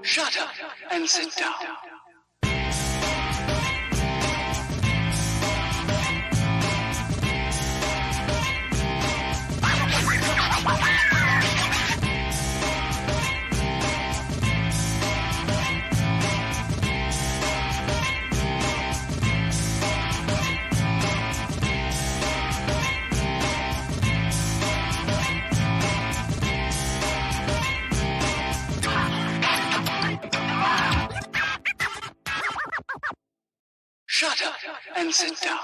Shut up and sit down. Shut up and sit down.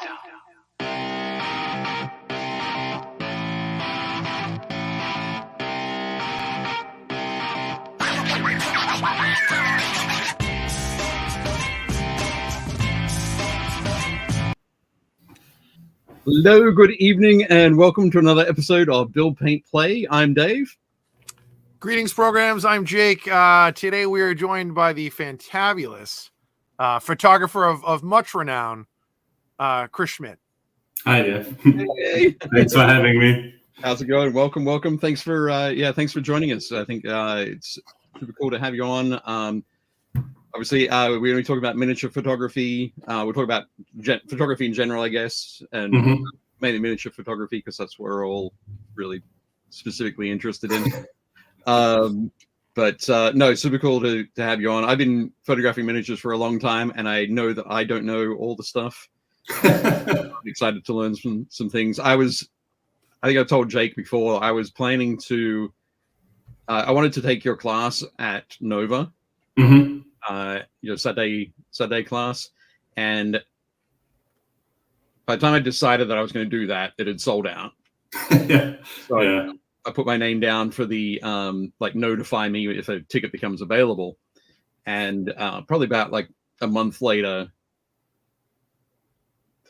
Hello, good evening, and welcome to another episode of Build, Paint, Play. I'm Dave. Greetings, programs. I'm Jake. Today we are joined by the fantabulous photographer of much renown, Chris Schmidt. Hi, Dave. Hey. Thanks for having me. How's it going? Welcome. Thanks for thanks for joining us. I think it's super cool to have you on. Obviously, we're going to talk about miniature photography. We'll talk about photography in general, I guess, and mainly miniature photography because that's what we're all really specifically interested in. But no, super cool to have you on. I've been photographing miniatures for a long time, and I know that I don't know all the stuff. I'm excited to learn some things. I think I told Jake before, I was planning to, I wanted to take your class at Nova, Saturday class. And by the time I decided that I was going to do that, it had sold out. So I put my name down for the, notify me if a ticket becomes available. And probably about like a month later,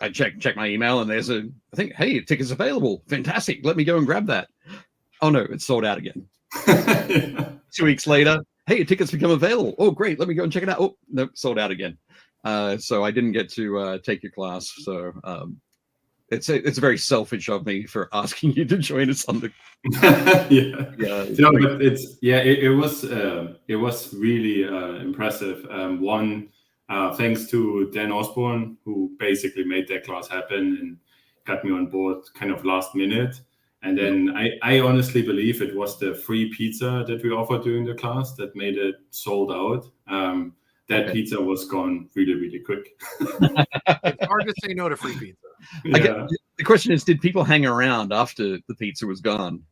I check my email and there's I think, hey, ticket's available. Fantastic. Let me go and grab that. Oh no, it's sold out again. 2 weeks later, hey, tickets become available. Oh, great. Let me go and check it out. Oh, nope, sold out again. So I didn't get to take your class. So it's very selfish of me for asking you to join us on the. It was really impressive. Thanks to Dan Osborne, who basically made that class happen and got me on board kind of last minute. And then I honestly believe it was the free pizza that we offered during the class that made it sold out. Pizza was gone really, really quick. It's hard to say no to free pizza. The question is, did people hang around after the pizza was gone?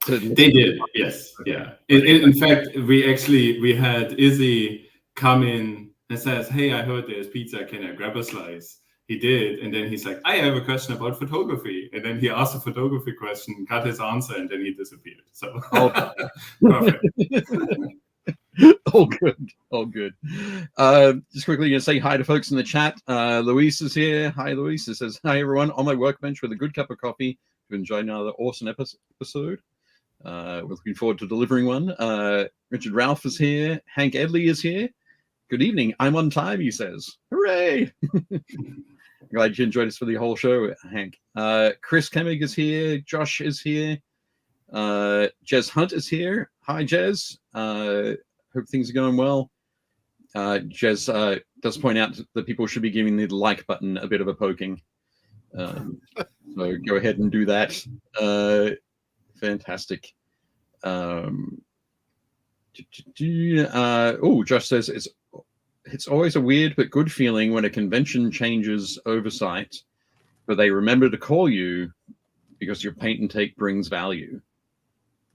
They did, yes. Yeah. In fact, we had Izzy come in and says, hey, I heard there's pizza. Can I grab a slice? He did. And then he's like, I have a question about photography. And then he asked a photography question, got his answer, and then he disappeared. So perfect. All good. Just quickly, going to say hi to folks in the chat. Luis is here. Hi, Luis. It says, hi, everyone. On my workbench with a good cup of coffee to enjoy another awesome episode. We're looking forward to delivering one. Richard Ralph is here. Hank Edley is here. Good evening. I'm on time, he says. Hooray! Glad you enjoyed us for the whole show, Hank. Chris Kemig is here. Josh is here. Jez Hunt is here. Hi, Jez. Hope things are going well. Jez does point out that people should be giving the like button a bit of a poking. So go ahead and do that. Fantastic. Josh says it's always a weird but good feeling when a convention changes oversight, but they remember to call you because your paint and take brings value.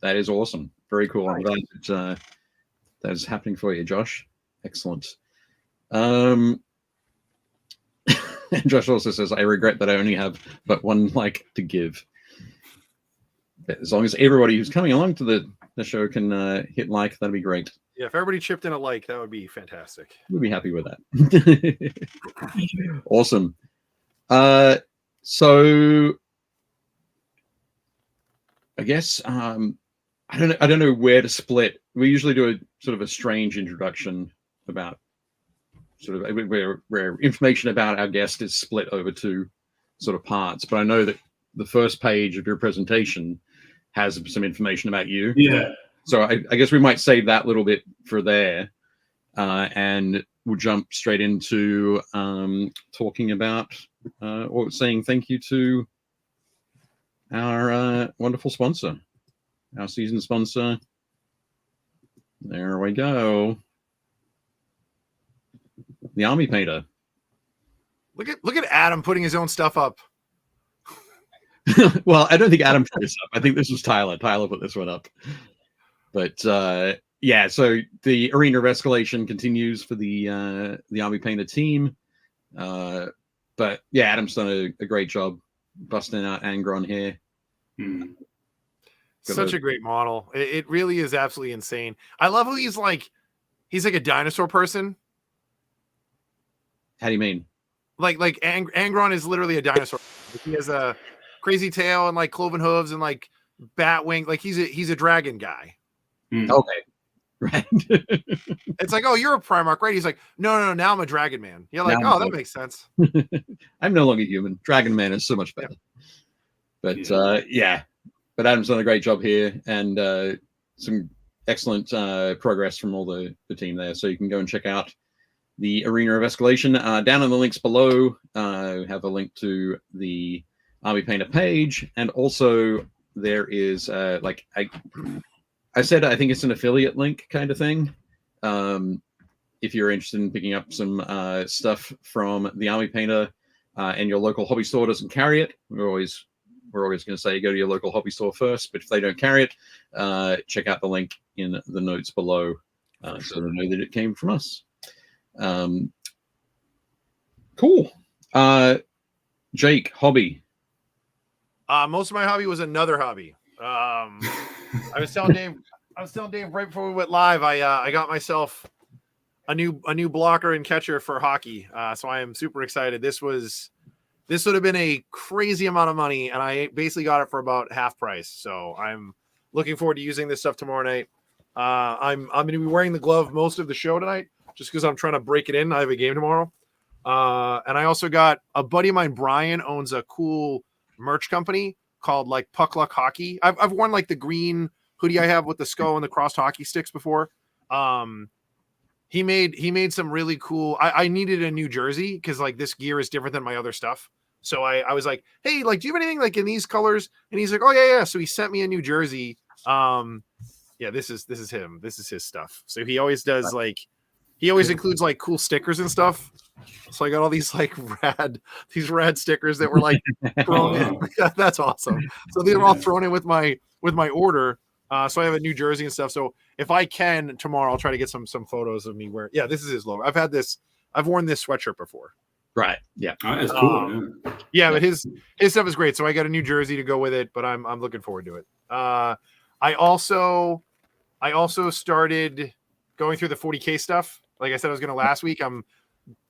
That is awesome. Very cool. I'm glad that is happening for you, Josh. Excellent. And Josh also says, I regret that I only have but one like to give. As long as everybody who's coming along to the show can hit like, that'd be great. Yeah, if everybody chipped in a like, that would be fantastic. We'd be happy with that. Awesome. So I guess I don't know where to split. We usually do a sort of a strange introduction about sort of where information about our guest is split over two sort of parts. But I know that the first page of your presentation has some information about you. Yeah. So I guess we might save that little bit for there. and we'll jump straight into talking about or saying thank you to our wonderful sponsor, our season sponsor. There we go. The Army Painter. Look at Adam putting his own stuff up. Well, I don't think Adam put this up. I think this was Tyler. Tyler put this one up. But yeah, so the Arena of Escalation continues for the Army Painter team. But yeah, Adam's done a great job busting out Angron here. Such a great model. It really is absolutely insane. I love how he's like a dinosaur person. How do you mean? Like Angron is literally a dinosaur. He has a crazy tail and like cloven hooves and like bat wing. Like he's a dragon guy. Okay. Right. It's like, oh, you're a Primarch, right? He's like, no, now I'm a Dragon Man. You're like, oh, that makes sense. I'm no longer human. Dragon Man is so much better. But yeah. But Adam's done a great job here, and some excellent progress from all the team there. So you can go and check out the Arena of Escalation. Down in the links below, have a link to the Army Painter page, and also there is like I said, I think it's an affiliate link kind of thing. If you're interested in picking up some stuff from the Army Painter and your local hobby store doesn't carry it, we're always going to say go to your local hobby store first. But if they don't carry it, check out the link in the notes below so they know that it came from us. Cool. Jake, hobby. Most of my hobby was another hobby. I was telling Dave right before we went live. I got myself a new blocker and catcher for hockey. So I am super excited. This would have been a crazy amount of money, and I basically got it for about half price. So I'm looking forward to using this stuff tomorrow night. I'm going to be wearing the glove most of the show tonight, just because I'm trying to break it in. I have a game tomorrow. And I also got a buddy of mine, Brian, owns a cool merch company called like Puck Luck Hockey. I've worn like the green hoodie I have with the skull and the crossed hockey sticks before. He made some really cool. I needed a new jersey because like this gear is different than my other stuff. So I was like, hey, like, do you have anything like in these colors? And he's like, oh yeah. So he sent me a new jersey. Yeah, this is him. This is his stuff. So he always does like, he always includes like cool stickers and stuff. So I got all these like rad stickers that were like thrown in. That's awesome. So they were all thrown in with my order. So I have a new jersey and stuff. So if I can tomorrow, I'll try to get some photos of me wearing. Yeah, this is his logo. I've worn this sweatshirt before. Right. Yeah. Oh, that's cool. Yeah, but his stuff is great. So I got a new jersey to go with it, but I'm looking forward to it. I also started going through the 40K stuff. Like I said, I was going to last week. I'm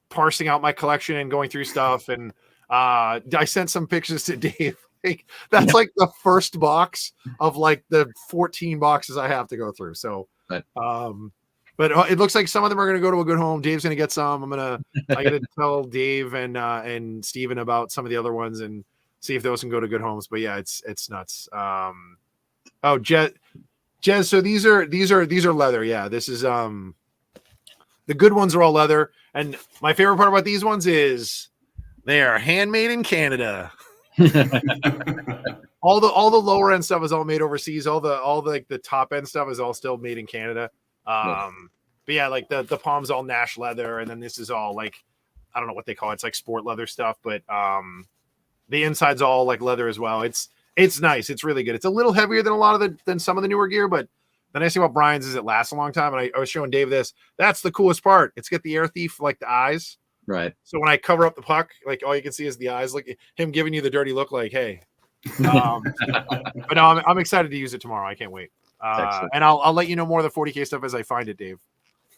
parsing out my collection and going through stuff. And I sent some pictures to Dave. Like, that's like the first box of like the 14 boxes I have to go through. So, right. But it looks like some of them are going to go to a good home. Dave's going to get some. I got to tell Dave and Steven about some of the other ones and see if those can go to good homes. But yeah, it's nuts. Jez. So these are leather. Yeah, this is the good ones are all leather. And my favorite part about these ones is they are handmade in Canada. all the lower end stuff is all made overseas. All the like the top end stuff is all still made in Canada. But yeah, like the palm's all Nash leather, and then this is all like, I don't know what they call it. It's like sport leather stuff, but the inside's all like leather as well. It's nice. It's really good. It's a little heavier than some of the newer gear, but the nice thing about Brian's is it lasts a long time. And I was showing Dave this. That's the coolest part. It's got the air thief like the eyes. Right. So when I cover up the puck, like all you can see is the eyes, like him giving you the dirty look, like, hey. But no, I'm excited to use it tomorrow. I can't wait. And I'll let you know more of the 40K stuff as I find it, Dave.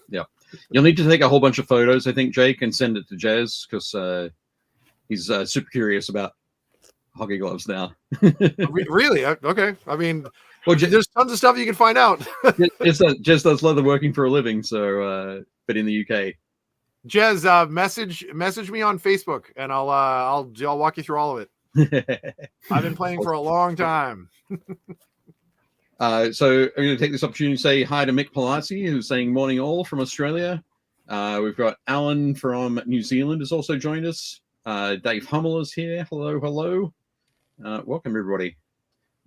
Yeah. You'll need to take a whole bunch of photos, I think, Jake, and send it to Jez because he's super curious about hockey gloves now. Really? Okay. I mean, well, there's tons of stuff you can find out. Jez does leather working for a living, so but in the UK. Jez, message me on Facebook, and I'll walk you through all of it. I've been playing for a long time. So I'm going to take this opportunity to say hi to Mick Palazzi, who's saying morning all from Australia. We've got Alan from New Zealand has also joined us. Dave Hummel is here. Hello, hello. Welcome, everybody.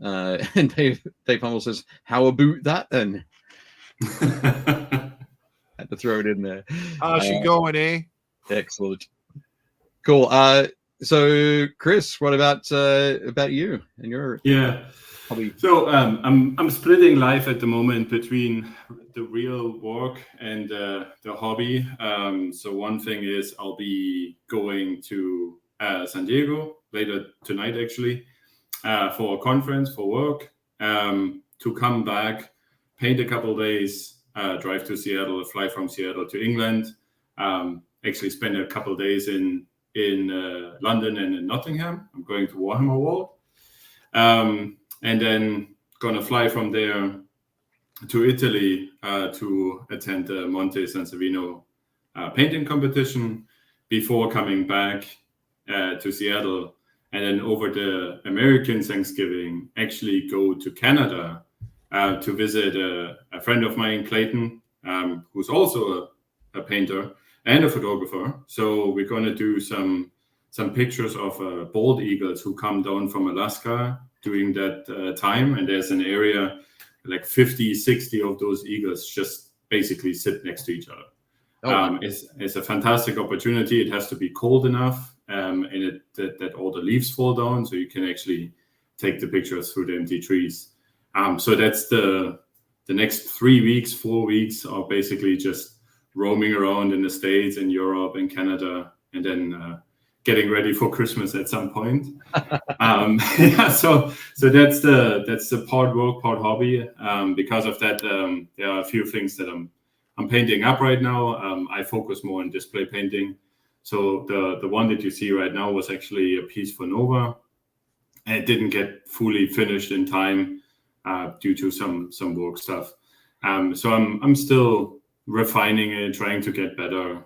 And Dave Hummel says, how about that then? Had to throw it in there. How's she going, eh? Excellent. Cool. So Chris, what about you and your hobby? So I'm splitting life at the moment between the real work and the hobby. So one thing is I'll be going to San Diego later tonight, actually, for a conference for work. To come back, paint a couple days, drive to Seattle, fly from Seattle to England. Actually spend a couple days in London and in Nottingham. I'm going to Warhammer World. And then gonna fly from there to Italy to attend the Monte San Savino painting competition before coming back to Seattle. And then over the American Thanksgiving, actually go to Canada to visit a friend of mine, Clayton, who's also a painter and a photographer. So we're going to do some pictures of bald eagles who come down from Alaska during that time. And there's an area like 50, 60 of those eagles just basically sit next to each other. Oh. It's a fantastic opportunity. It has to be cold enough and that all the leaves fall down so you can actually take the pictures through the empty trees. So that's the next 3 weeks, 4 weeks are basically just roaming around in the States and Europe and Canada, and then getting ready for Christmas at some point. Yeah, so that's the part work, part hobby. Because of that, there are a few things that I'm painting up right now. I focus more on display painting. So the one that you see right now was actually a piece for Nova, and it didn't get fully finished in time due to some work stuff. So I'm still refining it, trying to get better,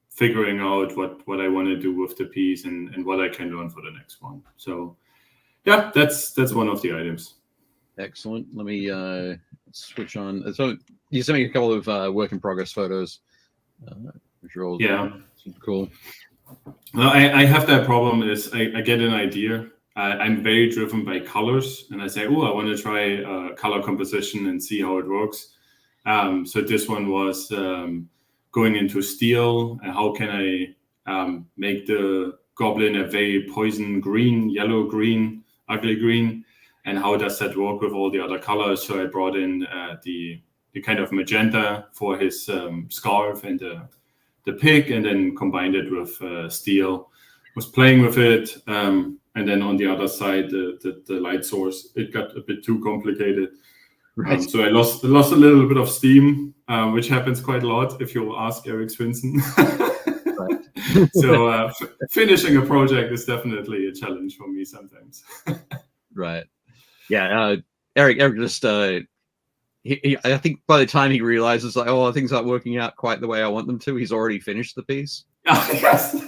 figuring out what I want to do with the piece and what I can learn for the next one. So yeah, that's one of the items. Excellent. Let me switch on. So you sent me a couple of work in progress photos, which are all super cool. Well, I have that problem is I get an idea. I'm very driven by colors, and I say, oh, I want to try color composition and see how it works. So this one was going into steel. How can I make the goblin a very poison green, yellow green, ugly green? And how does that work with all the other colors? So I brought in the kind of magenta for his scarf and the pig, and then combined it with steel. Was playing with it. And then on the other side, the light source, it got a bit too complicated. Right. So I lost a little bit of steam, which happens quite a lot if you ask Eric Swinson. Right. So finishing a project is definitely a challenge for me sometimes. Right. Yeah. Eric just, I think by the time he realizes like, oh, things aren't working out quite the way I want them to, he's already finished the piece. Yes.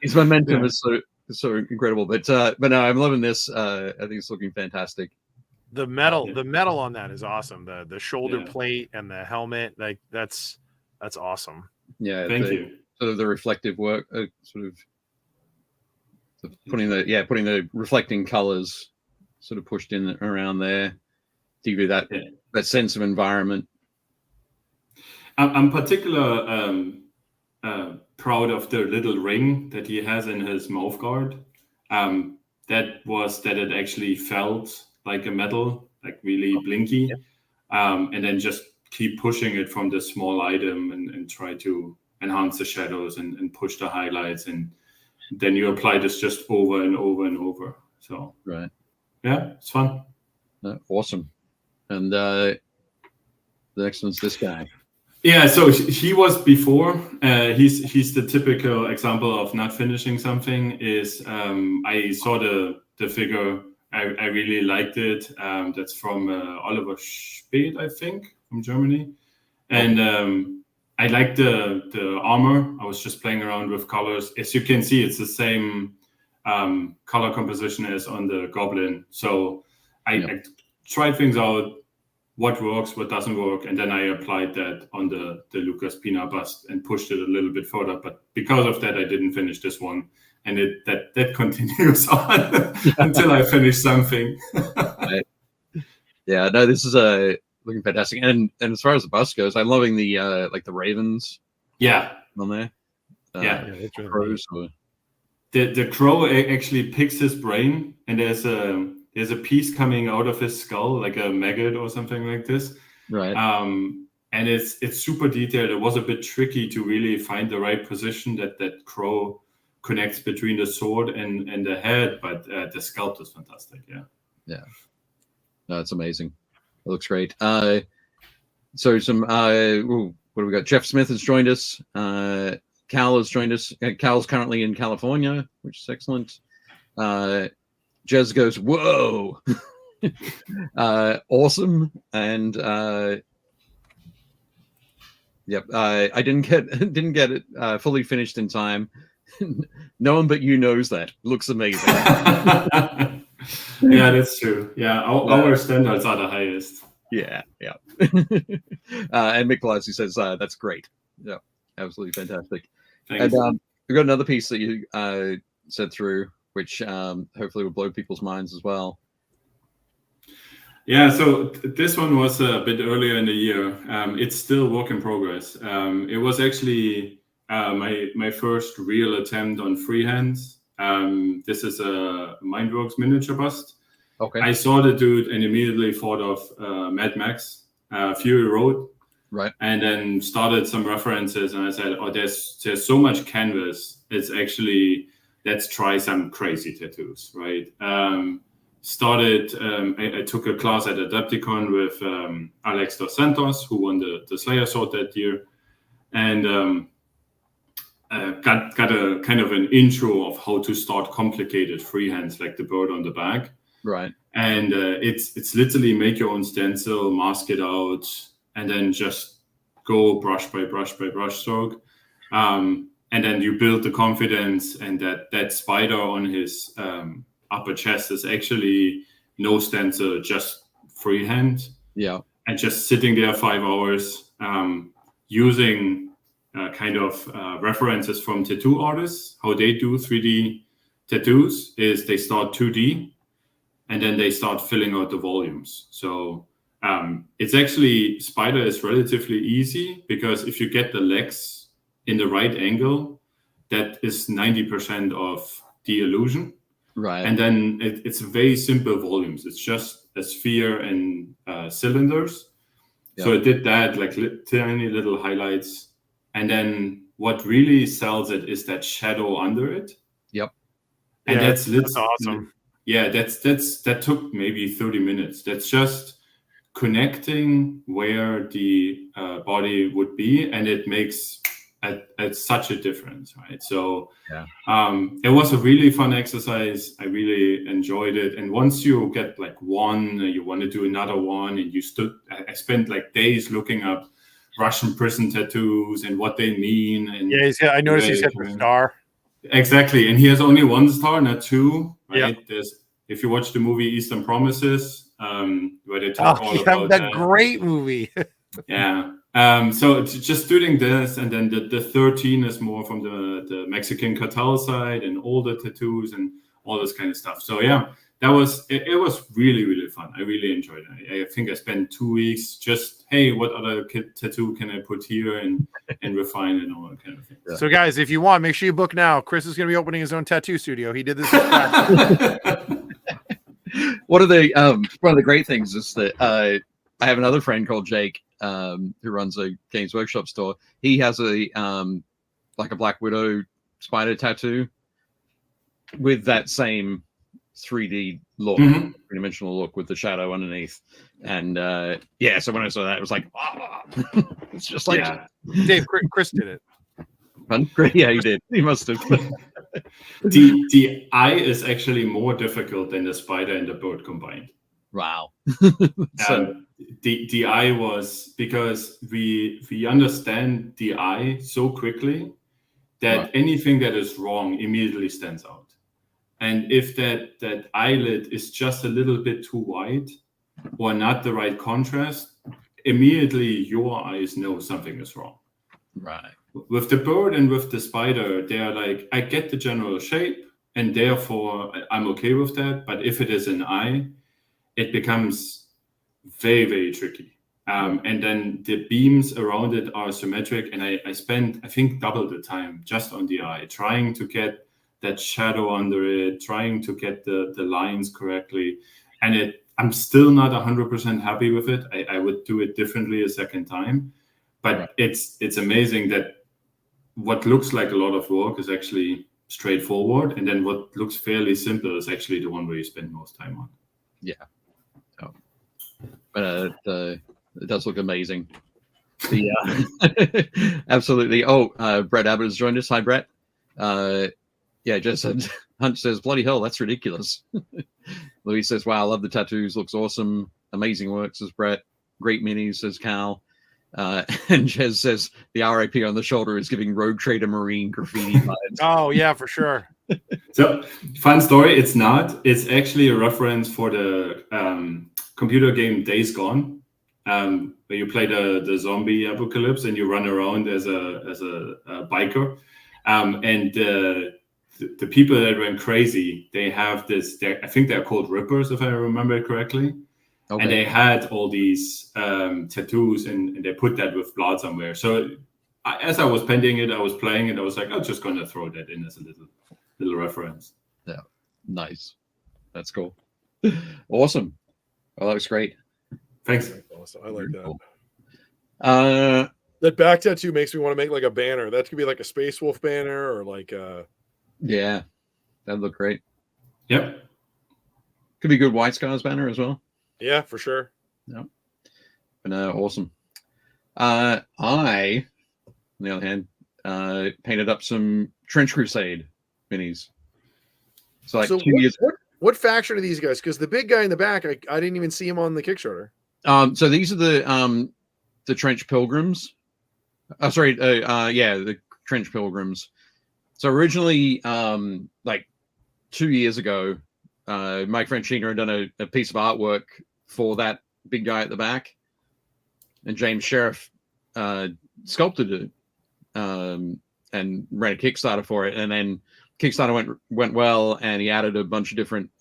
His momentum is so incredible. But no, I'm loving this. I think it's looking fantastic. The metal on that is awesome. The shoulder plate and the helmet, like that's awesome. Yeah, thank you. Sort of the reflective work, sort of putting the reflecting colors sort of pushed in around there to give you that sense of environment. I'm particular proud of the little ring that he has in his mouth guard. That it actually felt like a metal, like really blinky, and then just keep pushing it from the small item and try to enhance the shadows and push the highlights, and then you apply this just over and over and over. So right, yeah, it's fun. Awesome. And the next one's this guy. Yeah, so he was before. He's the typical example of not finishing something. Is I saw the figure. I really liked it. That's from Oliver Speth, I think, from Germany. And I liked the armor. I was just playing around with colors. As you can see, it's the same color composition as on the Goblin. So I tried things out, what works, what doesn't work, and then I applied that on the Lucas Pina bust and pushed it a little bit further. But because of that, I didn't finish this one, and that continues on until I finish something. Right. Yeah, no, this is looking fantastic, and as far as the bust goes, I'm loving the like the ravens. Yeah, on there. it's really crows. The crow actually picks his brain, and there's a piece coming out of his skull, like a maggot or something like this. Right. And it's super detailed. It was a bit tricky to really find the right position that crow connects between the sword and the head, but the sculpt is fantastic. Yeah. No, it's amazing. It looks great. So some what do we got? Jeff Smith has joined us. Cal has joined us. Cal's currently in California, which is excellent. Jez goes, whoa, awesome. And yep, I didn't get it fully finished in time. No one but you knows that. Looks amazing. Yeah, that's true. Yeah, our standards are the highest. Yeah. And Mick Glassie says that's great. Yeah, absolutely fantastic. Thanks. And we've got another piece that you said through, which hopefully will blow people's minds as well. Yeah, so this one was a bit earlier in the year. It's still work in progress. It was actually my first real attempt on freehand. This is a Mindworks miniature bust. Okay. I saw the dude and immediately thought of Mad Max, Fury Road. Right. And then started some references, and I said, "Oh, there's so much canvas. It's actually, let's try some crazy tattoos, right?" I took a class at Adepticon with Alex Dos Santos, who won the Slayer Sword that year, and got a kind of an intro of how to start complicated freehands, like the bird on the back. Right. And it's literally make your own stencil, mask it out, and then just go brush by brush by brush stroke. And then you build the confidence, and that spider on his upper chest is actually no stencil, just freehand. Yeah. And just sitting there 5 hours, using kind of references from tattoo artists. How they do 3D tattoos is they start 2D, and then they start filling out the volumes. So it's actually, spider is relatively easy, because if you get the legs in the right angle, that is 90% of the illusion. Right. And then it's very simple volumes. It's just a sphere and cylinders. Yep. So it did that, like tiny little highlights. And then what really sells it is that shadow under it. Yep. And yeah, that's awesome. Yeah, that took maybe 30 minutes. That's just connecting where the body would be, and it makes such a difference, right? So it was a really fun exercise. I really enjoyed it. And once you get like one, you want to do another one, and I spent like days looking up Russian prison tattoos and what they mean. And I noticed he said the star. Exactly, and he has only one star, not two. Right? Yeah. There's, if you watch the movie Eastern Promises, where they talk all about that great movie. Yeah. So it's just doing this, and then the 13 is more from the Mexican cartel side, and all the tattoos and all this kind of stuff. So yeah, it was really, really fun. I really enjoyed it. I think I spent 2 weeks just, hey, what other tattoo can I put here and refine and all that kind of thing. Yeah. So guys, if you want, make sure you book now. Chris is going to be opening his own tattoo studio. He did this. One of the great things is that I have another friend called Jake, who runs a Games Workshop store. He has a like a Black Widow spider tattoo with that same 3D look, three-dimensional look with the shadow underneath. And so when I saw that, it was like, it's just like Dave, Chris did it. Fun. Yeah, he did. He must have. The eye is actually more difficult than the spider and the bird combined. Wow. The eye was, because we understand the eye so quickly that anything that is wrong immediately stands out. And if that eyelid is just a little bit too wide, or not the right contrast, immediately your eyes know something is wrong. Right. With the bird and with the spider, they're like, I get the general shape, and therefore I'm okay with that. But if it is an eye, it becomes very, very tricky. And then the beams around it are symmetric. And I spent, I think, double the time just on the eye, trying to get that shadow under it, trying to get the lines correctly. And I'm still not 100% happy with it. I would do it differently a second time. But it's amazing that what looks like a lot of work is actually straightforward. And then what looks fairly simple is actually the one where you spend most time on. Yeah. Oh. But it does look amazing. Absolutely. Oh, Brett Abbott has joined us. Hi, Brett. Yeah, just said, Hunt says, bloody hell, that's ridiculous. Louis says, wow, I love the tattoos. Looks awesome. Amazing work, says Brett. Great minis, says Cal. And Jez says, the RIP on the shoulder is giving Rogue Trader Marine graffiti vibes. Oh, yeah, for sure. So, fun story. It's not. It's actually a reference for the computer game Days Gone, where you play the zombie apocalypse and you run around as a biker. And the people that went crazy, they have this. I think they're called Rippers, if I remember it correctly. Okay. And they had all these tattoos, and they put that with blood somewhere. So as I was painting it, I was playing it. I was like, I'm just going to throw that in as a little reference. Yeah, nice. That's cool. Awesome. Well, that was great. Thanks. Awesome. I like that. Cool. That back tattoo makes me want to make like a banner. That could be like a Space Wolf banner or like a... Yeah, that'd look great. Yep. Could be a good White Scars banner as well. Yeah, for sure. Yeah. But awesome. I, on the other hand, painted up some Trench Crusade minis. So like 2 years. What faction are these guys? Because the big guy in the back, I didn't even see him on the Kickstarter. So these are the Trench Pilgrims. The Trench Pilgrims. So originally, like 2 years ago, Mike Franchino had done a piece of artwork for that big guy at the back, and James Sheriff sculpted it and ran a Kickstarter for it. And then Kickstarter went well, and he added a bunch of different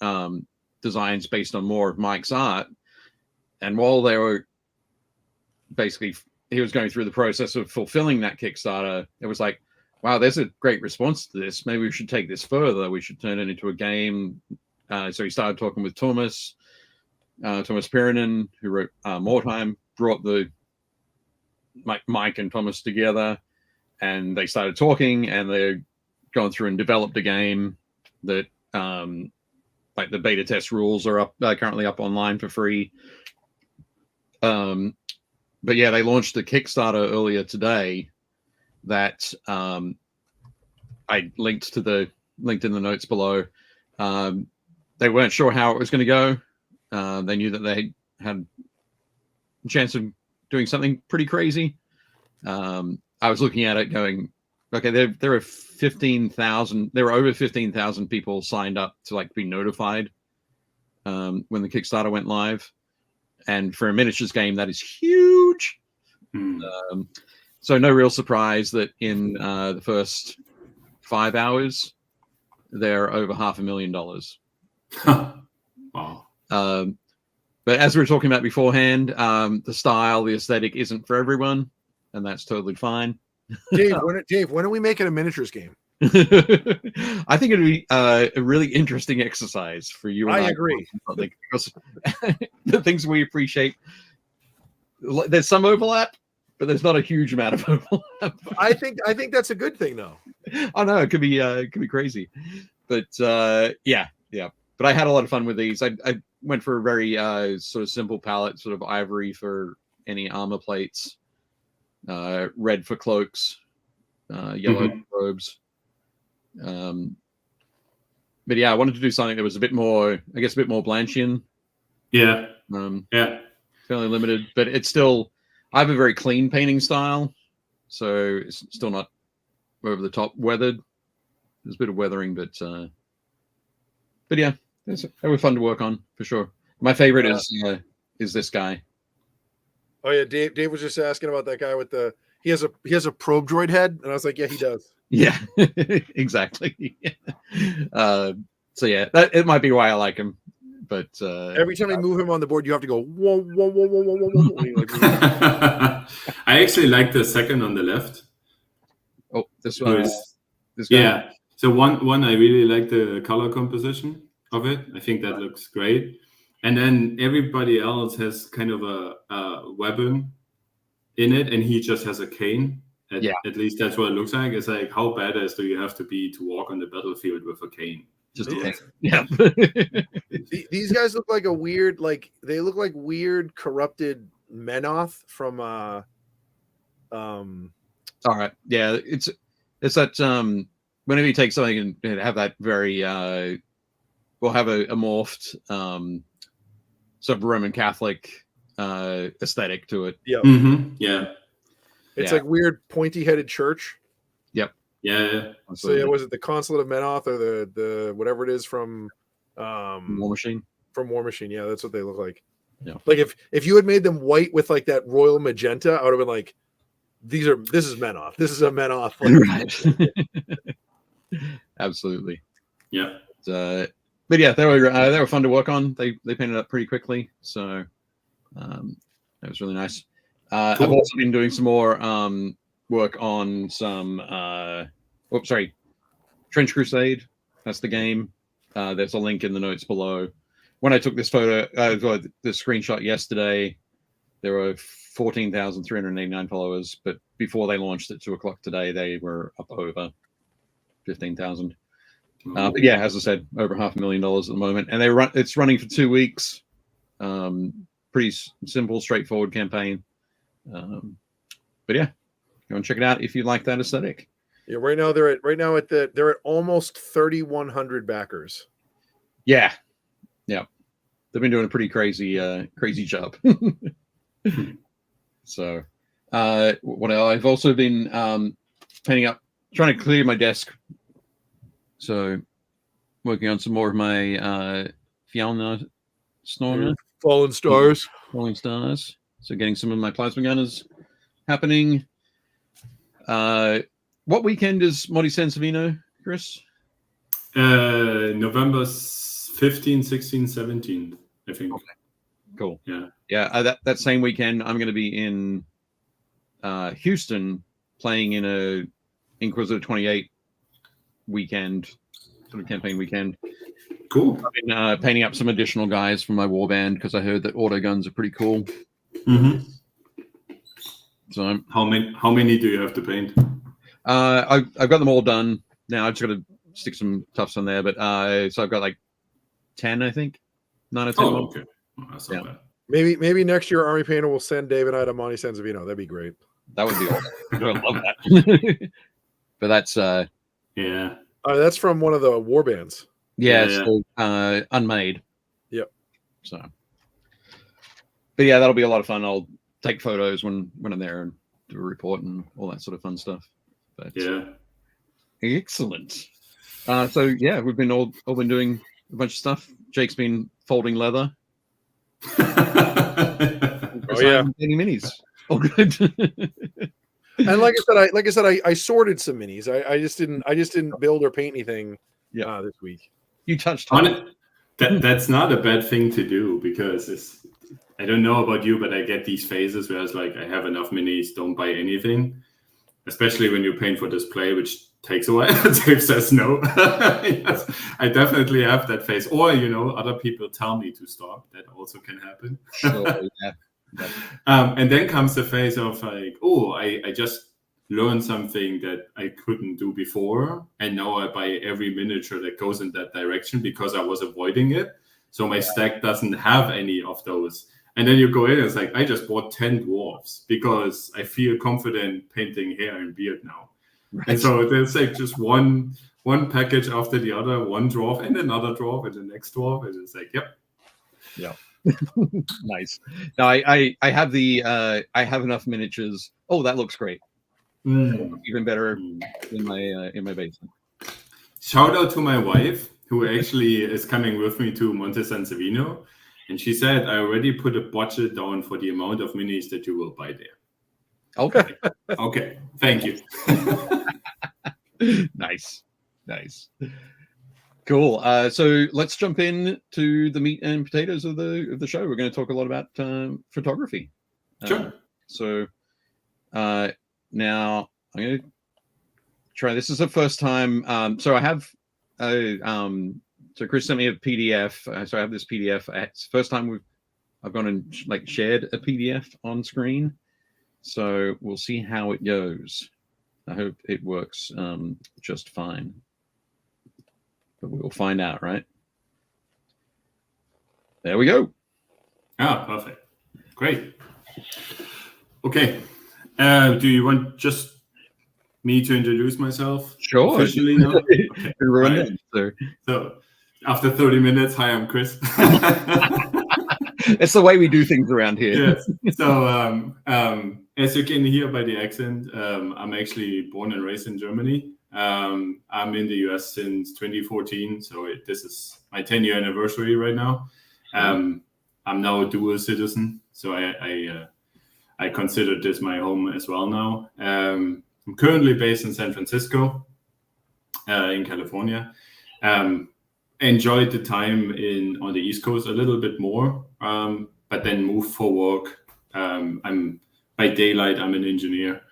designs based on more of Mike's art. And while they were he was going through the process of fulfilling that Kickstarter, it was like, wow, there's a great response to this. Maybe we should take this further. We should turn it into a game. So he started talking with Thomas Pirinen, who wrote More Time, brought Mike and Thomas together, and they started talking, and they're going through and developed a game that like the beta test rules are currently up online for free. But yeah, they launched a Kickstarter earlier today that I linked in the notes below. They weren't sure how it was going to go. They knew that they had a chance of doing something pretty crazy. I was looking at it going, okay, there are 15,000. There were over 15,000 people signed up to like be notified when the Kickstarter went live. And for a miniatures game, that is huge. So no real surprise that in the first 5 hours, they're over $500,000. Wow. But as we were talking about beforehand, the style, the aesthetic isn't for everyone, and that's totally fine. Dave, when are we making a miniatures game? I think it'd be a really interesting exercise for you. And I agree. Because the things we appreciate, there's some overlap, but there's not a huge amount of overlap. I think that's a good thing, though. I know it could be crazy, but yeah. But I had a lot of fun with these. I went for a very sort of simple palette, sort of ivory for any armor plates, red for cloaks, yellow for robes. But yeah, I wanted to do something that was a bit more Blanchian. Yeah. Fairly limited, but it's still, I have a very clean painting style, so it's still not over the top weathered. There's a bit of weathering, but yeah, they were fun to work on for sure. My favorite is is this guy. Oh yeah, Dave was just asking about that guy with the he has a probe droid head, and I was like, yeah, he does. Yeah, exactly. So yeah, it might be why I like him. But Every time you move him on the board, you have to go whoa, whoa, whoa, whoa, whoa, whoa, whoa. I actually like the second on the left. Oh, this one. This guy. Yeah. So one I really like the color composition of it. I think that looks great. And then everybody else has kind of a weapon in it, and he just has a cane. At least that's what it looks like. It's like, how badass do you have to be to walk on the battlefield with a cane? Just a cane. Yeah. These guys look like they look like weird corrupted Menoth from all right. Yeah, it's that whenever you take something and have that very we'll have a morphed sort of Roman Catholic aesthetic to it. Yeah. Mm-hmm. Yeah. It's like weird pointy headed church. Yep. Yeah. So yeah, was it the Consulate of Menoth or the whatever it is from War Machine? From War Machine, yeah, that's what they look like. Yeah. Like if you had made them white with like that royal magenta, I would have been like, this is Menoth. This is a Menoth. Right. Absolutely. Yeah. But yeah, they were fun to work on. They painted up pretty quickly, so that was really nice. Cool. I've also been doing some more work on some Trench Crusade. That's the game. There's a link in the notes below. When I took this photo, the screenshot yesterday, there were 14,389 followers, but before they launched at 2:00 today, they were up over 15,000. But yeah, as I said, over $500,000 at the moment, and it's running for 2 weeks. Pretty simple, straightforward campaign. But yeah, go and check it out if you like that aesthetic. Yeah, right now they're at almost 3,100 backers. Yeah, they've been doing a pretty crazy job. So, what I've also been painting up, trying to clear my desk. So, working on some more of my Fallen Stars. So, getting some of my plasma gunners happening. What weekend is Monty Sansevino, Chris? November 15, 16, 17, I think. Okay. Cool. Yeah. That same weekend, I'm going to be in Houston playing in a Inquisitor 28 weekend, sort of campaign weekend. Cool. I've been painting up some additional guys for my warband because I heard that auto guns are pretty cool. Mm-hmm. So how many do you have to paint? I've got them all done now. I just got to stick some tufts on there, but so I've got like 10, I think. 9 or 10. Oh, okay. Well, that's not bad. Maybe next year Army Painter will send Dave and I to Monty Sansevino. That'd be great. That would be awesome. I love that. But that's yeah. That's from one of the war bands. Yeah, it's called Unmade. Yep. So, but yeah, that'll be a lot of fun. I'll take photos when I'm there and do a report and all that sort of fun stuff. But yeah, excellent. So yeah, we've been all been doing a bunch of stuff. Jake's been folding leather. Oh yeah, painting minis. Oh good. And like I said, I sorted some minis. I just didn't build or paint anything. Yeah, this week. You touched on it. That's not a bad thing to do because I don't know about you, but I get these phases where it's like I have enough minis, don't buy anything. Especially when you paint for display, which takes a while. Dave says no. Yes, I definitely have that phase. Or other people tell me to stop. That also can happen. Sure, yeah. And then comes the phase of like, I just learned something that I couldn't do before, and now I buy every miniature that goes in that direction because I was avoiding it. So my stack doesn't have any of those. And then you go in and it's like, I just bought 10 dwarves because I feel confident painting hair and beard now. Right. And so there's like just one package after the other, one dwarf and another dwarf and the next dwarf, and it's like, yep. Yeah. Nice. Now I have I have enough miniatures. Oh, that looks great. Even better in my basement. Shout out to my wife who actually is coming with me to Monte Sansevino, And she said, I already put a budget down for the amount of minis that you will buy there. Okay. Okay, thank you. Nice. Cool. So let's jump in to the meat and potatoes of the show. We're going to talk a lot about photography. Sure. So now I'm going to try. This is the first time. So I have. So Chris sent me a PDF. So I have this PDF. It's the first time I've gone and like shared a PDF on screen. So we'll see how it goes. I hope it works just fine. But we'll find out, right? There we go. Ah, perfect. Great. Okay. Do you want just me to introduce myself? Sure. Officially now? Okay. Right. So after 30 minutes, hi, I'm Chris. It's the way we do things around here. Yes. So as you can hear by the accent, I'm actually born and raised in Germany. I'm in the US since 2014, so this is my 10-year anniversary right now. I'm now a dual citizen, so I consider this my home as well now. I'm currently based in San Francisco, in California. Enjoyed the time on the East Coast a little bit more, but then moved for work. By daylight, I'm an engineer.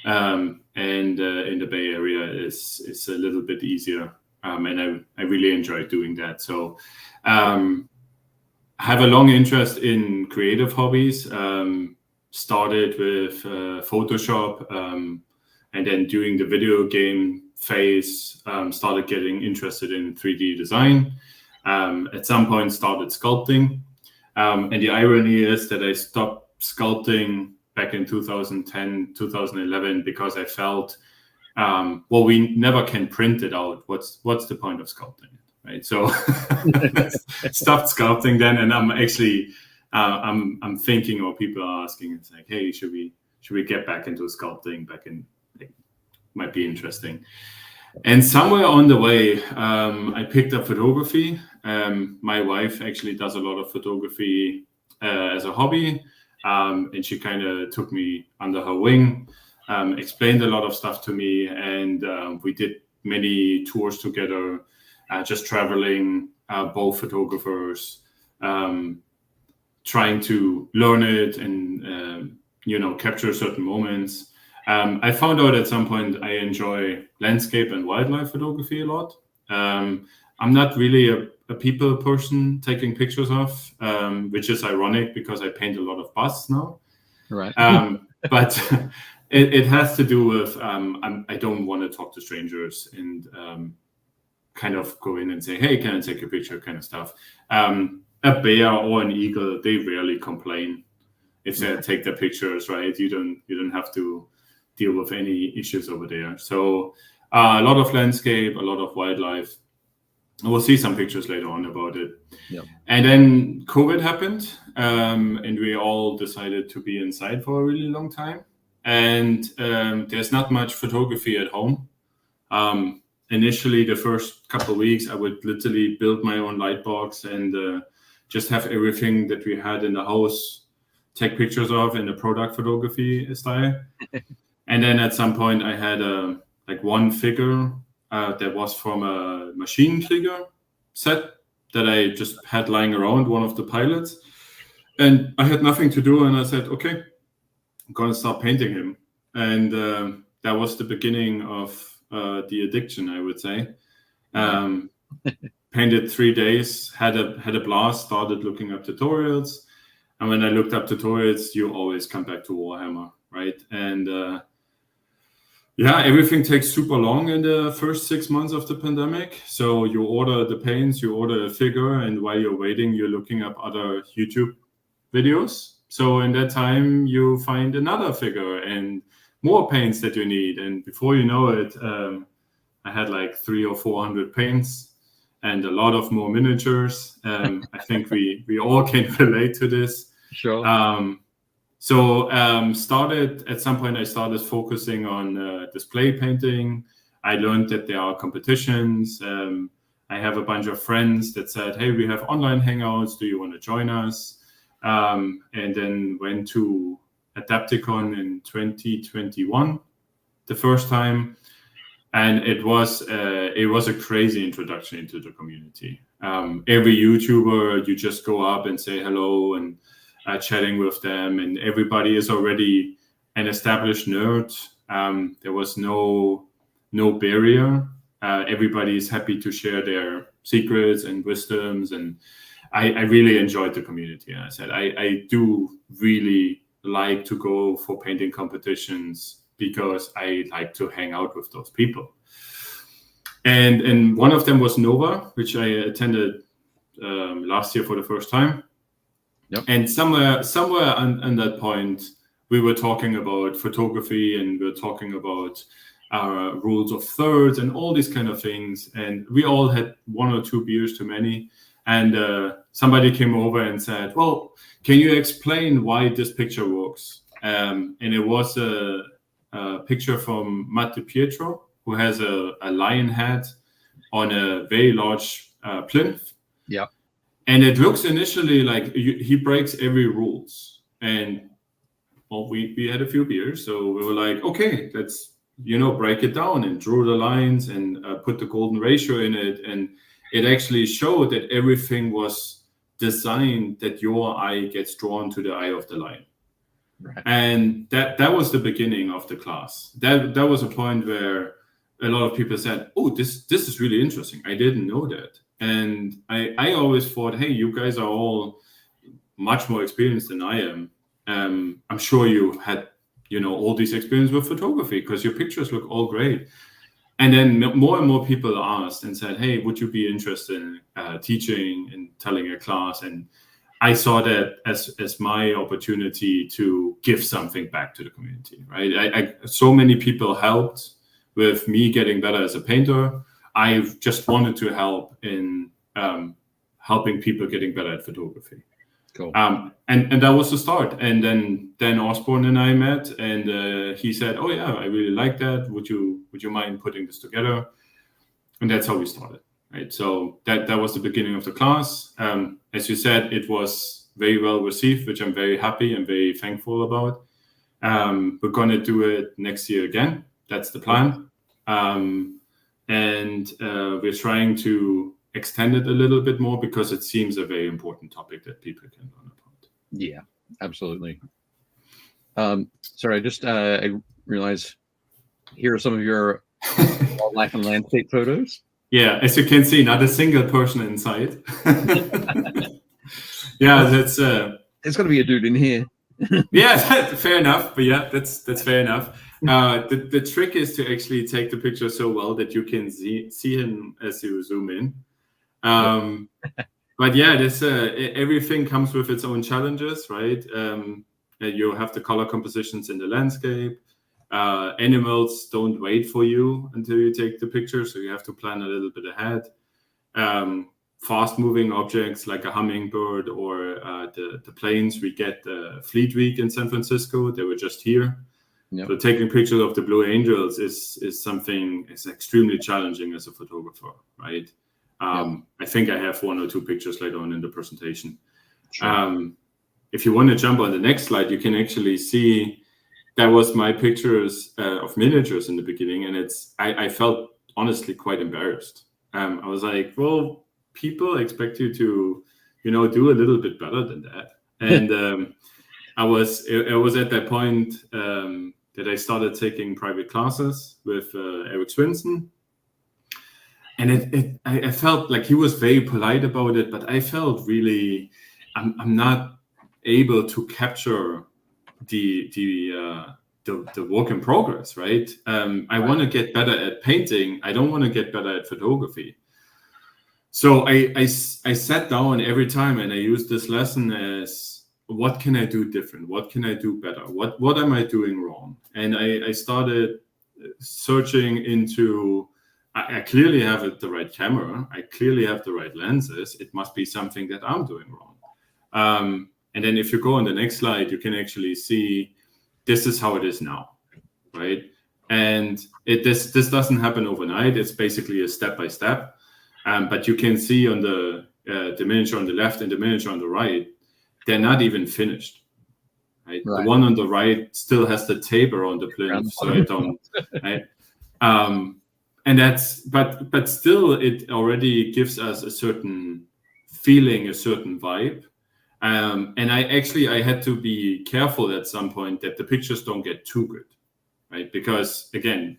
And in the Bay Area is a little bit easier, and I really enjoy doing that. So I have a long interest in creative hobbies. Started with Photoshop, and then during the video game phase, started getting interested in 3D design. At some point, started sculpting. And the irony is that I stopped sculpting back in 2010, 2011, because I felt, well, we never can print it out. What's the point of sculpting it, right? So stopped sculpting then, and I'm actually, I'm thinking, or people are asking, it's like, hey, should we get back into sculpting? Might be interesting. And somewhere on the way, I picked up photography. My wife actually does a lot of photography as a hobby. And she kind of took me under her wing, explained a lot of stuff to me, and we did many tours together, just traveling, both photographers, trying to learn it and capture certain moments. I found out at some point I enjoy landscape and wildlife photography a lot. I'm not really a people person taking pictures of, which is ironic because I paint a lot of busts now. Right. But it has to do with I don't want to talk to strangers and kind of go in and say, hey, can I take a picture, kind of stuff. A bear or an eagle, they rarely complain if they take their pictures, right? You don't have to deal with any issues over there. So a lot of landscape, a lot of wildlife. We'll see some pictures later on about it. Yep. And then COVID happened, and we all decided to be inside for a really long time. And there's not much photography at home. Initially, the first couple of weeks, I would literally build my own light box and just have everything that we had in the house take pictures of in the product photography style. And then at some point, I had one figure that was from a machine figure set that I just had lying around, one of the pilots. And I had nothing to do, and I said, okay, I'm going to start painting him. And that was the beginning of the addiction, I would say. Painted 3 days, had a blast, started looking up tutorials. And when I looked up tutorials, you always come back to Warhammer, right? And everything takes super long in the first 6 months of the pandemic. So you order the paints, you order a figure, and while you're waiting, you're looking up other YouTube videos. So in that time, you find another figure and more paints that you need. And before you know it, I had like 300 or 400 paints and a lot of more miniatures. I think we all can relate to this. Sure. At some point, I started focusing on display painting. I learned that there are competitions. I I have a bunch of friends that said, hey, we have online hangouts. Do you want to join us? And then went to Adapticon in 2021, the first time. And it was a crazy introduction into the community. Every YouTuber, you just go up and say hello and chatting with them, and everybody is already an established nerd. There was no barrier. Everybody is happy to share their secrets and wisdoms, and I really enjoyed the community. And I said I do really like to go for painting competitions because I like to hang out with those people. And one of them was Nova, which I attended last year for the first time. Yep. And somewhere on that point, we were talking about photography, and we were talking about rules of thirds and all these kind of things. And we all had 1 or 2 beers too many. And somebody came over and said, well, can you explain why this picture works? And it was a picture from Matt DiPietro, who has a lion head on a very large plinth. Yeah. And it looks initially like he breaks every rules. And well, we had a few beers, so we were like, okay, let's break it down and draw the lines and put the golden ratio in it. And it actually showed that everything was designed that your eye gets drawn to the eye of the lion. Right. And that was the beginning of the class. That was a point where a lot of people said, oh, this is really interesting. I didn't know that. And I always thought, hey, you guys are all much more experienced than I am. I'm sure you had, all this experience with photography because your pictures look all great. And then more and more people asked and said, hey, would you be interested in teaching and telling a class? And I saw that as my opportunity to give something back to the community, right? So many people helped with me getting better as a painter. I just wanted to help in helping people getting better at photography. Cool. And that was the start. And then Dan Osborne and I met, and he said, oh yeah, I really like that. Would you mind putting this together? And that's how we started. Right. So that was the beginning of the class. As you said, it was very well received, which I'm very happy and very thankful about. We're going to do it next year again. That's the plan. And we're trying to extend it a little bit more because it seems a very important topic that people can learn about. Yeah, absolutely. Sorry, I realized here are some of your wildlife and landscape photos. Yeah, as you can see, not a single person inside. Yeah, that's. There's got to be a dude in here. Yeah, fair enough. But yeah, that's fair enough. The trick is to actually take the picture so well that you can see him as you zoom in. But yeah, this everything comes with its own challenges, right? You have the color compositions in the landscape. Animals don't wait for you until you take the picture, so you have to plan a little bit ahead. Fast-moving objects like a hummingbird or the planes. We get Fleet Week in San Francisco. They were just here. Yep. So taking pictures of the Blue Angels is something is extremely challenging as a photographer, right? I think I have 1 or 2 pictures later on in the presentation. Sure. If you want to jump on the next slide, you can actually see that was my pictures of miniatures in the beginning, and I felt honestly quite embarrassed. I was like, well, people expect you to, do a little bit better than that. And I was at that point that I started taking private classes with Eric Swinson. And I felt like he was very polite about it, but I felt really, I'm not able to capture the work in progress, right? I want to get better at painting. I don't want to get better at photography. So I sat down every time and I used this lesson as, what can I do different? What can I do better? What am I doing wrong? And I started searching into, I clearly have the right camera. I clearly have the right lenses. It must be something that I'm doing wrong. And then if you go on the next slide, you can actually see this is how it is now, right? And this doesn't happen overnight. It's basically a step-by-step. But you can see on the miniature on the left and the miniature on the right, they're not even finished. Right? The one on the right still has the tape around the plinth, so it don't. Right? And that's but still, it already gives us a certain feeling, a certain vibe. And I had to be careful at some point that the pictures don't get too good, right? Because again,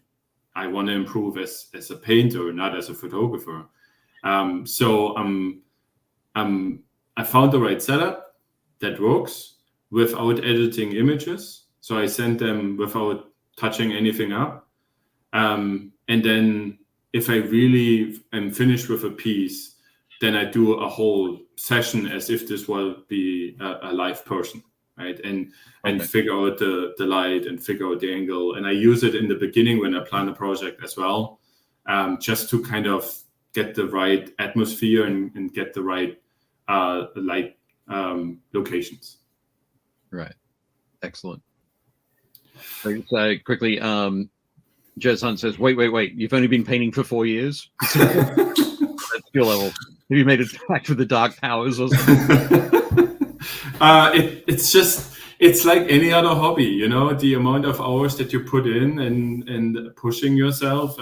I want to improve as a painter, not as a photographer. So I found the right setup that works without editing images. So I sent them without touching anything up. And then if I really am finished with a piece, then I do a whole session as if this will be a live person, right? And figure out the light and figure out the angle. And I use it in the beginning when I plan a project as well, just to kind of get the right atmosphere and get the right light locations. Right. Excellent. So quickly, Jez Hunt says, wait. You've only been painting for 4 years? That's skill level. Have you made it back to the dark powers or something? It's like any other hobby, you know, the amount of hours that you put in and pushing yourself.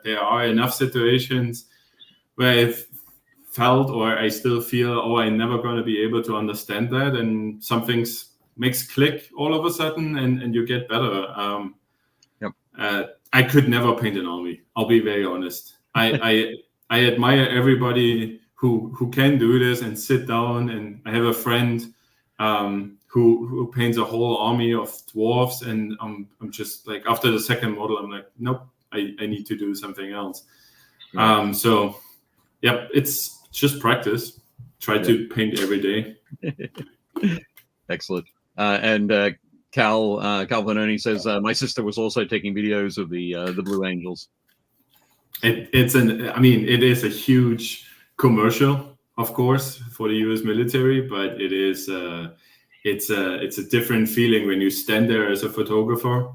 There are enough situations where I've felt, or I still feel, I'm never going to be able to understand that. And some things makes click all of a sudden and you get better. I could never paint an army. I'll be very honest. I admire everybody who can do this and sit down. And I have a friend who paints a whole army of dwarves, and I'm just like, after the second model, I'm like, nope, I need to do something else. So it's just practice. Try to paint every day. Excellent. And Cal Vanoni says, my sister was also taking videos of the Blue Angels. It is a huge commercial, of course, for the U.S. military, but it is it's a different feeling when you stand there as a photographer.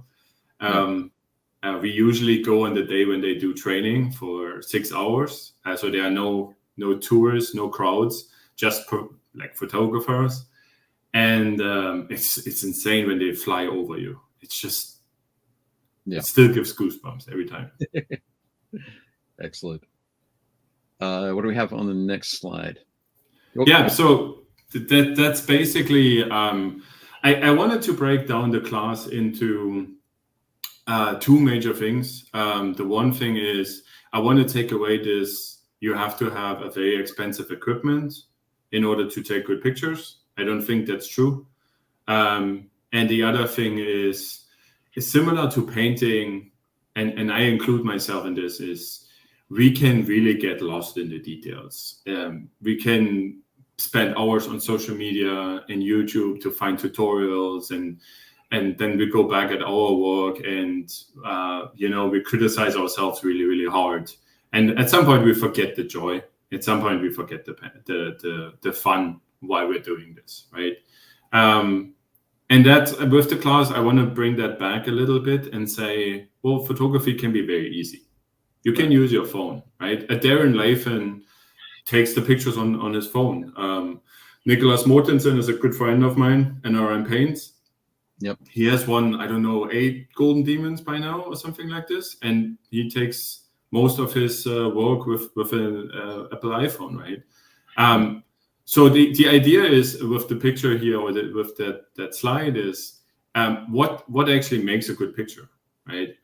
We usually go on the day when they do training for 6 hours, so there are no tourists, no crowds, just like photographers, and it's insane when they fly over you. It's just it still gives goosebumps every time. Excellent. What do we have on the next slide? So that's basically I wanted to break down the class into two major things. The one thing is I want to take away this, you have to have a very expensive equipment in order to take good pictures. I don't think that's true. And the other thing is similar to painting, and I include myself in this, is we can really get lost in the details. We can spend hours on social media and YouTube to find tutorials, and then we go back at our work and we criticize ourselves really, really hard. And at some point we forget the joy. At some point we forget the fun while we're doing this, right? And that with the class, I want to bring that back a little bit and say, well, photography can be very easy. You can use your phone, right? Darren Lathan takes the pictures on his phone. Nicholas Mortensen is a good friend of mine, NRM Paints. Yep. He has won, 8 Golden Demons by now or something like this. And he takes most of his work with an Apple iPhone, right? So the idea is with the picture here, or with that slide, is what actually makes a good picture, right?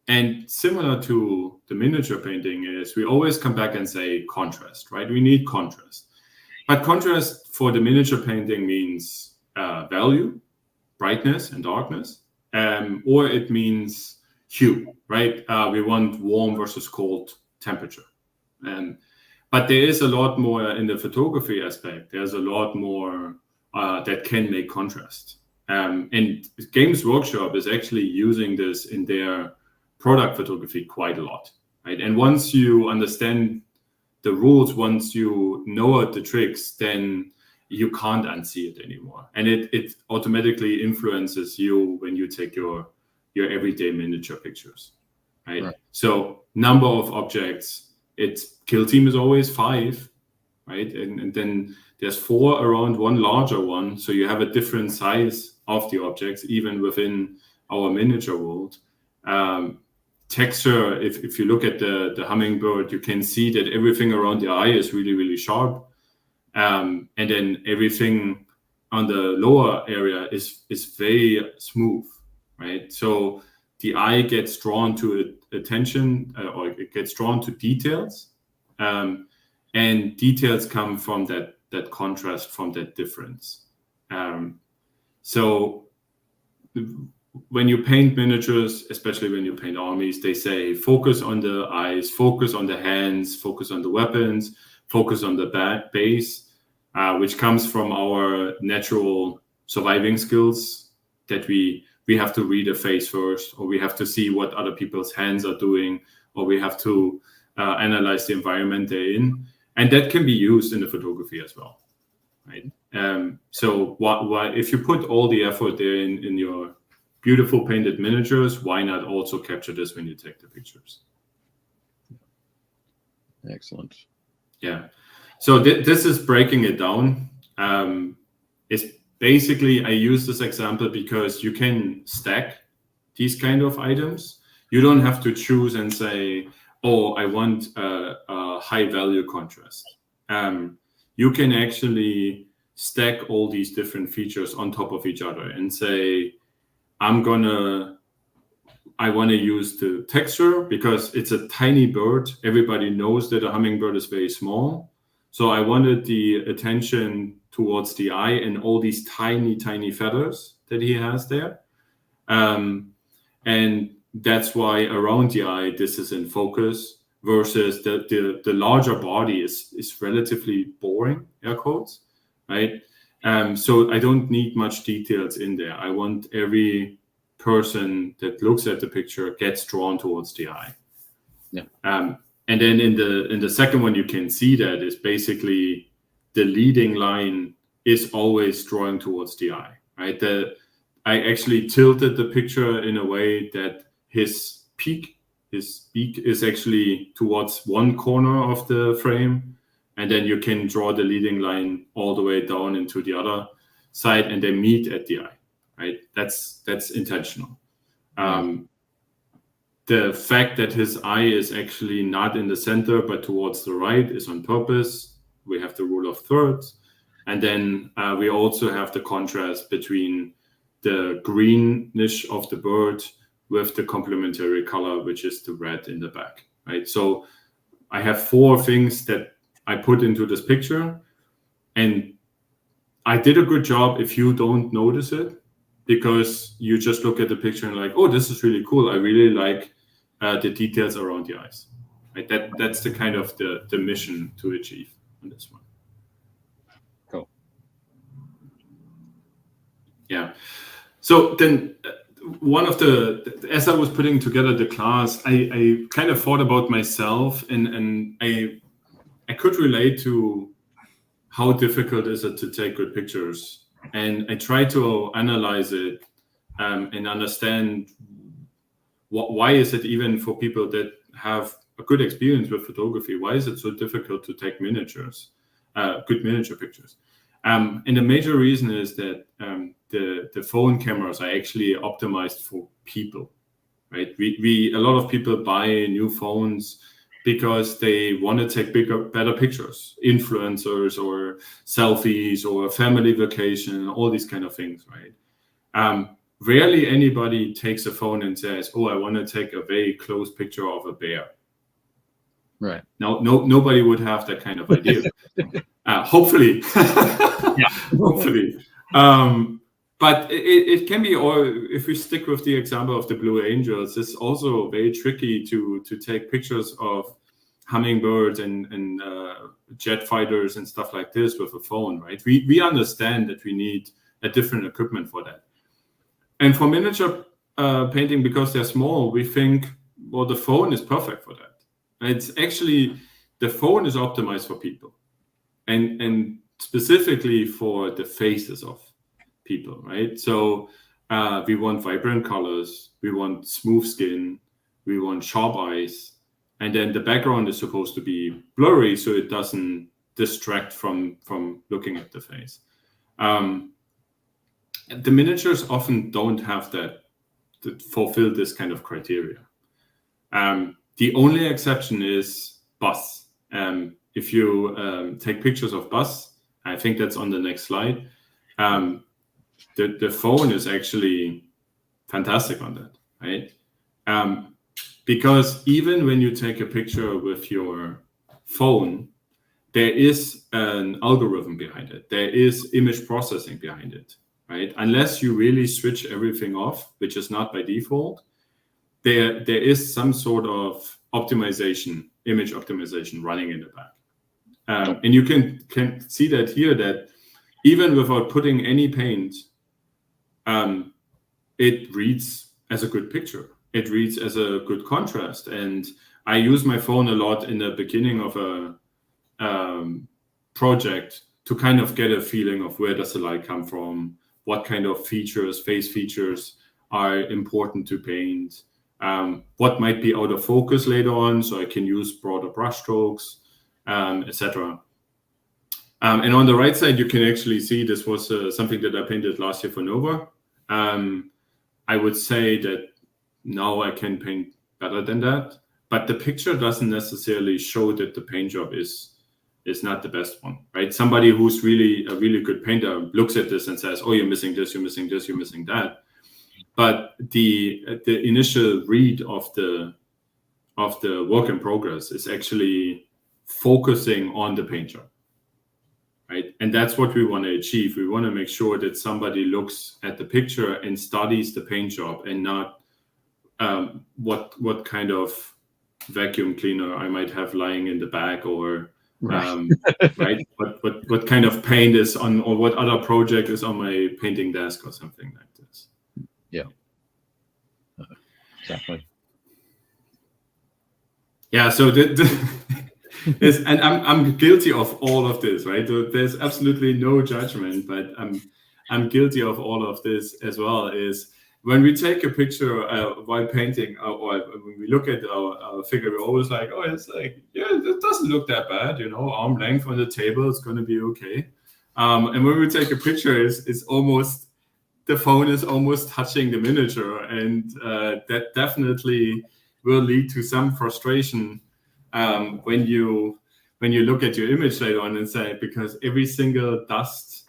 And similar to the miniature painting is we always come back and say contrast, right? We need contrast. But contrast for the miniature painting means value, brightness and darkness, or it means hue, right? We want warm versus cold temperature. But there is a lot more in the photography aspect. There's a lot more that can make contrast. And Games Workshop is actually using this in their product photography quite a lot, right? And once you understand the rules, once you know the tricks, then you can't unsee it anymore. And it automatically influences you when you take your everyday miniature pictures, right? So number of objects, its kill team is always 5, right? And then there's 4 around one larger one. So you have a different size of the objects, even within our miniature world. Texture, if you look at the hummingbird, you can see that everything around the eye is really, really sharp. And then everything on the lower area is very smooth, right? So the eye gets drawn to attention, or it gets drawn to details. And details come from that contrast, from that difference. So when you paint miniatures, especially when you paint armies, they say focus on the eyes, focus on the hands, focus on the weapons, focus on the base, which comes from our natural surviving skills, that we have to read a face first, or we have to see what other people's hands are doing, or we have to analyze the environment they're in. And that can be used in the photography as well, right? So why, if you put all the effort there in your beautiful painted miniatures, why not also capture this when you take the pictures? Excellent. Yeah. So this is breaking it down. It's basically, I use this example because you can stack these kind of items. You don't have to choose and say, oh, I want a high value contrast. You can actually stack all these different features on top of each other and say, I want to use the texture because it's a tiny bird. Everybody knows that a hummingbird is very small. So I wanted the attention towards the eye and all these tiny, tiny feathers that he has there. And that's why around the eye, this is in focus, versus the larger body is relatively boring, air quotes, right? So I don't need much details in there. I want every person that looks at the picture gets drawn towards the eye. Yeah. And then in the second one, you can see that is basically the leading line is always drawing towards the eye, right? I actually tilted the picture in a way that his beak is actually towards one corner of the frame, and then you can draw the leading line all the way down into the other side, and they meet at the eye, right? That's intentional. The fact that his eye is actually not in the center but towards the right is on purpose. We have the rule of thirds, and then we also have the contrast between the greenish of the bird with the complementary color, which is the red in the back, right? So I have 4 things that I put into this picture, and I did a good job if you don't notice it, because you just look at the picture and like, oh, this is really cool. I really like the details around the eyes, right? That's the kind of the mission to achieve on this one. Cool. Yeah. So then one of as I was putting together the class, I kind of thought about myself, and I could relate to how difficult is it to take good pictures. And I try to analyze it and understand why is it, even for people that have a good experience with photography, why is it so difficult to take miniatures, good miniature pictures? And the major reason is that the phone cameras are actually optimized for people, right? A lot of people buy new phones because they want to take better pictures, influencers or selfies or family vacation, all these kind of things, right? Rarely anybody takes a phone and says, oh, I want to take a very close picture of a bear. Right. No, nobody would have that kind of idea. Hopefully. Yeah. Hopefully. But it can be, or if we stick with the example of the Blue Angels, it's also very tricky to take pictures of hummingbirds and jet fighters and stuff like this with a phone, right? We understand that we need a different equipment for that. And for miniature painting, because they're small, we think, well, the phone is perfect for that. It's actually, the phone is optimized for people, and specifically for the faces of people, right? So we want vibrant colors, we want smooth skin, we want sharp eyes, and then the background is supposed to be blurry so it doesn't distract from looking at the face. The miniatures often don't have that fulfill this kind of criteria. The only exception is bus. If you take pictures of bus, I think that's on the next slide. The phone is actually fantastic on that, right? Because even when you take a picture with your phone, there is an algorithm behind it. There is image processing behind it, right? Unless you really switch everything off, which is not by default, there is some sort of optimization, image optimization running in the back. And you can see that here, that even without putting any paint, it reads as a good picture. It reads as a good contrast. And I use my phone a lot in the beginning of a project to kind of get a feeling of where does the light come from, what kind of features, face features are important to paint, what might be out of focus later on, so I can use broader brush strokes, etc. And on the right side, you can actually see this was something that I painted last year for Nova. I would say that now I can paint better than that, but the picture doesn't necessarily show that the paint job is not the best one, right? Somebody who's really a really good painter looks at this and says, oh, you're missing this, you're missing this, you're missing that. But the initial read of the work in progress is actually focusing on the paint job, right? And that's what we want to achieve. We want to make sure that somebody looks at the picture and studies the paint job, and not what kind of vacuum cleaner I might have lying in the back, or right? What kind of paint is on, or what other project is on my painting desk, or something like this. Yeah, exactly. Yeah, so and I'm guilty of all of this, right? There's absolutely no judgment, but I'm guilty of all of this as well. Is when we take a picture while painting, or when we look at our figure, we're always like, oh, it's like, yeah, it doesn't look that bad, you know, arm length on the table, it's going to be okay. And when we take a picture, it's almost, the phone is almost touching the miniature, and that definitely will lead to some frustration when you look at your image later on and say, because every single dust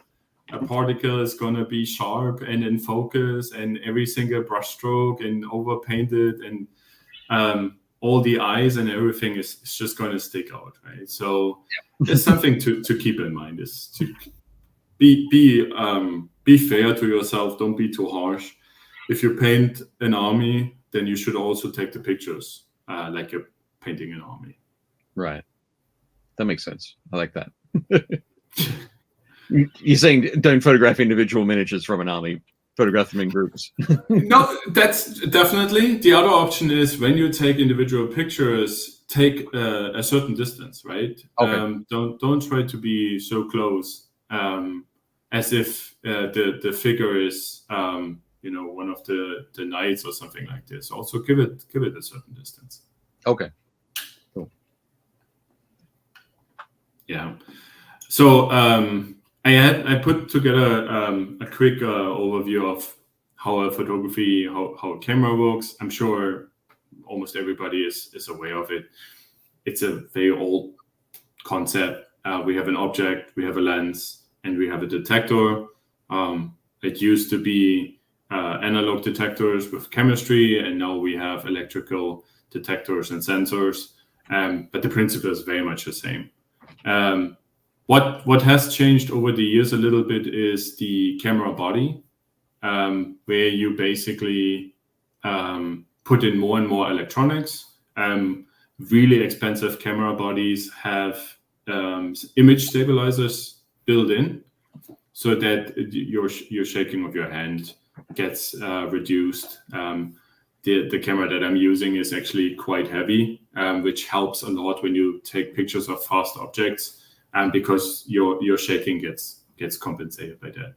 particle is going to be sharp and in focus, and every single brush stroke and over painted, and all the eyes and everything is just going to stick out, right? So there's something to keep in mind, is to be fair to yourself. Don't be too harsh. If you paint an army, then you should also take the pictures like you're painting an army. Right. That makes sense. I like that. You're saying don't photograph individual miniatures from an army, photograph them in groups. No, that's definitely. The other option is, when you take individual pictures, take a certain distance, right? Okay. Don't try to be so close, as if the figure is one of the knights or something like this. Also give it a certain distance. Okay. Cool. Yeah. So I put together a quick overview of how a camera works. I'm sure almost everybody is aware of it. It's a very old concept. We have an object, we have a lens, and we have a detector. It used to be analog detectors with chemistry, and now we have electrical detectors and sensors. But the principle is very much the same. What has changed over the years a little bit is the camera body, where you basically put in more and more electronics. Really expensive camera bodies have image stabilizers built in, so that your shaking of your hand gets reduced. The camera that I'm using is actually quite heavy, which helps a lot when you take pictures of fast objects, because your shaking gets compensated by that.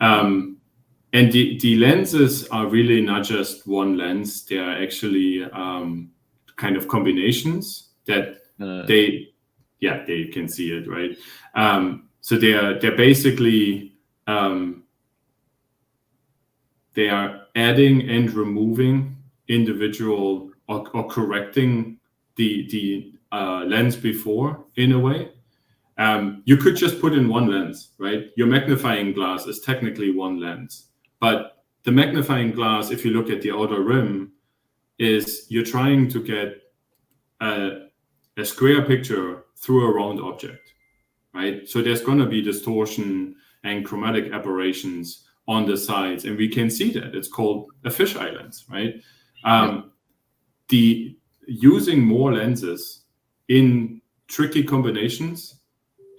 And the lenses are really not just one lens. They are actually kind of combinations that they can see it, right? So they're basically they are adding and removing individual or correcting the lens before in a way. You could just put in one lens, right? Your magnifying glass is technically one lens, but the magnifying glass, if you look at the outer rim, is you're trying to get a square picture through a round object, right? So there's going to be distortion and chromatic aberrations on the sides, and we can see that. It's called a fisheye lens, right? The using more lenses in tricky combinations,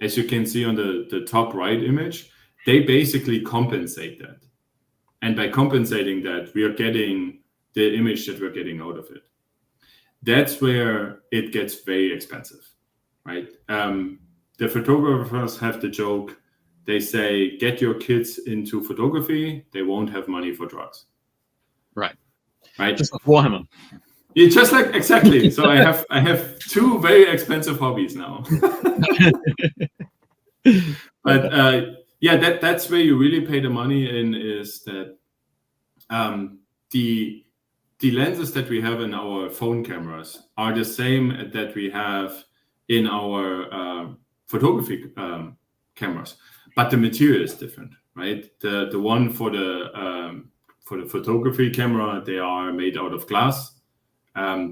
as you can see on the top right image, they basically compensate that. And by compensating that, we are getting the image that we're getting out of it. That's where it gets very expensive, right? The photographers have the joke. They say, get your kids into photography, they won't have money for drugs. Right? Just like Warhammer. Yeah, just like, exactly. So I have two very expensive hobbies now. But that's where you really pay the money in, is that the lenses that we have in our phone cameras are the same that we have in our photography cameras, but the material is different, right? The one for the photography camera, they are made out of glass.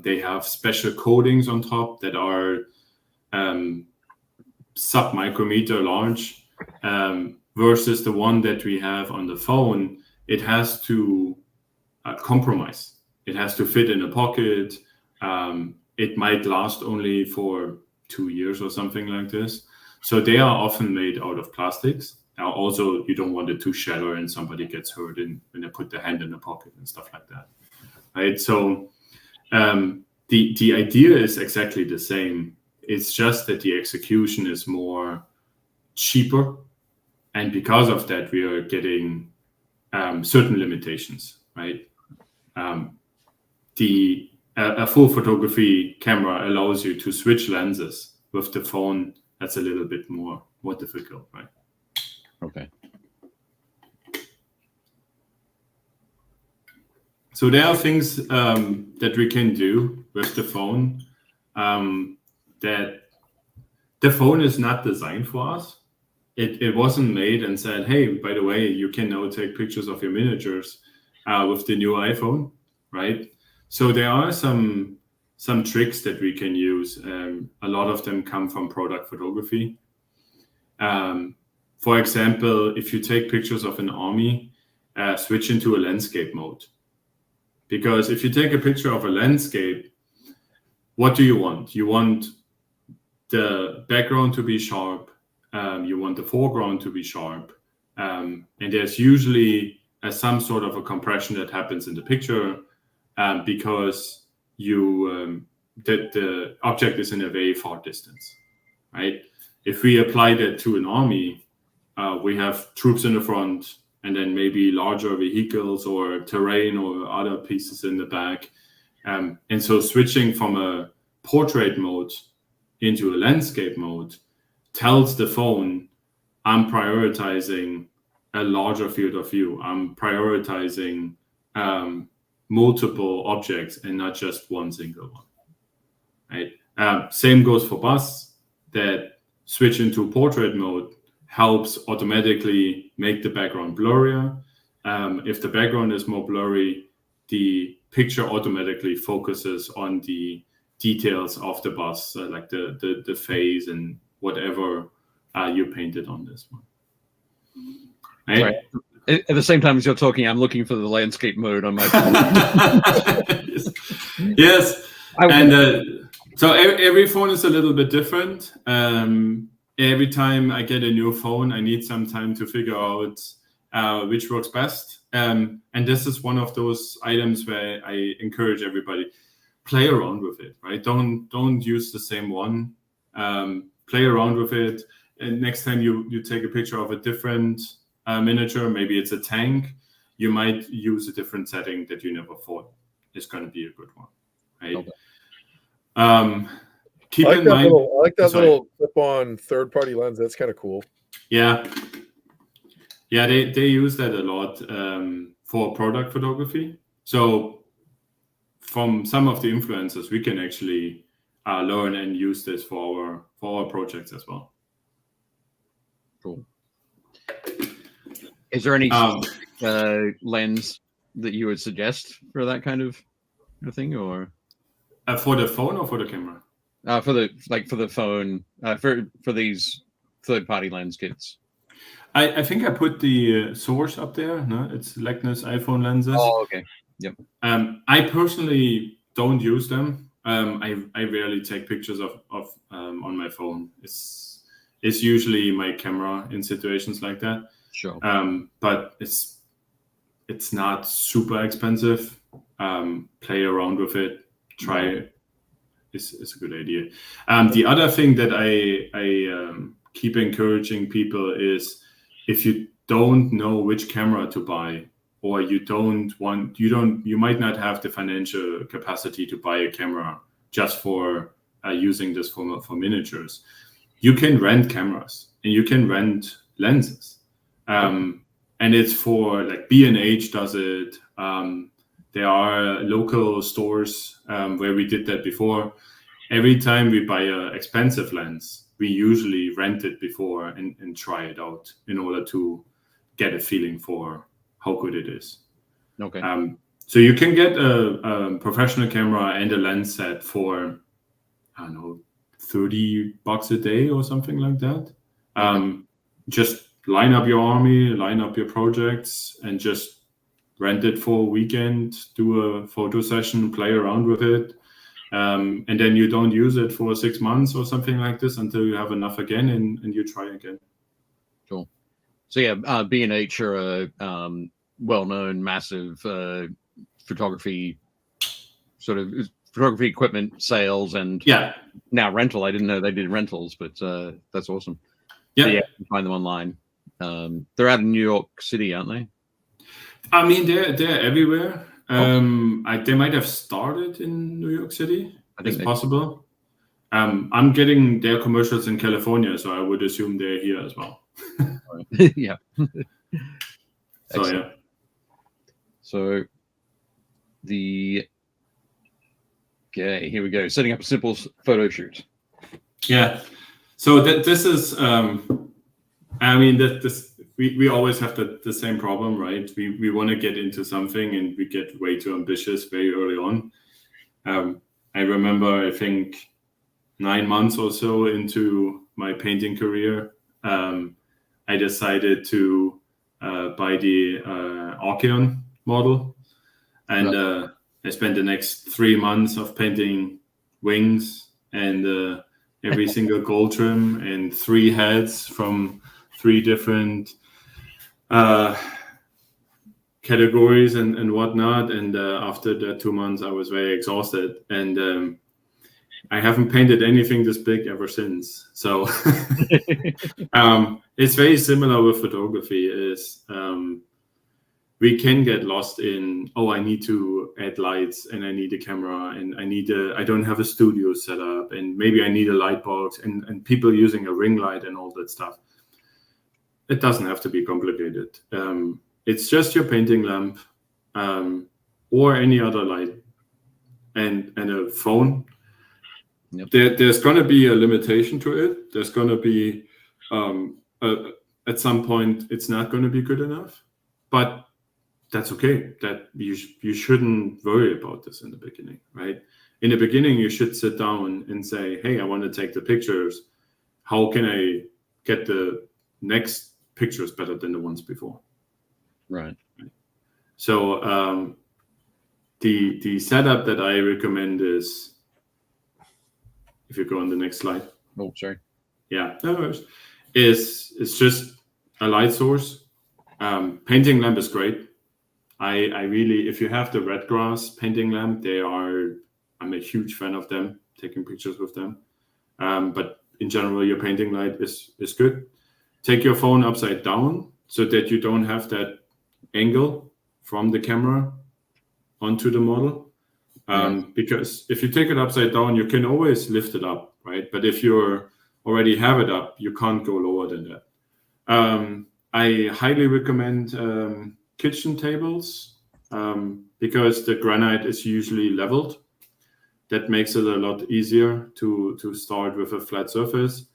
They have special coatings on top that are sub-micrometer large, versus the one that we have on the phone. It has to compromise. It has to fit in a pocket. It might last only for 2 years or something like this. So they are often made out of plastics. Now, also, you don't want it to shatter and somebody gets hurt when they put their hand in the pocket and stuff like that, right? So the idea is exactly the same. It's just that the execution is more cheaper, and because of that, we are getting certain limitations, right? A full photography camera allows you to switch lenses. With the phone, that's a little bit more difficult, right? Okay. So there are things that we can do with the phone that the phone is not designed for us. It wasn't made and said, hey, by the way, you can now take pictures of your miniatures with the new iPhone, right? So there are some tricks that we can use. A lot of them come from product photography. For example, if you take pictures of an army, switch into a landscape mode. Because if you take a picture of a landscape, what do you want? You want the background to be sharp. You want the foreground to be sharp. And there's usually some sort of a compression that happens in the picture because the object is in a very far distance, right? If we apply that to an army, we have troops in the front, and then maybe larger vehicles or terrain or other pieces in the back. And so switching from a portrait mode into a landscape mode tells the phone, I'm prioritizing a larger field of view. I'm prioritizing multiple objects and not just one single one, right? Same goes for bus, that switch into portrait mode helps automatically make the background blurrier. If the background is more blurry, the picture automatically focuses on the details of the bus, like the face and whatever you painted on this one. Right? At the same time as you're talking, I'm looking for the landscape mode on my phone. Yes. And so every phone is a little bit different. Every time I get a new phone, I need some time to figure out which works best. And this is one of those items where I encourage everybody, play around with it, right? Don't use the same one. Play around with it. And next time you take a picture of a different miniature, maybe it's a tank, you might use a different setting that you never thought is going to be a good one, right? Keep I like in that mind. little, I like that Sorry. little clip-on third-party lens. That's kind of cool. Yeah, they use that a lot for product photography. So from some of the influencers, we can actually learn and use this for our projects as well. Cool. Is there any lens that you would suggest for that kind of thing, or for the phone or for the camera? for the phone for these third-party lens kits? I think I put the source up there. No, it's Leica's iPhone lenses. Oh, okay. Yep. I personally don't use them. I rarely take pictures of on my phone. It's usually my camera in situations like that. Sure. But it's not super expensive. Play around with it. Try it. It's a good idea. The other thing that I keep encouraging people is, if you don't know which camera to buy, or you might not have the financial capacity to buy a camera just for using this for miniatures, you can rent cameras and you can rent lenses. And it's for, like, B&H does it. There are local stores where we did that before. Every time we buy an expensive lens, we usually rent it before and try it out in order to get a feeling for how good it is. Okay. So you can get a professional camera and a lens set for, I don't know, $30 a day or something like that. Just line up your army, line up your projects, and just rent it for a weekend, do a photo session, play around with it. And then you don't use it for 6 months or something like this until you have enough again, and you try again. Cool. So yeah, B&H are a well-known, massive photography equipment sales and now rental. I didn't know they did rentals, but that's awesome. Yeah, so you can find them online. They're out in New York City, aren't they? I mean, they're everywhere. They might have started in New York City. I think it's possible. I'm getting their commercials in California, so I would assume they're here as well. Yeah. So yeah. So here we go. Setting up a simple photo shoot. Yeah. So this is, I mean, we always have the same problem, right? We want to get into something and we get way too ambitious very early on. I remember, I think 9 months or so into my painting career, I decided to buy the Archeon model, and I spent the next 3 months of painting wings and every single gold trim and 3 heads from 3 different categories and whatnot. And after the 2 months, I was very exhausted, and I haven't painted anything this big ever since. So it's very similar with photography. We can get lost in, I need to add lights and I need a camera and I don't have a studio set up and maybe I need a light box and people using a ring light and all that stuff. It doesn't have to be complicated. It's just your painting lamp or any other light and a phone. Yep. There's going to be a limitation to it. There's going to be, at some point, it's not going to be good enough. But that's okay. That you shouldn't worry about this in the beginning, right? In the beginning, you should sit down and say, hey, I want to take the pictures. How can I get the next pictures better than the ones before? Right. So the setup that I recommend is, if you go on the next slide. Oh, sorry. Yeah, no worries. It's just a light source. Painting lamp is great. I really, if you have the red grass painting lamp, I'm a huge fan of them, taking pictures with them. But in general, your painting light is good. Take your phone upside down so that you don't have that angle from the camera onto the model. Because if you take it upside down, you can always lift it up, right? But if you already have it up, you can't go lower than that. I highly recommend kitchen tables because the granite is usually leveled. That makes it a lot easier to start with a flat surface.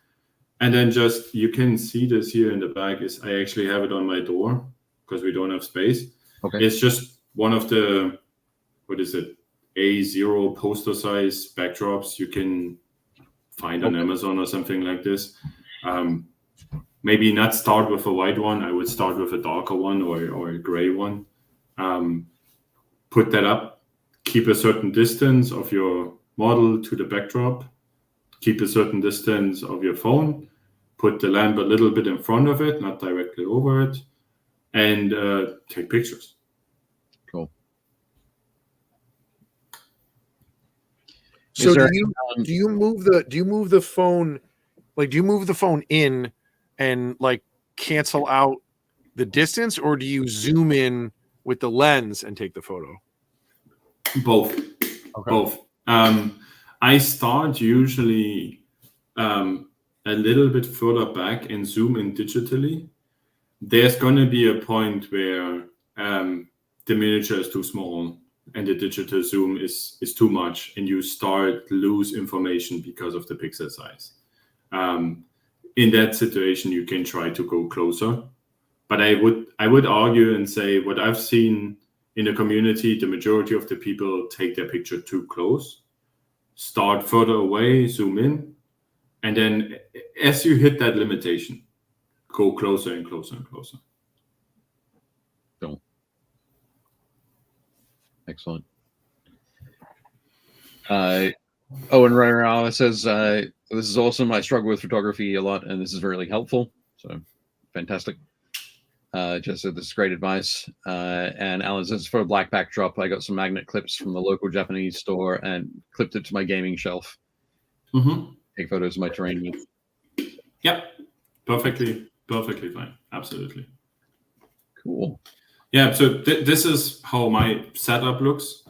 And then just, you can see this here in the back, is I actually have it on my door because we don't have space. Okay. It's just one of the, what is it, A0 poster size backdrops you can find on Amazon or something like this. Maybe not start with a white one. I would start with a darker one or a gray one. Put that up. Keep a certain distance of your model to the backdrop. Keep a certain distance of your phone. Put the lamp a little bit in front of it, not directly over it, and take pictures. Cool. So do you move the phone, like, do you move the phone in and like cancel out the distance, or do you zoom in with the lens and take the photo? Both. Okay. Both. I start usually a little bit further back and zoom in digitally. There's going to be a point where the miniature is too small and the digital zoom is too much, and you start to lose information because of the pixel size. In that situation, you can try to go closer. But I would argue and say what I've seen in the community, the majority of the people take their picture too close, start further away, zoom in, and then as you hit that limitation, go closer and closer and closer. Cool. Excellent. And Ryan says, this is awesome. I struggle with photography a lot, and this is really helpful. So fantastic. Just said this is great advice. And Alan says, for a black backdrop, I got some magnet clips from the local Japanese store and clipped it to my gaming shelf. Mm-hmm. Take photos of my terrain with. Yep. Perfectly fine. Absolutely. Cool. Yeah. So this is how my setup looks.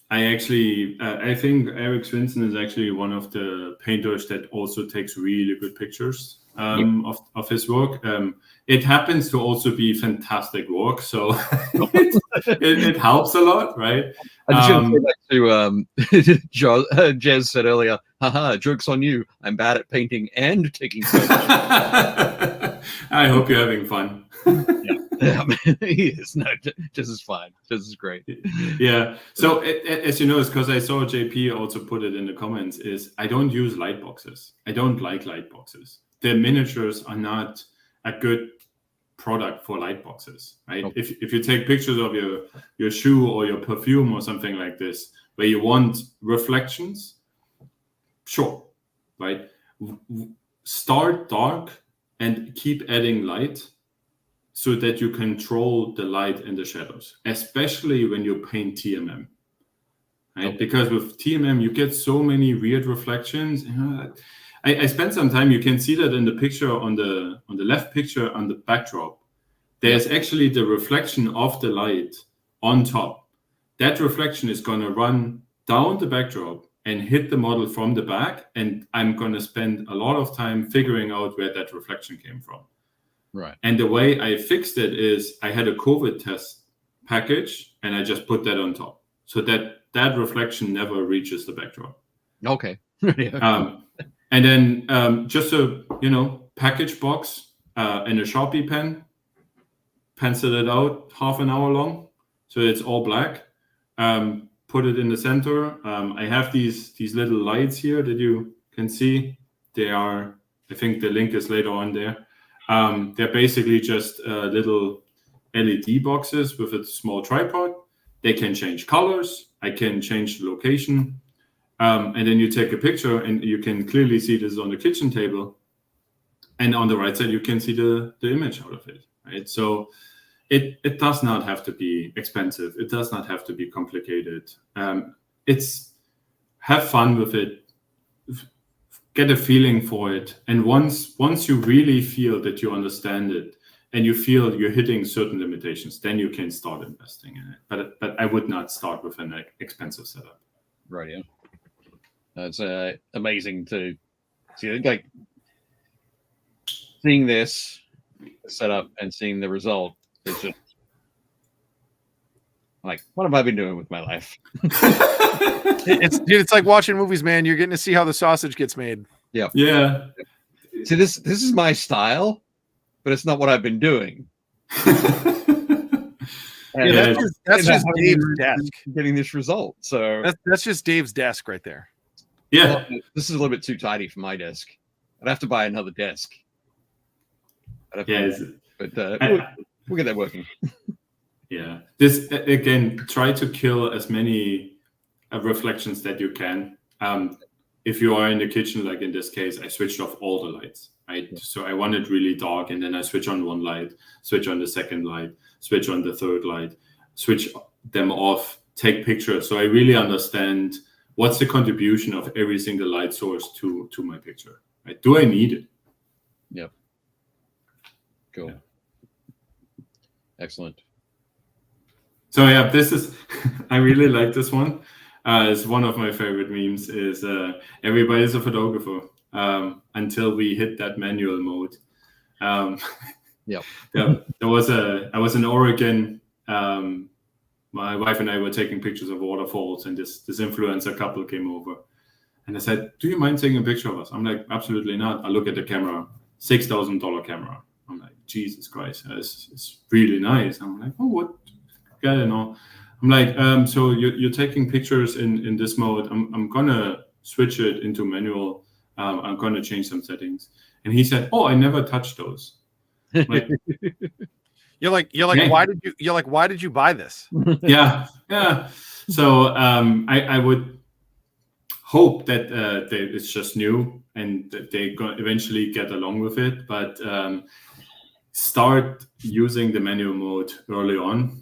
I actually, I think Eric Swinson is actually one of the painters that also takes really good pictures of his work. It happens to also be fantastic work, so it helps a lot, right? I just want to say back to Jez said earlier, haha, joke's on you. I'm bad at painting and taking photos. I hope you're having fun. Yeah, he is. No, this is fine. This is great. Yeah. So as you know, it's because I saw JP also put it in the comments, is I don't use light boxes. I don't like light boxes. The miniatures are not a good product for light boxes, right? Okay. If you take pictures of your shoe or your perfume or something like this, where you want reflections, sure, right? Start dark and keep adding light so that you control the light and the shadows, especially when you paint TMM, right? Okay. Because with TMM, you get so many weird reflections. I spent some time, you can see that in the picture on the left picture on the backdrop, there's actually the reflection of the light on top. That reflection is going to run down the backdrop and hit the model from the back. And I'm going to spend a lot of time figuring out where that reflection came from. Right. And the way I fixed it is I had a COVID test package and I just put that on top so that reflection never reaches the backdrop. Okay. And then just a package box and a Sharpie pen, pencil it out half an hour long so it's all black. Put it in the center. I have these little lights here that you can see. They are, I think the link is later on there. They're basically just little LED boxes with a small tripod. They can change colors. I can change the location. And then you take a picture and you can clearly see this on the kitchen table. And on the right side, you can see the image out of it, right? So it does not have to be expensive. It does not have to be complicated. It's have fun with it. Get a feeling for it. And once you really feel that you understand it, and you feel you're hitting certain limitations, then you can start investing in it. But I would not start with an expensive setup. Right. Yeah. It's amazing to see, like, seeing this set up and seeing the result. It's just like, what have I been doing with my life? It's like watching movies, man. You're getting to see how the sausage gets made. Yeah. Yeah. See, this is my style, but it's not what I've been doing. Yeah, that's just Dave's desk getting this result. So that's just Dave's desk right there. Yeah. Well, this is a little bit too tidy for my desk. I'd have to buy another desk. But we'll get that working. Yeah. This, again, try to kill as many reflections that you can. If you are in the kitchen, like in this case, I switched off all the lights, right? Yeah. So I want it really dark, and then I switch on one light, switch on the second light, switch on the third light, switch them off, take pictures. So I really understand what's the contribution of every single light source to my picture, right? Do I need it? Yep. Cool. Yeah. Excellent. So yeah, this is, I really like this one. It's one of my favorite memes is everybody's a photographer until we hit that manual mode. Yep. I was in Oregon. My wife and I were taking pictures of waterfalls, and this influencer couple came over, and I said, "Do you mind taking a picture of us?" I'm like, "Absolutely not." I look at the camera, $6,000 camera. I'm like, Jesus Christ, it's really nice. I'm like, oh, what? I don't know. I'm like, so you're taking pictures in this mode. I'm gonna switch it into manual. I'm gonna change some settings. And he said, "Oh, I never touched those." Like, You're like, yeah. why did you buy this? Yeah. So I would hope that it's just new and that they eventually get along with it. But start using the manual mode early on.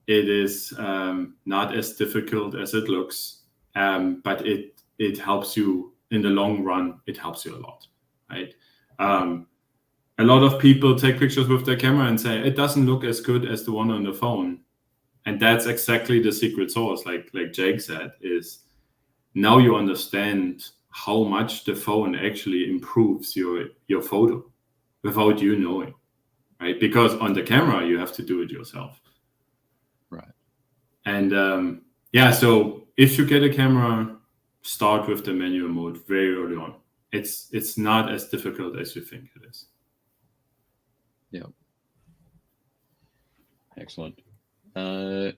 It is not as difficult as it looks, but it helps you in the long run. It helps you a lot, right? A lot of people take pictures with their camera and say it doesn't look as good as the one on the phone, and that's exactly the secret sauce. Like Jake said, is now you understand how much the phone actually improves your photo without you knowing, right? Because on the camera you have to do it yourself. Right. And so if you get a camera, start with the manual mode very early on. It's not as difficult as you think it is. Yeah. Excellent. Okay.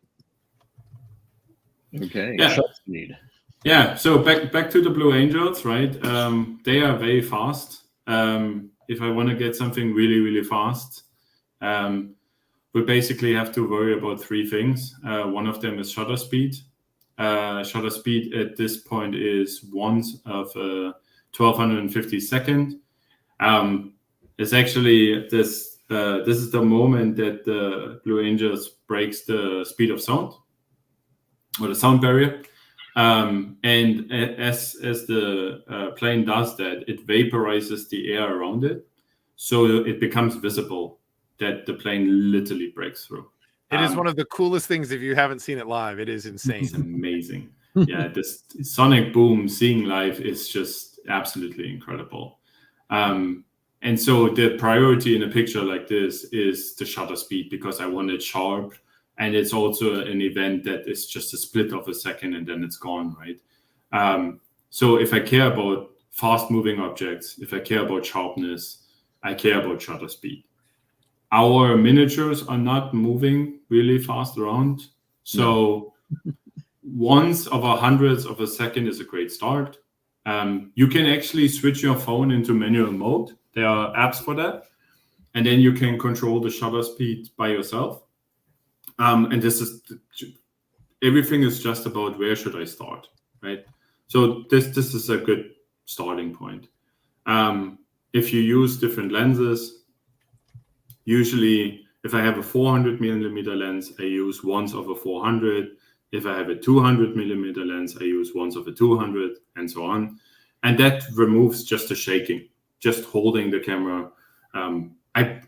Yeah. Shot speed. Yeah. So back to the Blue Angels, right? They are very fast. If I want to get something really, really fast, we basically have to worry about three things. One of them is shutter speed. Shutter speed at this point is 1250 second. It's actually this is the moment that the Blue Angels breaks the speed of sound or the sound barrier. And as the plane does that, it vaporizes the air around it, so it becomes visible that the plane literally breaks through. It is one of the coolest things if you haven't seen it live. It is insane. It's amazing. Yeah, this sonic boom seeing live is just absolutely incredible. And so the priority in a picture like this is the shutter speed, because I want it sharp. And it's also an event that is just a split of a second and then it's gone, right? So if I care about fast moving objects, if I care about sharpness, I care about shutter speed. Our miniatures are not moving really fast around. So once over hundredths of a second is a great start. You can actually switch your phone into manual mode. There are apps for that. And then you can control the shutter speed by yourself. And this is, everything is just about where should I start, right? So this is a good starting point. If you use different lenses, usually if I have a 400 millimeter lens, I use once over 400. If I have a 200 millimeter lens, I use once over 200 and so on. And that removes just the shaking, just holding the camera.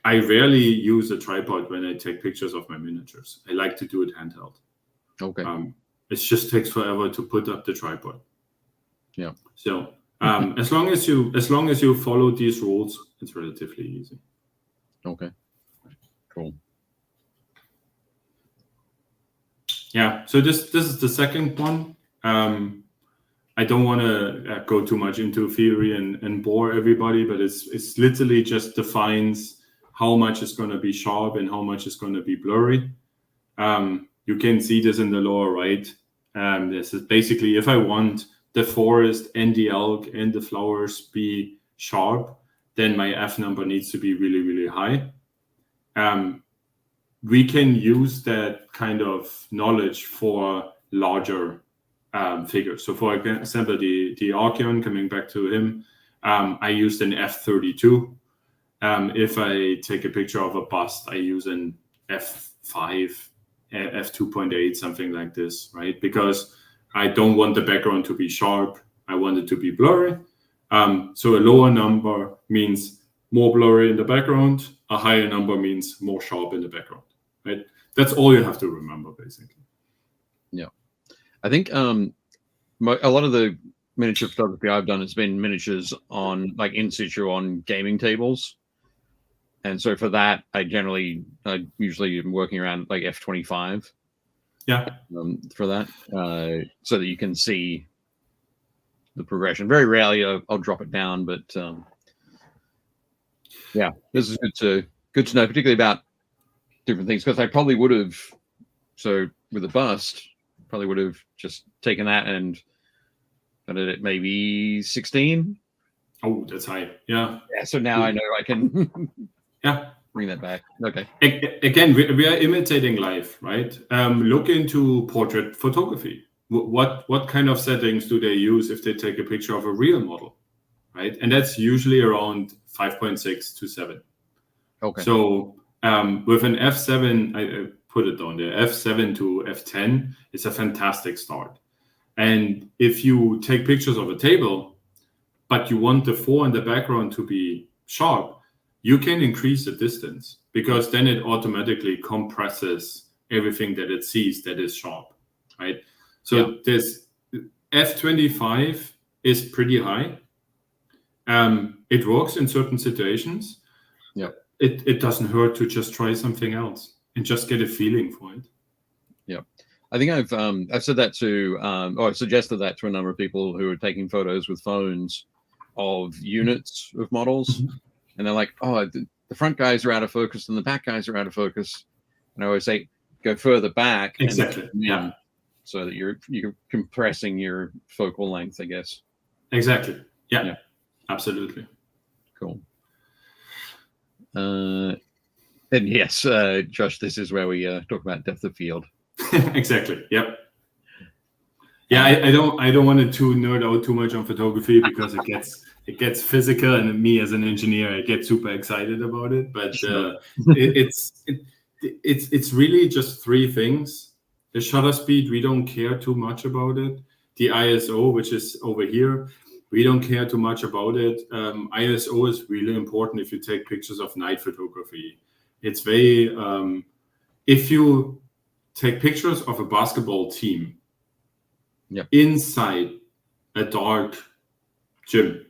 I rarely use a tripod when I take pictures of my miniatures. I like to do it handheld. Okay. It just takes forever to put up the tripod. Yeah. So as long as you follow these rules, it's relatively easy. Okay. Cool. Yeah. So this is the second one. I don't want to go too much into theory and bore everybody, but it's literally just defines how much is going to be sharp and how much is going to be blurry. You can see this in the lower right. This is basically if I want the forest and the elk and the flowers be sharp, then my F number needs to be really, really high. We can use that kind of knowledge for larger figures. So for example, the Archeon, coming back to him, I used an F32. If I take a picture of a bust, I use an F5, F2.8, something like this, right? Because I don't want the background to be sharp. I want it to be blurry. So a lower number means more blurry in the background. A higher number means more sharp in the background, right? That's all you have to remember, basically. Yeah. I think a lot of the miniature photography I've done has been miniatures on like in situ on gaming tables. And so for that, I usually am working around like F25. Yeah. For that, so that you can see the progression. Very rarely I'll drop it down, but yeah, this is good to know, particularly about different things, because I probably would have, so with a bust, probably would have just taken that and done it at maybe 16. Oh, that's high. Yeah. Yeah. So now I know I can yeah, bring that back. Okay. Again, we are imitating life, right? Look into portrait photography. What kind of settings do they use if they take a picture of a real model, right? And that's usually around 5.6 to 7. Okay. So with an F7, I put it down there, F7 to F10 is a fantastic start. And if you take pictures of a table, but you want the fore and the background to be sharp, you can increase the distance, because then it automatically compresses everything that it sees that is sharp, right? So this F25 is pretty high. It works in certain situations. Yeah. It doesn't hurt to just try something else and just get a feeling for it. Yeah. I think I've said that to or I've suggested that to a number of people who are taking photos with phones of units of models, and they're like, "Oh, the front guys are out of focus and the back guys are out of focus." And I always say, go further back, exactly, and so that you're compressing your focal length, I guess. Exactly. Yeah. Absolutely. Cool. And yes, Josh, this is where we talk about depth of field. Exactly. Yep. Yeah, I don't want to nerd out too much on photography, because it gets physical, and me as an engineer, I get super excited about it. But it's really just three things. The shutter speed, we don't care too much about it. The ISO, which is over here, we don't care too much about it. ISO is really important if you take pictures of night photography. It's very if you take pictures of a basketball team inside a dark gym,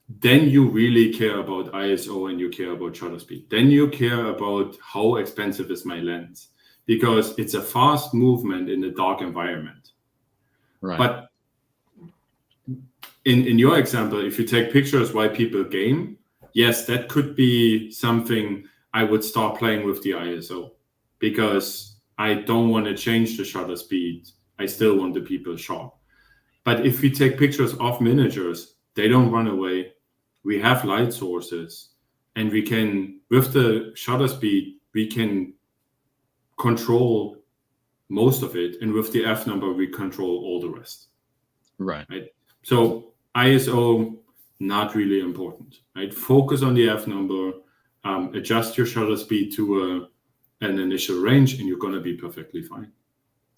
then you really care about ISO and you care about shutter speed. Then you care about how expensive is my lens, because it's a fast movement in a dark environment. Right. But in your example, if you take pictures while people game, yes, that could be something I would start playing with the ISO, because I don't want to change the shutter speed. I still want the people sharp. But if we take pictures of miniatures, they don't run away. We have light sources, and we can, with the shutter speed, we can control most of it. And with the F number, we control all the rest. Right. So ISO, not really important, right? Focus on the F number, adjust your shutter speed to an initial range, and you're going to be perfectly fine.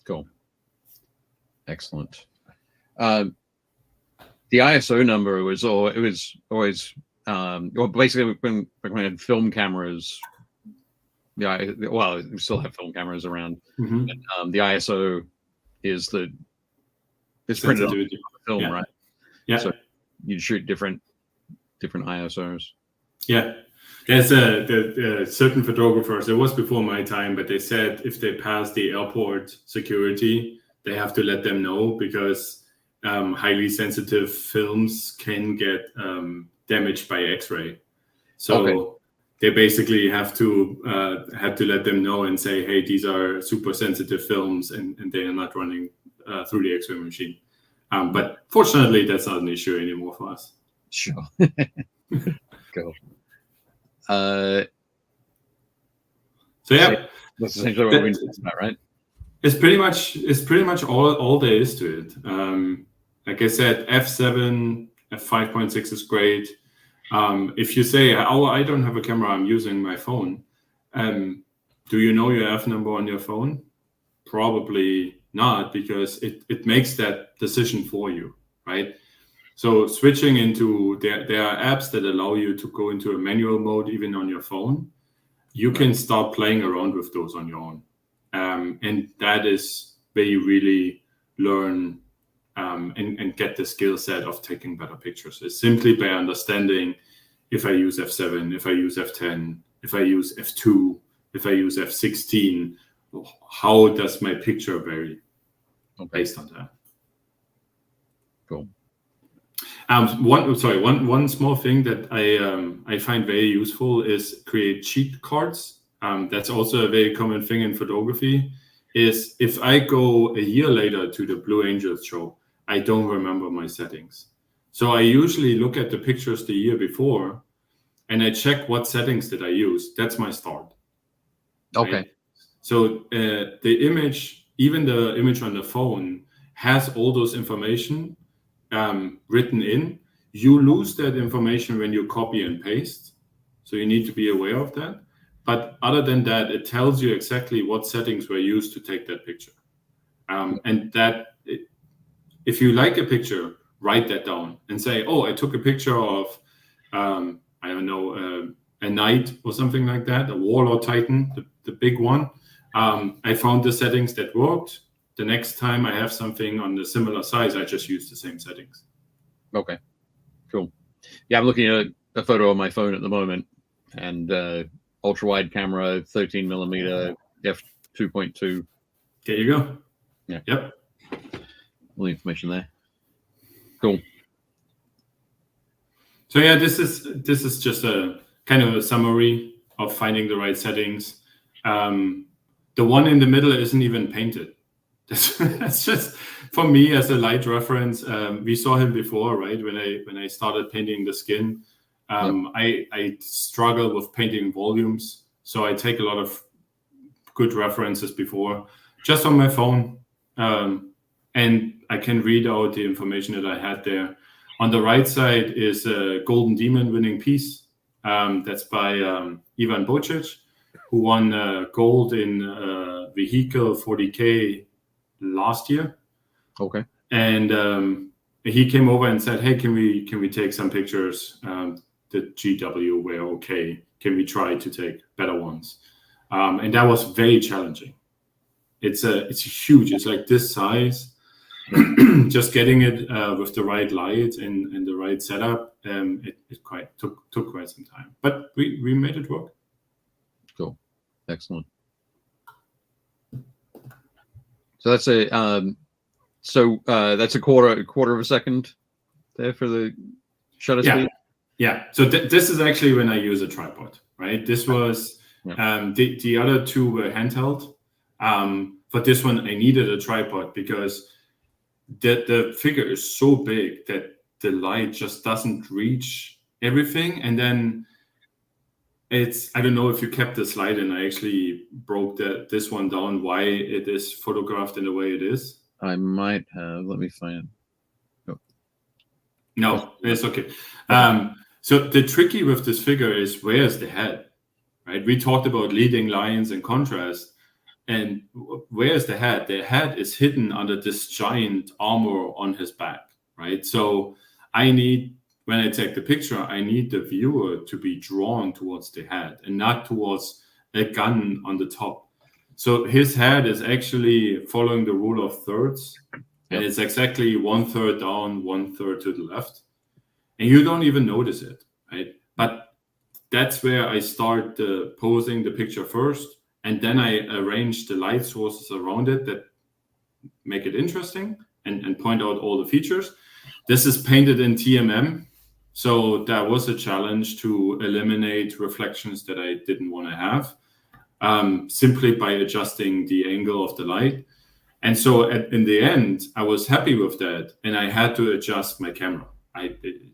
Cool. Excellent. The ISO number was always well, basically when we had film cameras, we still have film cameras around. Mm-hmm. The ISO is it's printed on the film, right? Yeah. So you shoot different ISOs. Yeah. There's a certain photographers, it was before my time, but they said if they pass the airport security, they have to let them know, because highly sensitive films can get damaged by X-ray. So they basically have to let them know and say, hey, these are super sensitive films, and they are not running through the X-ray machine. But fortunately, that's not an issue anymore for us. Sure. Cool. So yeah, that's essentially what we're talking about, right? It's pretty much all there is to it. Like I said, F7, F5.6 is great. If you say, oh, I don't have a camera, I'm using my phone. Do you know your F number on your phone? Probably not, because it makes that decision for you, right? So switching into, there are apps that allow you to go into a manual mode even on your phone. You can start playing around with those on your own. And that is where you really learn and get the skill set of taking better pictures. It's simply by understanding, if I use F7, if I use F10, if I use F2, if I use F16, how does my picture vary based on that? Cool. One small thing that I find very useful is create cheat cards. That's also a very common thing in photography. Is if I go a year later to the Blue Angels show, I don't remember my settings. So I usually look at the pictures the year before, and I check what settings did I use. That's my start. Okay. Right? So the image, even the image on the phone, has all those information written in. You lose that information when you copy and paste. So you need to be aware of that. But other than that, it tells you exactly what settings were used to take that picture. And that, if you like a picture, write that down and say, oh, I took a picture of, I don't know, a knight or something like that, a warlord titan, the big one. I found the settings that worked. The next time I have something on the similar size, I just use the same settings. Okay, cool. Yeah, I'm looking at a photo on my phone at the moment, and ultra wide camera, 13mm, f2.2. There you go. Yeah. Yep. All the information there. Cool. So yeah, this is just a kind of a summary of finding the right settings. The one in the middle isn't even painted. That's just for me as a light reference. We saw him before, right? When I started painting the skin, I struggle with painting volumes, so I take a lot of good references before, just on my phone, and I can read out the information that I had there. On the right side is a Golden Demon winning piece. That's by Ivan Bocic, who won gold in Vehicle 40K last year. Okay. And he came over and said, hey, can we take some pictures? The GW were okay. Can we try to take better ones? And that was very challenging. It's huge. It's like this size. Just getting it with the right light and the right setup, it took quite some time. But we made it work. Cool. Excellent. So that's that's a quarter of a second there for the shutter speed. Yeah. So this is actually when I use a tripod, right? This was the other two were handheld. For this one, I needed a tripod because the figure is so big that the light just doesn't reach everything, and then I don't know if you kept the slide, and I actually broke this one down, why it is photographed in the way it is. I might have. Let me find. Oh. No, it's okay. So the tricky with this figure is, where's the head, right? We talked about leading lines and contrast, and where's the head? The head is hidden under this giant armor on his back, right? So I need, when I take the picture, I need the viewer to be drawn towards the head and not towards a gun on the top. So his head is actually following the rule of thirds, and it's exactly 1/3 down, 1/3 to the left. And you don't even notice it, right? But that's where I start posing the picture first, and then I arrange the light sources around it that make it interesting and point out all the features. This is painted in TMM, so that was a challenge to eliminate reflections that I didn't want to have, simply by adjusting the angle of the light. And so in the end, I was happy with that, and I had to adjust my camera.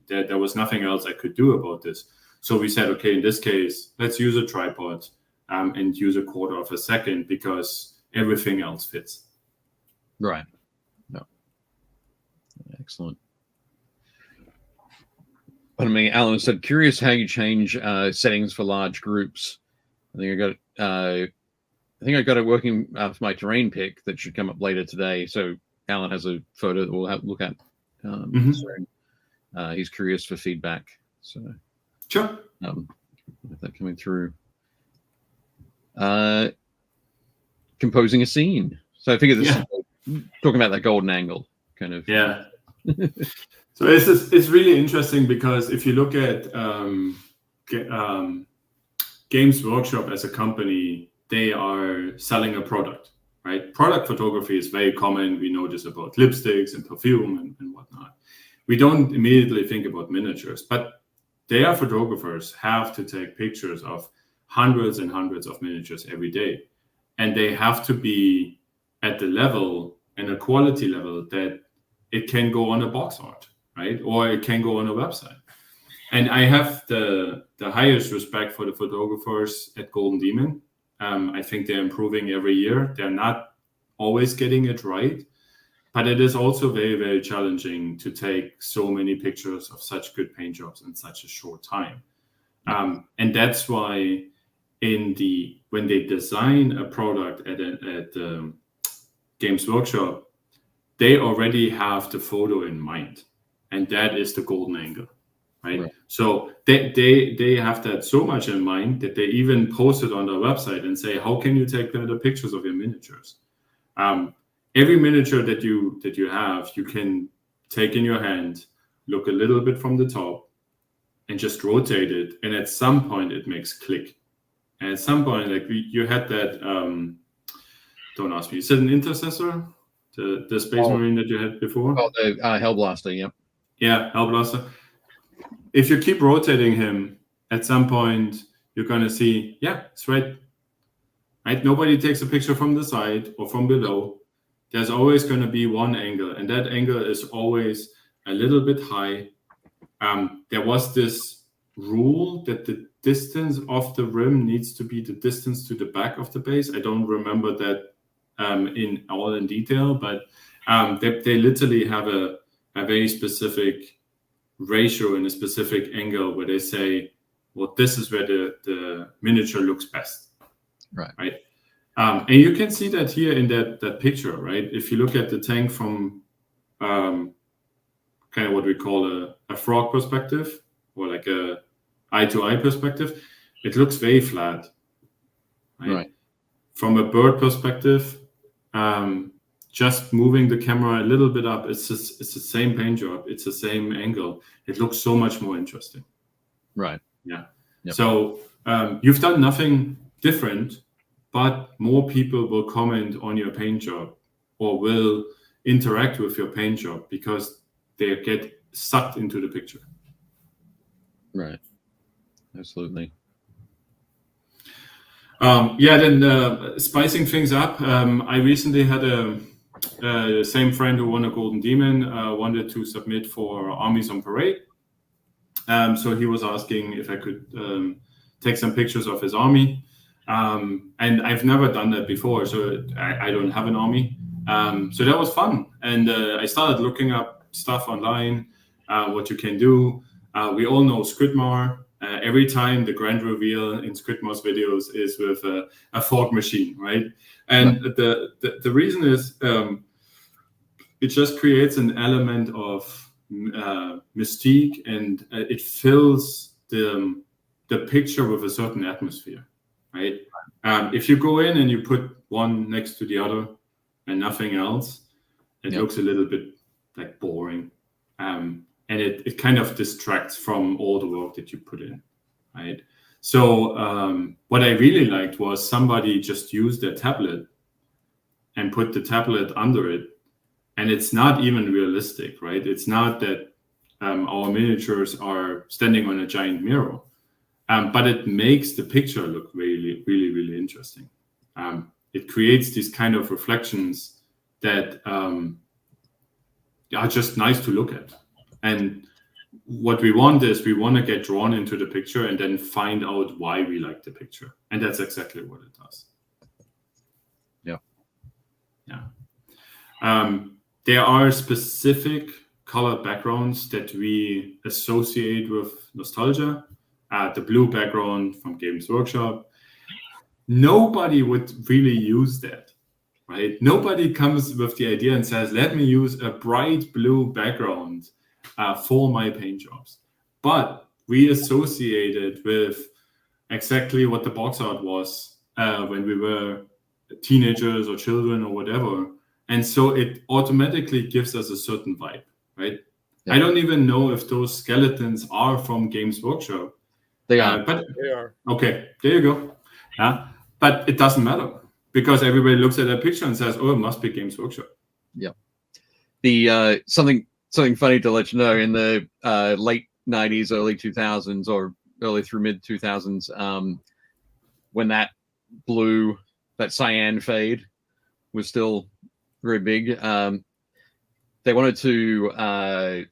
There was nothing else I could do about this. So we said, okay, in this case, let's use a tripod and use 1/4 of a second because everything else fits. Right. No. Excellent. But I mean, Alan said, curious how you change settings for large groups. I think I got it working for my terrain pick that should come up later today. So Alan has a photo that we'll have look at. He's curious for feedback. So sure. With that coming through. Composing a scene. So I figured this is talking about that golden angle kind of. Yeah. So it's really interesting because if you look at Games Workshop as a company, they are selling a product, right? Product photography is very common. We know this about lipsticks and perfume and whatnot. We don't immediately think about miniatures, but their photographers have to take pictures of hundreds and hundreds of miniatures every day. And they have to be at the level and a quality level that it can go on a box art, right? Or it can go on a website. And I have the highest respect for the photographers at Golden Demon. I think they're improving every year. They're not always getting it right, but it is also very, very challenging to take so many pictures of such good paint jobs in such a short time. And that's why when they design a product at Games Workshop, they already have the photo in mind, and that is the golden angle, right? So they have that so much in mind that they even post it on their website and say, how can you take better pictures of your miniatures? Every miniature that you have, you can take in your hand, look a little bit from the top, and just rotate it, and at some point it makes click. And at some point, like you had that, don't ask me, is it an intercessor? The Space Marine that you had before? Oh, the Hellblaster, yeah. Yeah, Hellblaster. If you keep rotating him, at some point, you're going to see, yeah, it's right. Nobody takes a picture from the side or from below. There's always going to be one angle, and that angle is always a little bit high. There was this rule that the distance of the rim needs to be the distance to the back of the base. I don't remember that in detail, but they literally have a very specific ratio and a specific angle where they say, well, this is where the miniature looks best. Right. And you can see that here in that picture, right? If you look at the tank from kind of what we call a frog perspective, or like a eye-to-eye perspective, it looks very flat. Right. From a bird perspective, just moving the camera a little bit up, it's the same paint job, it's the same angle. It looks so much more interesting. Right. Yeah. Yep. So you've done nothing different, but more people will comment on your paint job or will interact with your paint job because they get sucked into the picture. Right. Absolutely. Then spicing things up, I recently had the same friend who won a Golden Demon wanted to submit for Armies on Parade. So he was asking if I could take some pictures of his army. And I've never done that before, so I don't have an army. So that was fun. And I started looking up stuff online, what you can do. We all know Squidmar. Every time the grand reveal in Squidmar's videos is with a fog machine, right? And the reason is it just creates an element of mystique, and it fills the picture with a certain atmosphere, right? If you go in and you put one next to the other and nothing else, it looks a little bit like boring, and it kind of distracts from all the work that you put in, right? So what I really liked was somebody just used their tablet and put the tablet under it, and it's not even realistic, right? It's not that our miniatures are standing on a giant mirror, but it makes the picture look really, really, really interesting. It creates these kind of reflections that are just nice to look at. And what we want is we want to get drawn into the picture and then find out why we like the picture. And that's exactly what it does. Yeah. Yeah. There are specific color backgrounds that we associate with nostalgia. The blue background from Games Workshop. Nobody would really use that, right? Nobody comes with the idea and says, let me use a bright blue background for my paint jobs. But we associate it with exactly what the box art was when we were teenagers or children or whatever. And so it automatically gives us a certain vibe, right? Yeah. I don't even know if those skeletons are from Games Workshop. They are. They are. Okay, there you go. Yeah, but it doesn't matter because everybody looks at that picture and says, "Oh, it must be Games Workshop." Yeah. The something funny to let you know, in the late 90s, early 2000s, or early through mid 2000s, when that blue, that cyan fade was still very big, they wanted to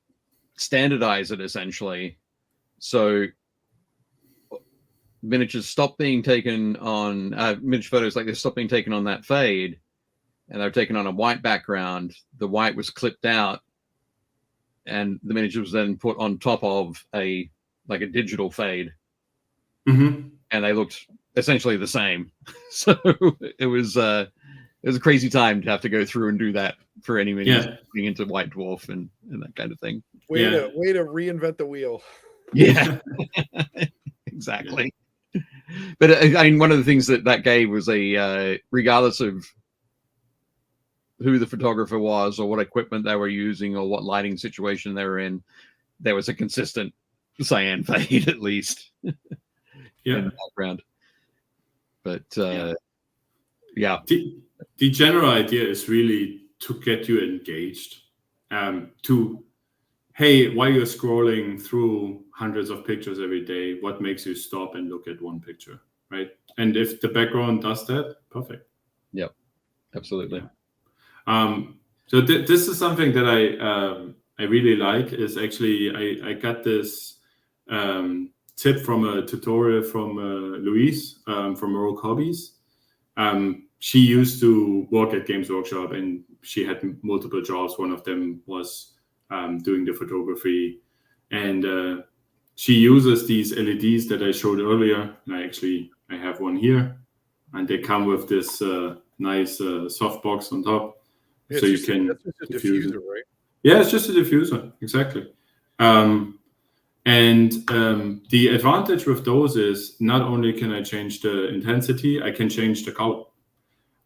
standardize it essentially. So miniatures stopped being taken on miniature photos like this stopped being taken on that fade, and they were taken on a white background. The white was clipped out, and the miniature was then put on top of a digital fade, and they looked essentially the same. So it was a crazy time to have to go through and do that for any miniatures getting into White Dwarf and that kind of thing. Way to reinvent the wheel. Yeah. Exactly. But I mean, one of the things that gave was regardless of who the photographer was or what equipment they were using or what lighting situation they were in, there was a consistent cyan fade at least in the background. But the general idea is really to get you engaged, hey, while you're scrolling through hundreds of pictures every day, what makes you stop and look at one picture, right? And if the background does that, perfect. Yep, absolutely. So this is something that I really like. Is actually I got this tip from a tutorial from Louise from Rogue Hobbies. She used to work at Games Workshop, and she had multiple jobs. One of them was doing the photography, and she uses these LEDs that I showed earlier. And I have one here, and they come with this nice softbox on top, so you can diffuse it. Right? Yeah, it's just a diffuser, exactly. And the advantage with those is not only can I change the intensity, I can change the color.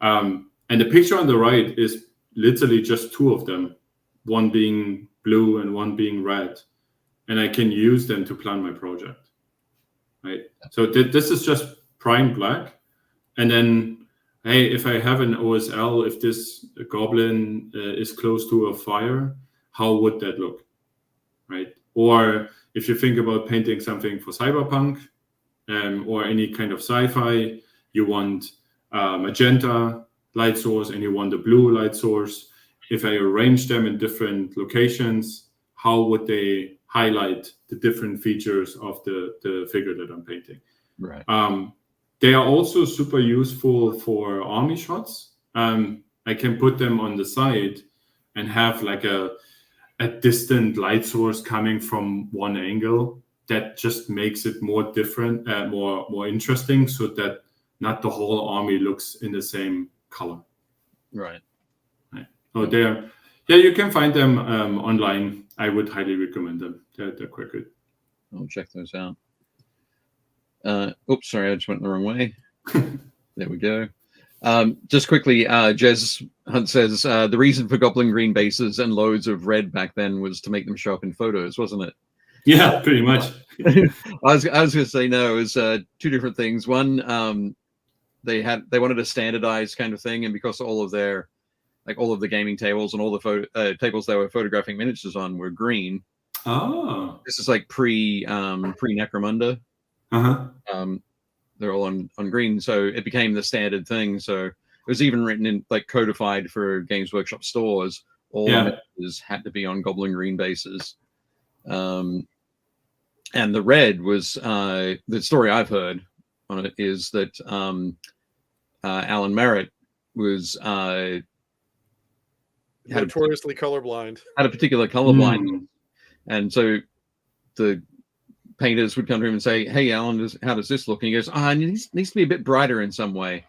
And the picture on the right is literally just two of them, one being blue and one being red, and I can use them to plan my project, right? So this is just prime black, and then, hey, if I have an OSL, if this goblin is close to a fire, how would that look, right? Or if you think about painting something for cyberpunk or any kind of sci-fi, you want magenta light source and you want a blue light source. If I arrange them in different locations, how would they highlight the different features of the figure that I'm painting? Right. They are also super useful for army shots. I can put them on the side and have like a distant light source coming from one angle that just makes it more different, more interesting, so that not the whole army looks in the same color. Right. Oh, you can find them online. I would highly recommend them. They're quite good. I'll check those out. Oops, sorry, I just went the wrong way. There we go. Just quickly, Jez Hunt says the reason for goblin green bases and loads of red back then was to make them show up in photos, wasn't it? Yeah, pretty much. I was going to say no. It was two different things. One, they wanted a standardized kind of thing, and because all of their all of the gaming tables and all the tables they were photographing miniatures on were green. Oh, this is like pre Necromunda. They're all on green, so it became the standard thing. So it was even written in codified for Games Workshop stores. All miniatures had to be on goblin green bases. And the red was the story I've heard on it is that Alan Merritt was notoriously colorblind. Had a particular color blindness, and so the painters would come to him and say, "Hey, Alan, how does this look?" And he goes, it needs to be a bit brighter in some way.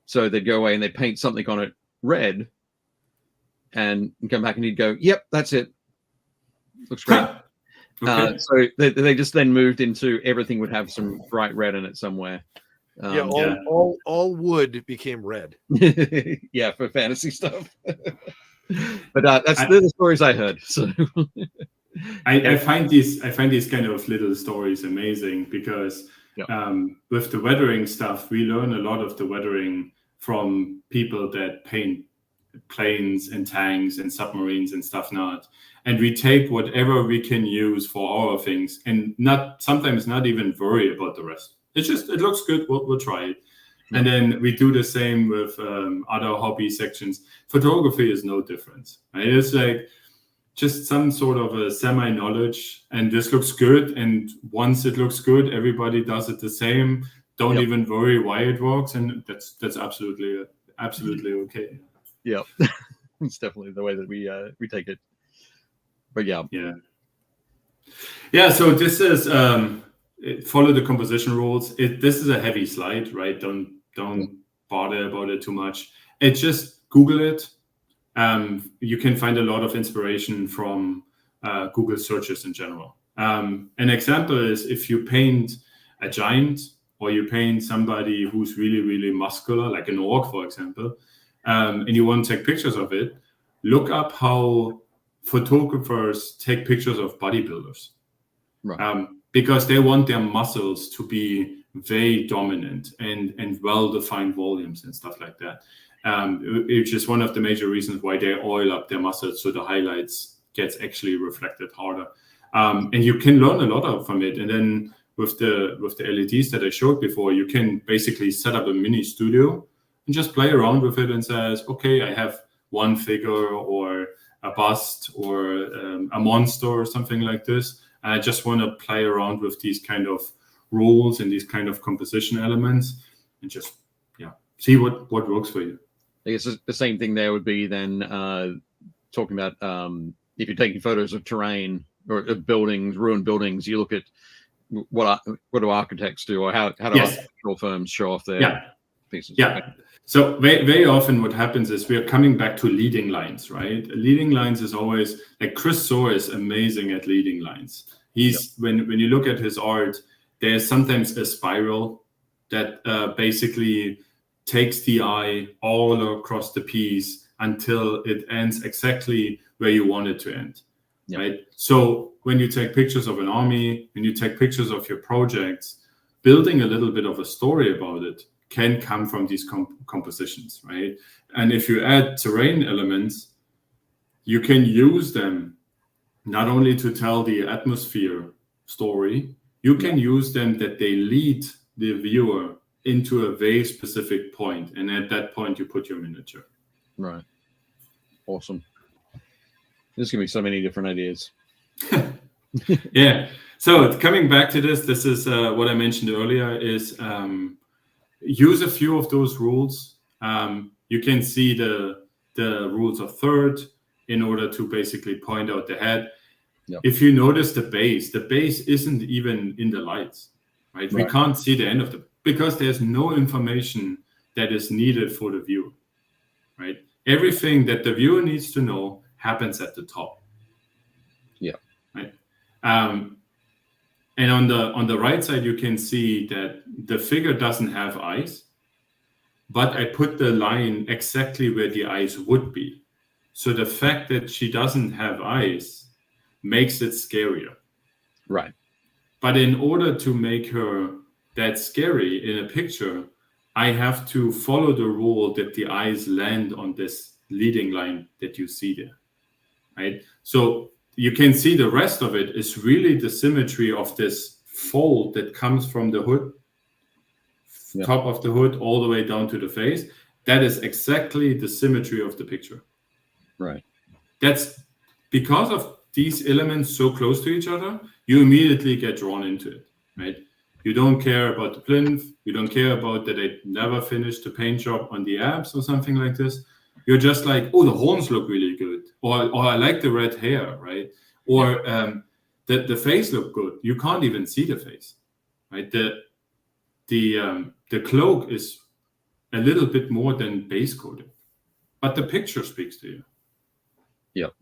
So they'd go away and they'd paint something on it red, and come back and he'd go, "Yep, that's it. Looks great." Okay. So they just then moved into everything would have some bright red in it somewhere. All wood became red. Yeah, for fantasy stuff. But they're the stories I heard. So I find these kind of little stories amazing because with the weathering stuff, we learn a lot of the weathering from people that paint planes and tanks and submarines and stuff and we take whatever we can use for our things and sometimes not even worry about the rest. It's just, it looks good, we'll try it. And then we do the same with other hobby sections. Photography is no different, right? It's like just some sort of a semi-knowledge, and this looks good, and once it looks good, everybody does it the same. Don't even worry why it works, and that's absolutely okay. Yeah, it's definitely the way that we take it. But yeah. So this is follow the composition rules. This is a heavy slide, right? Don't bother about it too much. Just Google it. You can find a lot of inspiration from Google searches in general. An example is if you paint a giant or you paint somebody who's really, really muscular, like an orc, for example, and you want to take pictures of it, look up how photographers take pictures of bodybuilders. Right. Because they want their muscles to be very dominant and well-defined volumes and stuff like that. It's just one of the major reasons why they oil up their muscles so the highlights gets actually reflected harder. And you can learn a lot from it. And then with the LEDs that I showed before, you can basically set up a mini studio and just play around with it and says, okay, I have one figure or a bust or a monster or something like this. And I just want to play around with these kind of rules and these kind of composition elements and just see what works for you. I guess the same thing there would be then talking about if you're taking photos of terrain or of buildings, ruined buildings, you look at what do architects do, or how do architectural firms show off their pieces. Okay. So very often what happens is we are coming back to leading lines, right? Leading lines is always like Chris Soar is amazing at leading lines. He's when you look at his art, there's sometimes a spiral that basically takes the eye all across the piece until it ends exactly where you want it to end, right? So when you take pictures of an army, when you take pictures of your projects, building a little bit of a story about it can come from these compositions, right? And if you add terrain elements, you can use them not only to tell the atmosphere story, you can use them that they lead the viewer into a very specific point, and at that point you put your miniature. Right. Awesome. There's gonna be so many different ideas. Yeah. So coming back to this is what I mentioned earlier is use a few of those rules. You can see the rules of third in order to basically point out the head. Yep. If you notice the base isn't even in the lights, right? We can't see the end of the, because there's no information that is needed for the viewer, right? Everything that the viewer needs to know happens at the top. Yeah. And on the right side, you can see that the figure doesn't have eyes, but I put the line exactly where the eyes would be. So the fact that she doesn't have eyes makes it scarier. Right. But in order to make her that scary in a picture, I have to follow the rule that the eyes land on this leading line that you see there, right? So you can see the rest of it is really the symmetry of this fold that comes from the hood, top of the hood, all the way down to the face. That is exactly the symmetry of the picture. Right. That's because of these elements so close to each other, you immediately get drawn into it, right? You don't care about the plinth. You don't care about that I never finished the paint job on the abs or something like this. You're just like, oh, the horns look really good. Or I like the red hair, right? Or the face look good. You can't even see the face, right? The cloak is a little bit more than base coating, but the picture speaks to you. Yep.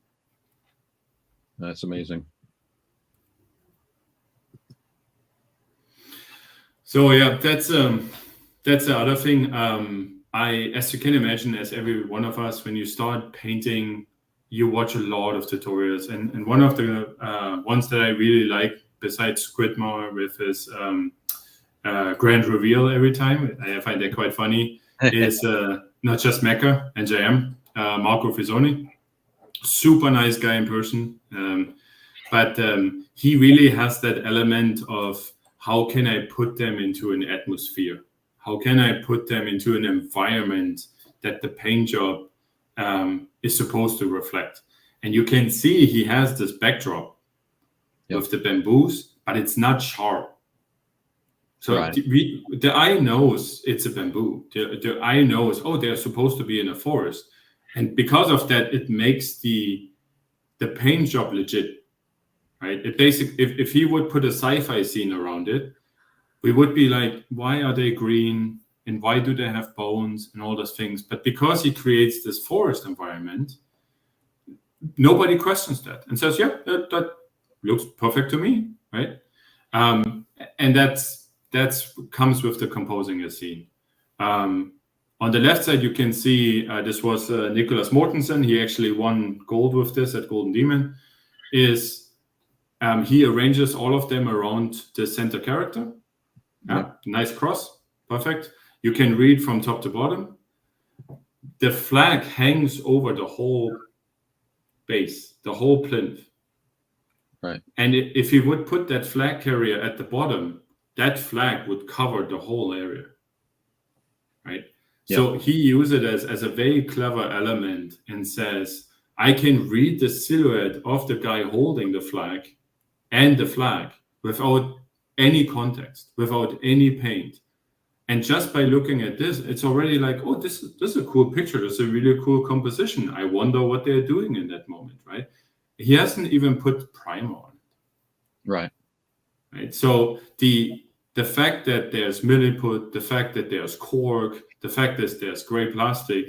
That's amazing. So yeah, that's the other thing. As you can imagine, as every one of us, when you start painting, you watch a lot of tutorials, and one of the ones that I really like, besides Squidmore with his grand reveal every time, I find that quite funny, is not just Mecha and JM, Marco Fisoni. Super nice guy in person, but he really has that element of how can I put them into an atmosphere? How can I put them into an environment that the paint job is supposed to reflect? And you can see he has this backdrop with the bamboos, but it's not sharp. So the eye knows it's a bamboo. The eye knows, oh, they're supposed to be in a forest. And because of that, it makes the paint job legit, right? It basically, if he would put a sci-fi scene around it, we would be like, why are they green? And why do they have bones and all those things? But because he creates this forest environment, nobody questions that and says, yeah, that looks perfect to me, right? And that's comes with the composing a scene. On the left side, you can see this was Nicholas Mortensen. He actually won gold with this at Golden Demon. He arranges all of them around the center character. Nice cross, perfect. You can read from top to bottom. The flag hangs over the whole base, the whole plinth. Right. And if you would put that flag carrier at the bottom, that flag would cover the whole area, right? Yep. So he uses it as a very clever element and says, I can read the silhouette of the guy holding the flag and the flag without any context, without any paint. And just by looking at this, it's already like, oh, this is a cool picture. This is a really cool composition. I wonder what they're doing in that moment, right? He hasn't even put primer on it. Right. So the fact that there's milliput, the fact that there's cork, the fact that there's gray plastic,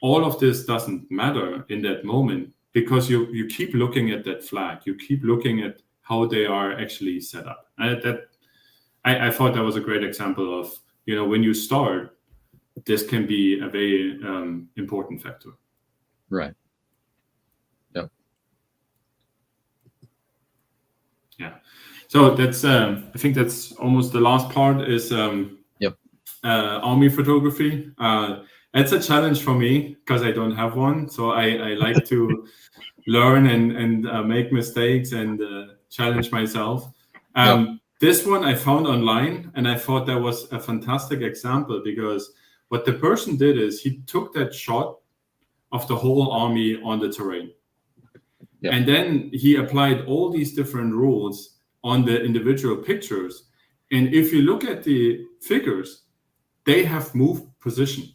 all of this doesn't matter in that moment because you keep looking at that flag. You keep looking at how they are actually set up. I thought that was a great example of, when you start, this can be a very important factor. Right. Yep. Yeah. So that's I think that's almost the last part is army photography. It's a challenge for me because I don't have one. So I like to learn and make mistakes and challenge myself. This one I found online and I thought that was a fantastic example because what the person did is he took that shot of the whole army on the terrain. Yep. And then he applied all these different rules on the individual pictures. And if you look at the figures, they have moved position,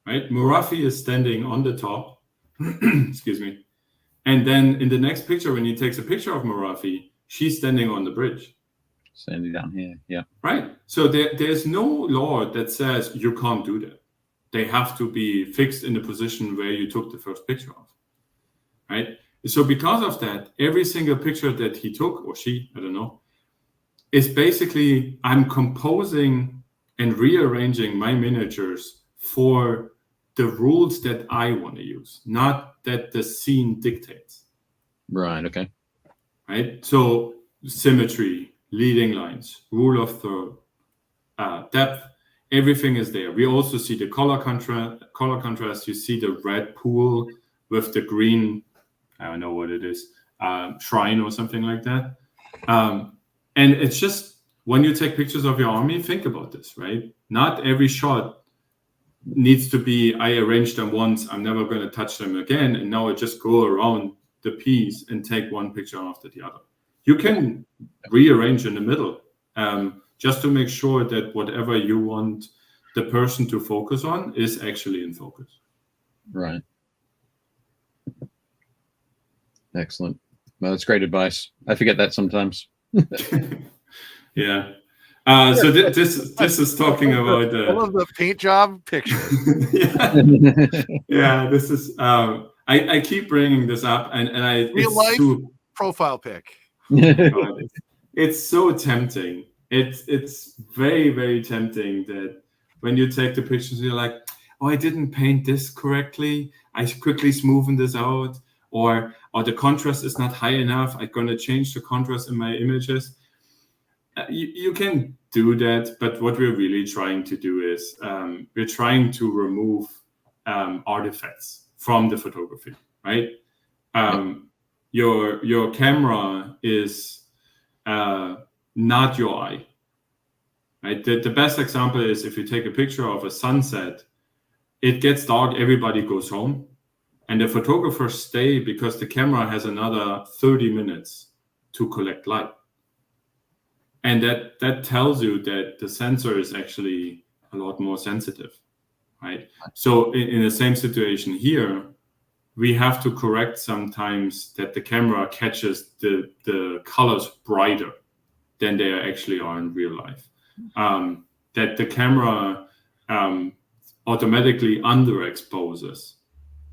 right? Murafi is standing on the top, excuse me. And then in the next picture, when he takes a picture of Murafi, she's standing on the bridge. Standing down here, yeah. Right. So there's no law that says you can't do that. They have to be fixed in the position where you took the first picture of, right? So because of that, every single picture that he took, or she, I don't know, is basically I'm composing and rearranging my miniatures for the rules that I want to use, not that the scene dictates. Right. Okay. Right. So symmetry, leading lines, rule of third, depth, everything is there. We also see the color contrast. You see the red pool with the green, I don't know what it is, shrine or something like that. And it's just, when you take pictures of your army, think about this, right? Not every shot needs to be, I arranged them once, I'm never going to touch them again, and now I just go around the piece and take one picture after the other. You can rearrange in the middle, just to make sure that whatever you want the person to focus on is actually in focus. Right. Excellent. Well, that's great advice. I forget that sometimes. Yeah. So this is talking about I love the paint job picture. Yeah. This is I keep bringing this up, and I Real life profile pic. It's so tempting. It's very, very tempting that when you take the pictures, you're like, oh, I didn't paint this correctly. I quickly smoothen this out, or the contrast is not high enough. I'm going to change the contrast in my images. You can do that, but what we're really trying to do is we're trying to remove artifacts from the photography, right? Your camera is not your eye, right? The best example is if you take a picture of a sunset, it gets dark, everybody goes home, and the photographers stay because the camera has another 30 minutes to collect light. And that tells you that the sensor is actually a lot more sensitive, right? So in the same situation here, we have to correct sometimes that the camera catches the colors brighter than they actually are in real life. That the camera automatically underexposes,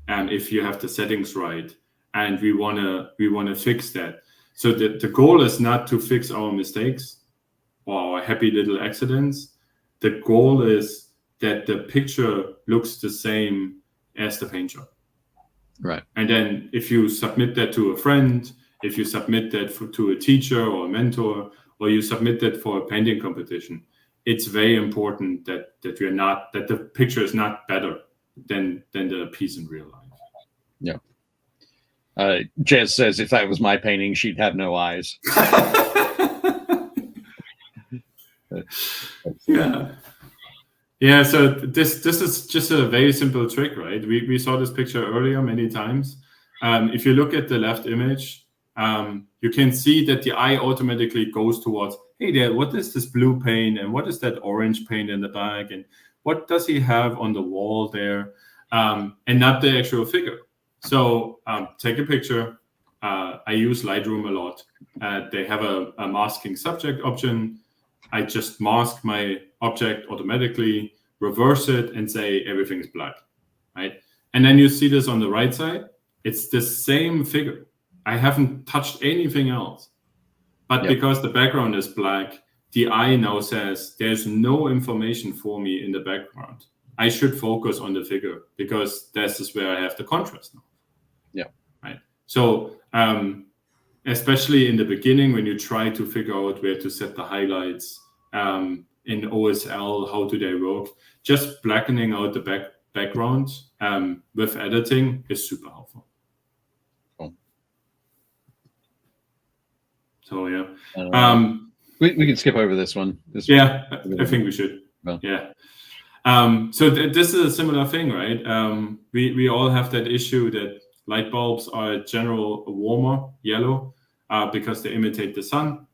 and if you have the settings right, and we wanna fix that. So the goal is not to fix our mistakes or our happy little accidents. The goal is that the picture looks the same as the paint job. Right. And then if you submit that to a friend, if you submit that to a teacher or a mentor, or you submit that for a painting competition, it's very important that the picture is not better than the piece in real life. Yeah. Jez says if that was my painting, she'd have no eyes. Yeah. So this is just a very simple trick, right? We saw this picture earlier many times. If you look at the left image, you can see that the eye automatically goes towards, hey there, what is this blue paint, and what is that orange paint in the back, and what does he have on the wall there, and not the actual figure. So take a picture. I use Lightroom a lot. They have a masking subject option. I just mask my object automatically, reverse it, and say everything is black, right? And then you see this on the right side. It's the same figure. I haven't touched anything else. But because the background is black, the eye now says there's no information for me in the background. I should focus on the figure because this is where I have the contrast now. Yeah. Right. So especially in the beginning, when you try to figure out where to set the highlights in OSL, how do they work, just blackening out the background with editing is super helpful. Cool. So yeah, we can skip over this one. I think we should. Well. Yeah. So this is a similar thing, right? We all have that issue that light bulbs are a general warmer yellow because they imitate the sun,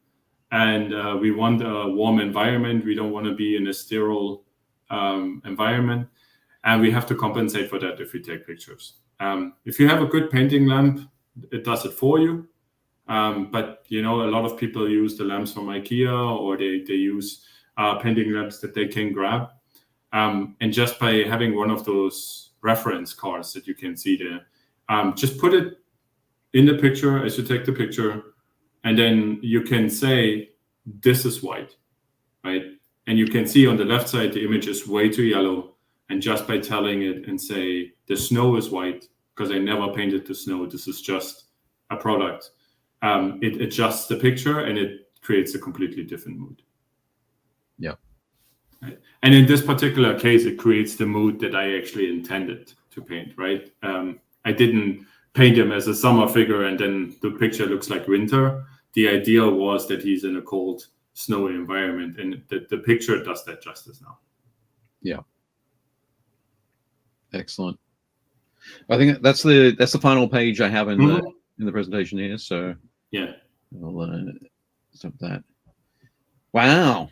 and we want a warm environment. We don't want to be in a sterile environment, and we have to compensate for that if we take pictures. If you have a good painting lamp, it does it for you. But a lot of people use the lamps from IKEA, or they use painting lamps that they can grab. And just by having one of those reference cards that you can see there, just put it in the picture as you take the picture, and then you can say, this is white, right? And you can see on the left side, the image is way too yellow. And just by telling it and say, the snow is white, because I never painted the snow, this is just a product. It adjusts the picture and it creates a completely different mood. Yeah. Right? And in this particular case, it creates the mood that I actually intended to paint, right? I didn't paint him as a summer figure and then the picture looks like winter. The idea was that he's in a cold, snowy environment, and the picture does that justice now. Yeah. Excellent. I think that's the final page I have in the presentation here. So yeah, I'll stop that. Wow.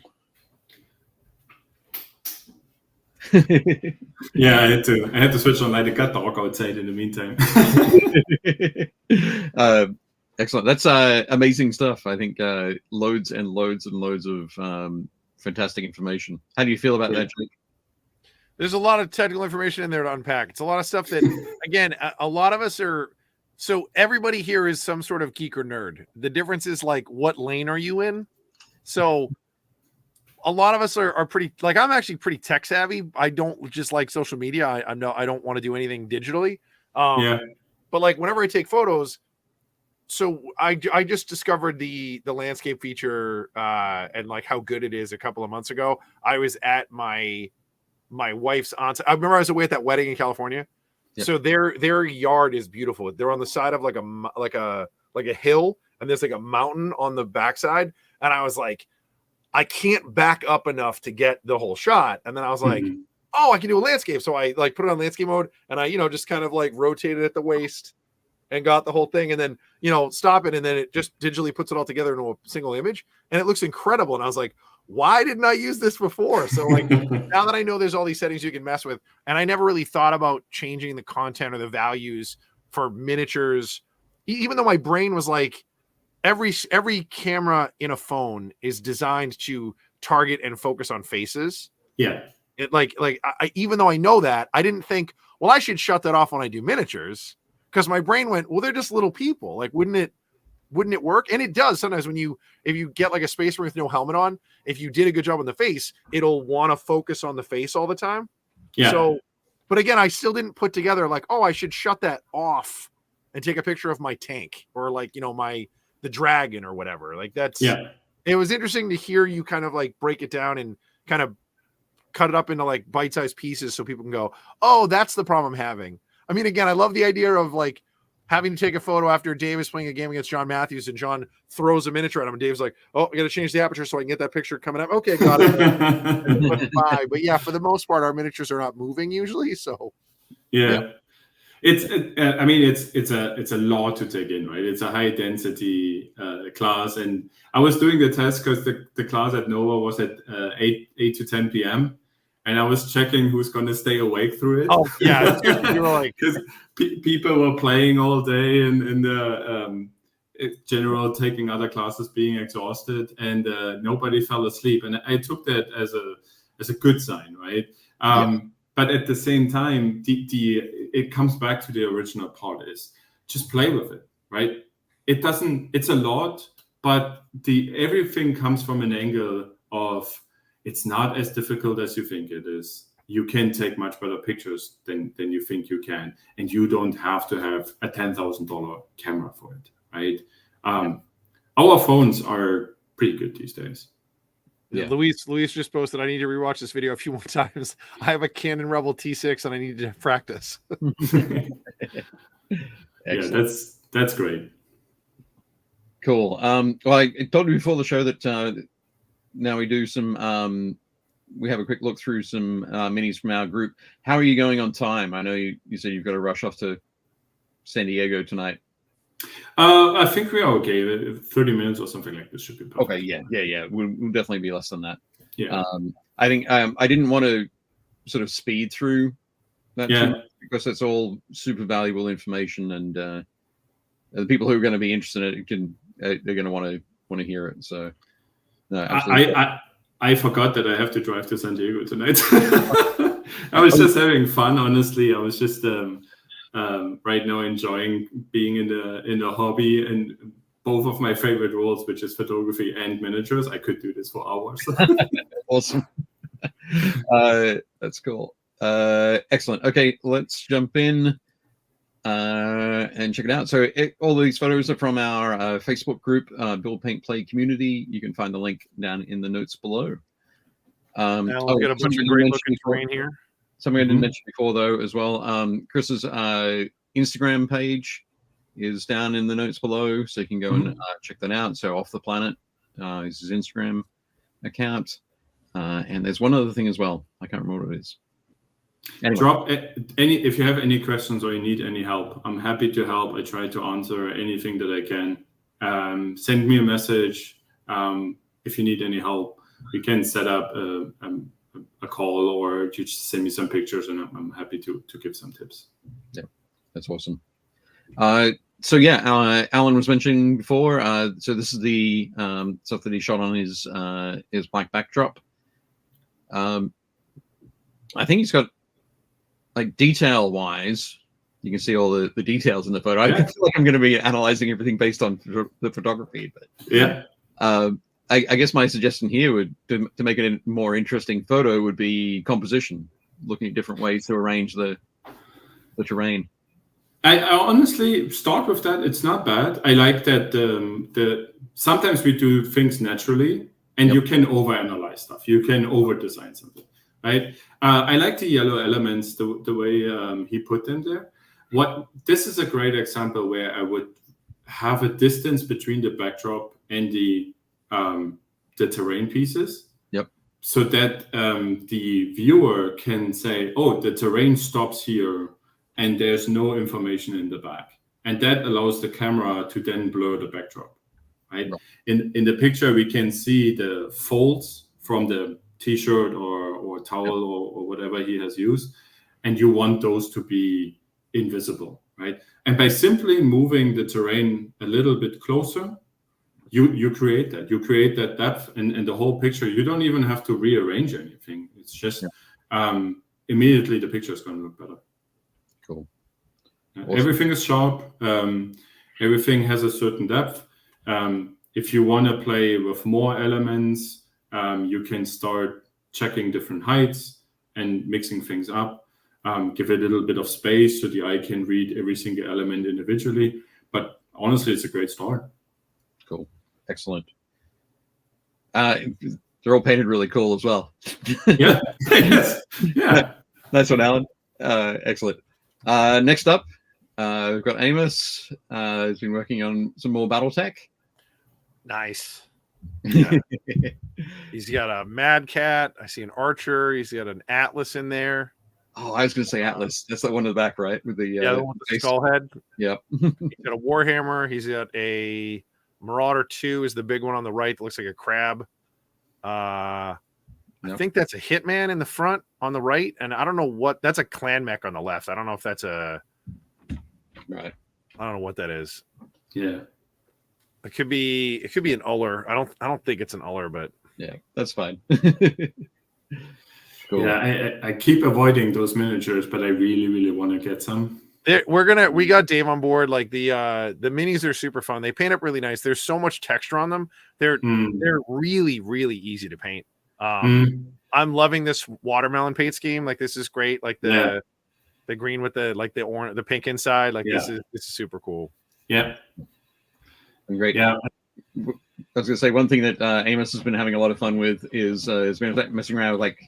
Yeah, I had to switch on. I got dog outside in the meantime. Excellent. That's amazing stuff. I think loads and loads and loads of fantastic information. How do you feel about that, Jake? There's a lot of technical information in there to unpack. It's a lot of stuff that, again, a lot of us are. So everybody here is some sort of geek or nerd. The difference is like, what lane are you in? So a lot of us are pretty, like, I'm actually pretty tech savvy. I don't just like social media. I don't want to do anything digitally. But like whenever I take photos, so I just discovered the landscape feature and like how good it is a couple of months ago. I was at my wife's aunt's. I remember I was away at that wedding in California. Yep. So their yard is beautiful. They're on the side of like a hill, and there's like a mountain on the backside. And I was like, I can't back up enough to get the whole shot. And then I was like, oh, I can do a landscape. So I like put it on landscape mode, and I, just kind of like rotated at the waist and got the whole thing, and then, stop it. And then it just digitally puts it all together into a single image, and it looks incredible. And I was like, why didn't I use this before? So like now that I know there's all these settings you can mess with, and I never really thought about changing the content or the values for miniatures, even though my brain was like, every camera in a phone is designed to target and focus on faces. Yeah. It I even though I know that, I didn't think, well, I should shut that off when I do miniatures, because my brain went, well, they're just little people. Like, wouldn't it work? And it does sometimes if you get like a Space Marine with no helmet on, if you did a good job on the face, it'll want to focus on the face all the time. Yeah. So, but again, I still didn't put together like, oh, I should shut that off and take a picture of my tank or like, the dragon or whatever. Like it was interesting to hear you kind of like break it down and kind of cut it up into like bite-sized pieces so people can go, oh, that's the problem I'm having. I mean, again, I love the idea of like having to take a photo after Dave is playing a game against John Matthews and John throws a miniature at him and Dave's like, oh, I got to change the aperture so I can get that picture coming up. Okay, got it. Bye. But yeah, for the most part, our miniatures are not moving usually. So yeah. It's a lot to take in, right? It's a high density class, and I was doing the test because the class at Nova was at 8 to 10 p.m. and I was checking who's going to stay awake through it. Oh yeah, you were like, because people were playing all day and in the general taking other classes, being exhausted, and nobody fell asleep, and I took that as a good sign, right? But at the same time, it comes back to the original part is just play with it, right? It's a lot, but everything comes from an angle of it's not as difficult as you think it is. You can take much better pictures than you think you can. And you don't have to have a $10,000 camera for it, right? Our phones are pretty good these days. Yeah. Luis just posted, I need to rewatch this video a few more times. I have a Canon Rebel T6 and I need to practice. Yeah, that's great. Cool. Well, I told you before the show that now we do some we have a quick look through some minis from our group. How are you going on time? I know you said you've got to rush off to San Diego tonight. I think we are okay. 30 minutes or something like this should be perfect. Okay, yeah. We'll definitely be less than that. Yeah. I think I didn't want to sort of speed through that too much, because it's all super valuable information, and the people who are going to be interested in it they're going to want to hear it. So no, I forgot that I have to drive to San Diego tonight. I was just having fun, honestly. I was just right now enjoying being in the hobby and both of my favorite roles, which is photography and miniatures. I could do this for hours. Awesome. That's cool. Excellent. Okay, let's jump in and check it out. So all these photos are from our Facebook group, Build Paint Play Community. You can find the link down in the notes below. Now we've got a bunch of great looking terrain here. Something I didn't mention before, though, as well. Chris's Instagram page is down in the notes below, so you can go and check that out. So Off the Planet is his Instagram account. And there's one other thing as well. I can't remember what it is. Anyway. Drop if you have any questions or you need any help. I'm happy to help. I try to answer anything that I can. Send me a message if you need any help. We can set up a call or you just send me some pictures, and I'm happy to give some tips. Yeah, that's awesome. So yeah, Alan was mentioning before. So this is the stuff that he shot on his black backdrop. I think he's got, like, detail wise, you can see all the details in the photo. I feel like I'm going to be analyzing everything based on the photography, but yeah. I guess my suggestion here would to make it a more interesting photo would be composition, looking at different ways to arrange the terrain. I honestly start with that. It's not bad. I like that sometimes we do things naturally, and you can overanalyze stuff. You can over-design something, right? I like the yellow elements, the way he put them there. This is a great example where I would have a distance between the backdrop and the terrain pieces. Yep. So that the viewer can say, oh, the terrain stops here and there's no information in the back. And that allows the camera to then blur the backdrop, right? In the picture, we can see the folds from the T-shirt or towel or whatever he has used. And you want those to be invisible, right? And by simply moving the terrain a little bit closer, you create that. You create that depth in the whole picture. You don't even have to rearrange anything. It's just immediately the picture is going to look better. Cool. Awesome. Everything is sharp. Everything has a certain depth. If you want to play with more elements, you can start checking different heights and mixing things up. Give it a little bit of space so the eye can read every single element individually. But honestly, it's a great start. Cool. Excellent. They're all painted really cool as well. Yeah. Yes. Yeah. Nice one, Alan. Excellent. Next up, we've got Amos. He's been working on some more BattleTech. Nice. Yeah. He's got a Mad Cat. I see an Archer. He's got an Atlas in there. Oh, I was going to say Atlas. That's the one in the back, right? With the the one with the skull head. Yep. He's got a Warhammer. He's got a Marauder 2 is the big one on the right that looks like a crab. I think that's a Hitman in the front on the right, and I don't know what that's a clan mech on the left. I don't know if that's a right. I don't know what that is. Yeah. It could be an Uller. I don't think it's an Uller, but yeah, that's fine. Cool. Yeah, I keep avoiding those miniatures, but I really, really want to get some. We got Dave on board. Like the minis are super fun. They paint up really nice. There's so much texture on them. They're really, really easy to paint. I'm loving this watermelon paint scheme. Like, this is great. Like the green with the orange, the pink inside. Like this is super cool. Yeah. Great. Yeah. I was gonna say one thing that Amos has been having a lot of fun with is been messing around with like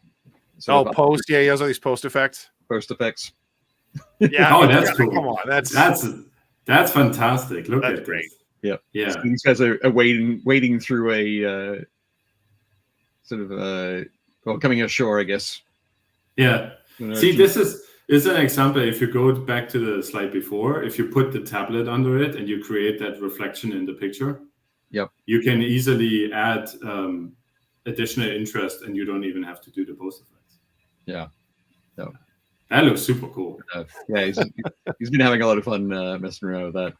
post. Yeah, he has all these post effects. Post effects. Yeah. Oh, that's cool. Come on, that's fantastic. Look that's at great. This. Yeah. So these guys are wading through a sort of coming ashore, I guess. Yeah. See, this is an example. If you go back to the slide before, if you put the tablet under it and you create that reflection in the picture, you can easily add additional interest, and you don't even have to do the post effects. Yeah. No. That looks super cool. Yeah, he's been having a lot of fun messing around with that.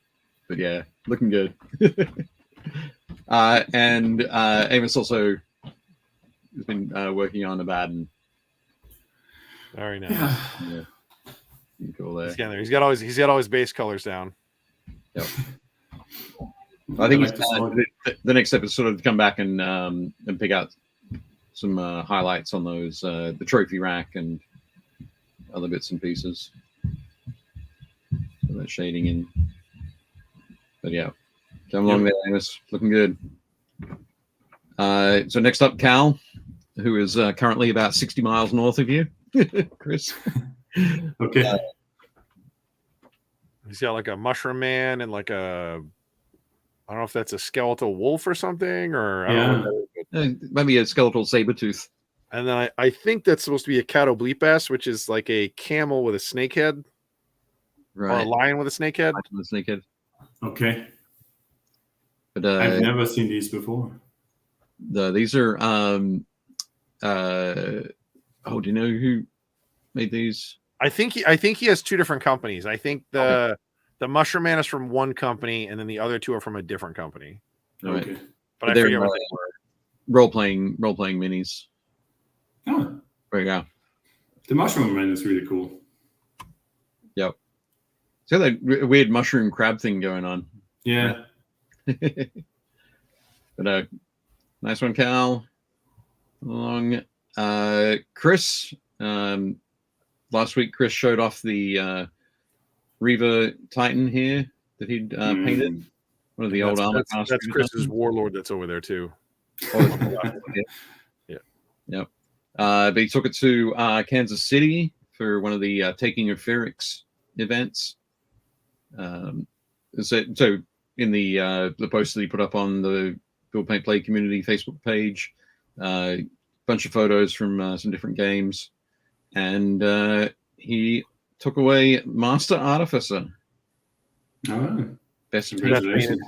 But yeah, looking good. And Amos also has been working on Abaddon. Very nice. Yeah. Cool there. He's getting there. He's got all his base colors down. Yep. I think like the next step is sort of to come back and pick out some highlights on those the trophy rack and other bits and pieces. So that shading in. But yeah, come along there, Amos. Looking good. So next up, Cal, who is currently about 60 miles north of you, Chris. Okay. He's got like a mushroom man and like I don't know if that's a skeletal wolf or something, or I don't know. Maybe a skeletal saber tooth. And then I think that's supposed to be a catoblepas, which is like a camel with a snake head. Right. Or a lion with a snake head. Okay. But I've never seen these before. These are do you know who made these? I think he has two different companies. I think the Mushroom Man is from one company, and then the other two are from a different company. Okay. Right. But I forget what they were. Role playing minis. Oh. There you go. The Mushroom Man is really cool. Yep. So that weird mushroom crab thing going on. Yeah. But nice one, Cal. Along. Chris. Last week, Chris showed off the Reaver Titan here that he'd painted. One of the old armor. That's Chris's Warlord that's over there too. Yeah. Yep. But he took it to Kansas City for one of the Taking of Ferrix events. So in the post that he put up on the Build Paint Play community Facebook page, bunch of photos from some different games, and he took away Master Artificer. Oh, best of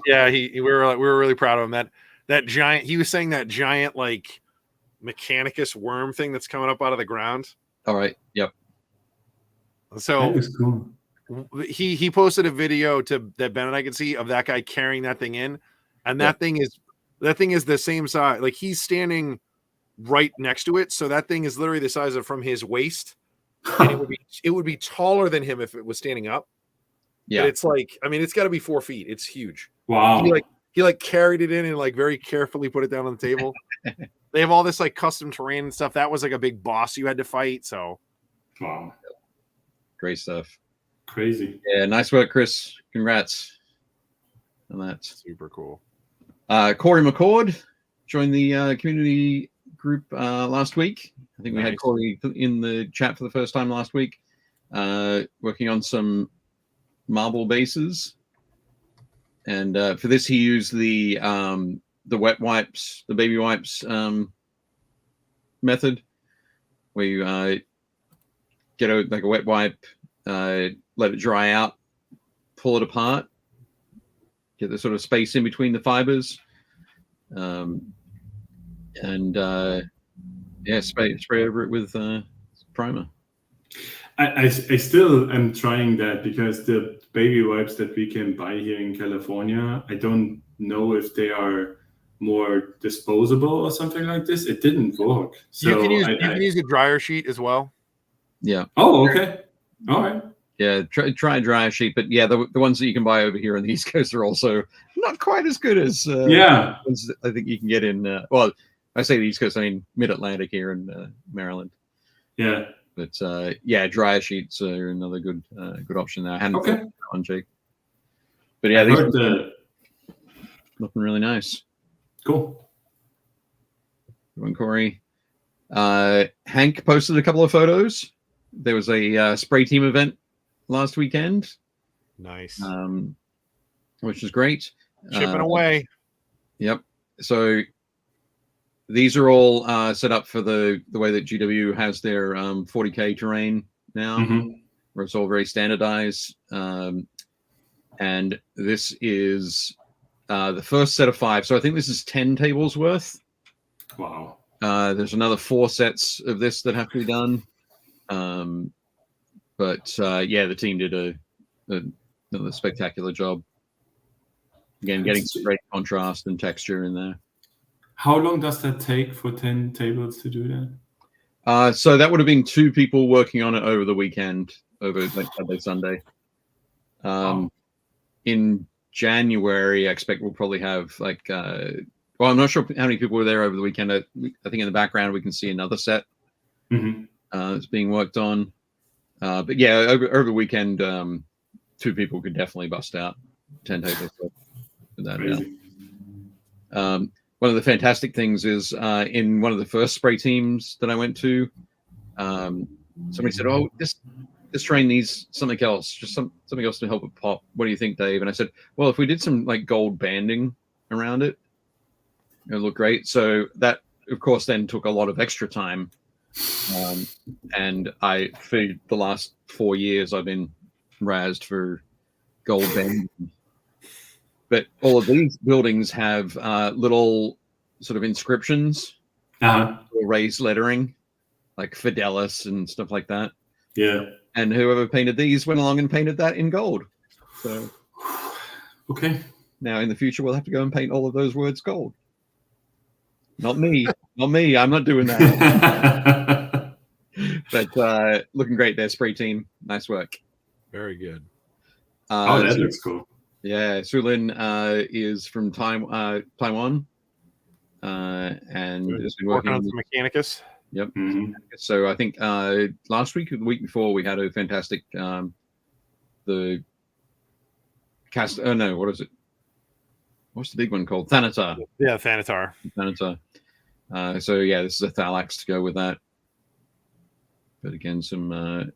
yeah. We were really proud of him. That giant. He was saying that giant like Mechanicus worm thing that's coming up out of the ground. All right. Yep. So that is cool. He posted a video that Ben and I could see of that guy carrying that thing in, and that thing is the same size. Like he's standing right next to it, so that thing is literally the size of from his waist, and it would be taller than him if it was standing up. Yeah, but it's like, I mean, it's got to be 4 feet. It's huge. Wow. He carried it in and like very carefully put it down on the table. They have all this like custom terrain and stuff. That was like a big boss you had to fight. So, wow, great stuff. Crazy. Yeah, nice work, Chris. Congrats on that. Super cool. Corey McCord joined the community group last week. I think we had Corey in the chat for the first time last week, working on some marble bases. And for this, he used the wet wipes, the baby wipes method, where you get a wet wipe, let it dry out, pull it apart, get the sort of space in between the fibers, and spray over it with primer. I still am trying that because the baby wipes that we can buy here in California, I don't know if they are more disposable or something like this. It didn't work. So you can use a dryer sheet as well. Yeah. Oh, okay. All right. Yeah, try a dryer sheet, but yeah, the ones that you can buy over here on the East Coast are also not quite as good as ones that I think you can get in. Well, I say the East Coast, I mean Mid-Atlantic here in Maryland. Yeah. But dryer sheets are another good option there. I hadn't thought on Jake. But yeah, these are looking really nice. Cool. Good one, Corey. Hank posted a couple of photos. There was a spray team event last weekend. Nice. Which is great. Chipping away. Yep. So these are all set up for the way that GW has their 40K terrain now, where it's all very standardized. And this is the first set of 5. So I think this is 10 tables worth. Wow. There's another 4 sets of this that have to be done. But the team did another spectacular job. Again, getting some great contrast and texture in there. How long does that take for 10 tables to do So that would have been 2 people working on it over the weekend, over like Saturday, Sunday. In January, I expect we'll probably have like, well, I'm not sure how many people were there over the weekend. I think in the background we can see another set that's being worked on. But yeah, over the weekend, 2 people could definitely bust out 10 tables. One of the fantastic things is in one of the first spray teams that I went to, somebody said, "Oh, this terrain needs something else, just something else to help it pop. What do you think, Dave?" And I said, "Well, if we did some like gold banding around it, it would look great." So that, of course, then took a lot of extra time. And for the last 4 years, I've been razzed for gold banding. But all of these buildings have little sort of inscriptions, or raised lettering, like Fidelis and stuff like that. Yeah. And whoever painted these went along and painted that in gold. So, okay. Now in the future, we'll have to go and paint all of those words gold. Not me. Not me. I'm not doing that. But looking great there, spray team. Nice work. Very good. That looks cool. Yeah, Sulin is from Taiwan, and has been working on some Mechanicus. Yep. So I think last week or the week before we had a fantastic the cast. Oh no, what is it? What's the big one called? Thanatar. Yeah, Thanatar. So yeah, this is a Thalax to go with that. But again, some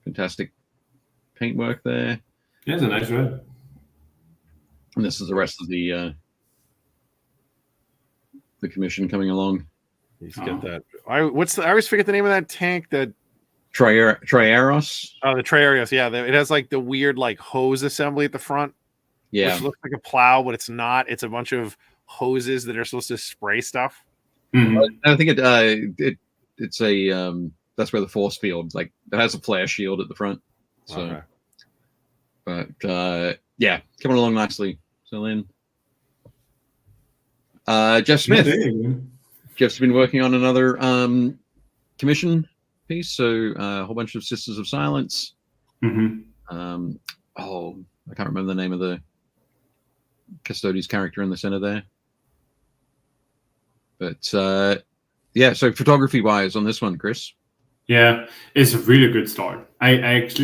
fantastic paintwork there. Yeah, it's a nice red. And this is the rest of the commission coming along. He's got that. I always forget the name of that tank. That Triaros. Oh, the Triaros. Yeah, it has like the weird like hose assembly at the front. Yeah, which looks like a plow, but it's not. It's a bunch of hoses that are supposed to spray stuff. I think it's a that's where the force field, like, it has a flare shield at the front. So, okay. But yeah, coming along nicely. So then, Jeff Smith. Jeff's been working on another commission piece, so a whole bunch of Sisters of Silence. I can't remember the name of the Custodes character in the center there. But yeah, so photography wise on this one, Chris. Yeah, it's a really good start. I like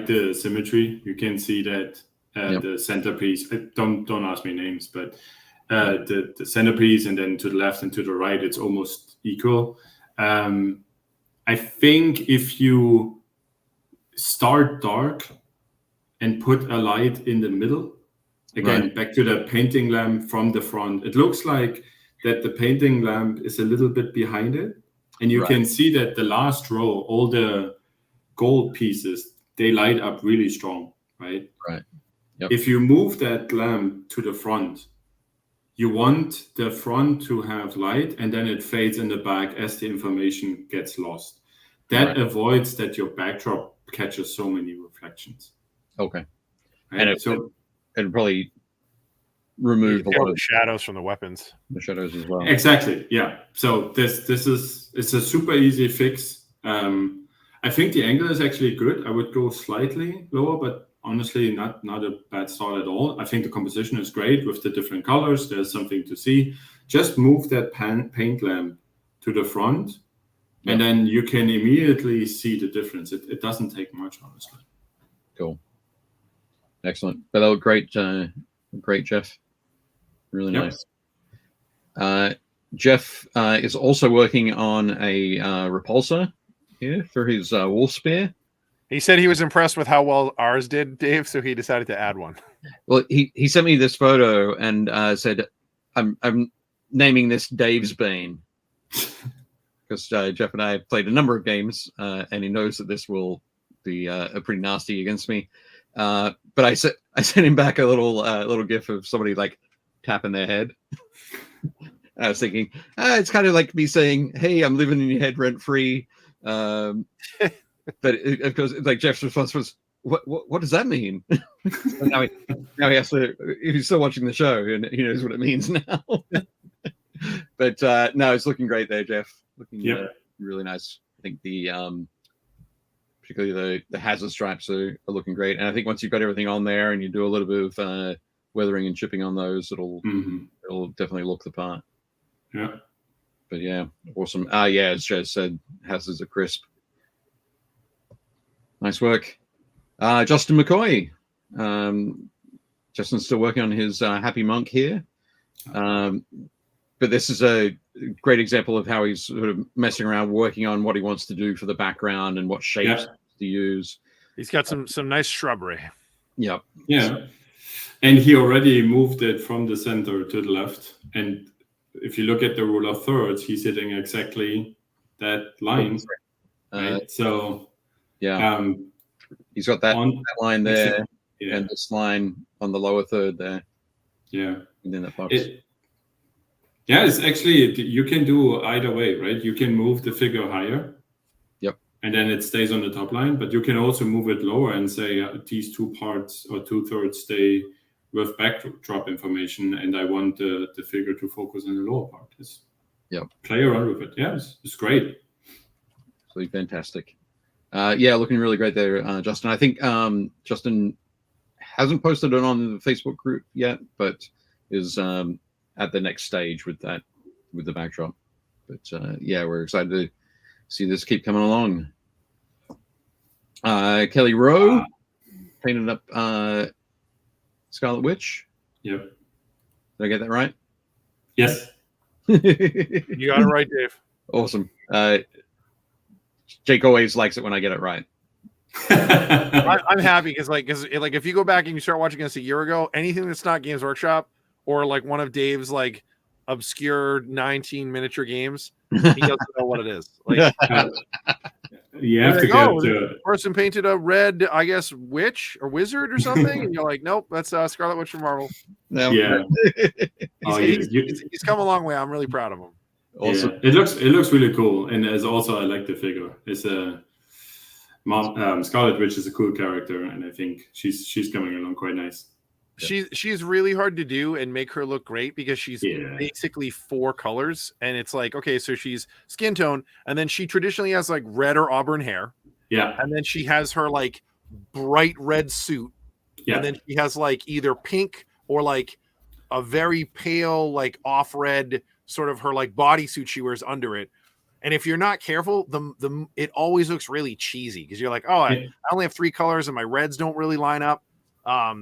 the symmetry. You can see that the centerpiece. Don't ask me names, but the centerpiece, and then to the left and to the right, it's almost equal. I think if you start dark and put a light in the middle, again, back to the painting lamp from the front, it looks like that the painting lamp is a little bit behind it. And you can see that the last row, all the gold pieces, they light up really strong, right? Right. Yep. If you move that lamp to the front, you want the front to have light, and then it fades in the back as the information gets lost. That avoids that your backdrop catches so many reflections. Okay. Right? And and probably remove a lot of shadows from the weapons. The shadows as well. Exactly. Yeah. So it's a super easy fix. I think the angle is actually good. I would go slightly lower, but honestly, not a bad start at all. I think the composition is great with the different colors. There's something to see. Just move that paint lamp to the front, and then you can immediately see the difference. It doesn't take much, honestly. Cool. Excellent. But that looked great, great, Jeff. Really nice. Jeff is also working on a repulsor here for his wolf spear. He said he was impressed with how well ours did, Dave, so he decided to add one. Well, he sent me this photo and said, I'm naming this Dave's Bane. Because Jeff and I have played a number of games, and he knows that this will be pretty nasty against me. But I sent him back a little gif of somebody like tapping their head. I was thinking, it's kind of like me saying, "Hey, I'm living in your head rent free." But of course, like Jeff's response was, "What does that mean?" now he has to. He's still watching the show, and he knows what it means now. But no, it's looking great there, Jeff. Looking really nice. I think the particularly the hazard stripes are looking great. And I think once you've got everything on there and you do a little bit of weathering and chipping on those, it'll definitely look the part. Yeah. But yeah, awesome. Yeah, as Joe said, hazards are crisp. Nice work. Justin McCoy. Justin's still working on his Happy Monk here. But this is a great example of how he's sort of messing around, working on what he wants to do for the background and what shapes to use. He's got some nice shrubbery. Yep. Yeah. And he already moved it from the center to the left. And if you look at the rule of thirds, he's hitting exactly that line. Right? So, yeah. He's got that line there and this line on the lower third there. Yeah. And then the box. Yeah, it's actually, you can do either way, right? You can move the figure higher. Yep. And then it stays on the top line, but you can also move it lower and say these 2 parts or 2/3 stay with backdrop information, and I want the figure to focus on the lower part. Play around with it. Yeah, it's great. Absolutely fantastic. Yeah, looking really great there, Justin. I think Justin hasn't posted it on the Facebook group yet, but is at the next stage with the backdrop. But yeah, we're excited to see this keep coming along. Kelly Rowe painted up Scarlet Witch. Yep. Did I get that right? Yes. You got it right, Dave. Awesome. Jake always likes it when I get it right. I'm happy because if you go back and you start watching us a year ago, anything that's not Games Workshop or like one of Dave's like obscure 19 miniature games, he doesn't know what it is. Like you have to go. The person painted a red, I guess, witch or wizard or something, and you're like, nope, that's Scarlet Witch from Marvel. No. Yeah. He's come a long way. I'm really proud of him. Awesome. Yeah. It looks really cool, and as also I like the figure. It's a Scarlet Witch is a cool character, and I think she's coming along quite nice. She's really hard to do and make her look great because she's basically 4 colors, and it's like, okay, so she's skin tone, and then she traditionally has like red or auburn hair, and then she has her like bright red suit, and then she has like either pink or like a very pale like off red sort of her like bodysuit she wears under it. And if you're not careful, it always looks really cheesy because you're like, oh, I only have 3 colors and my reds don't really line up.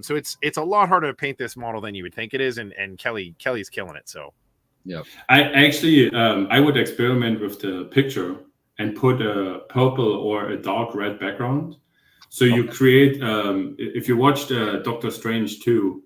So it's a lot harder to paint this model than you would think it is, and Kelly's killing it. So yeah, I actually I would experiment with the picture and put a purple or a dark red background. So you create if you watched Doctor Strange 2,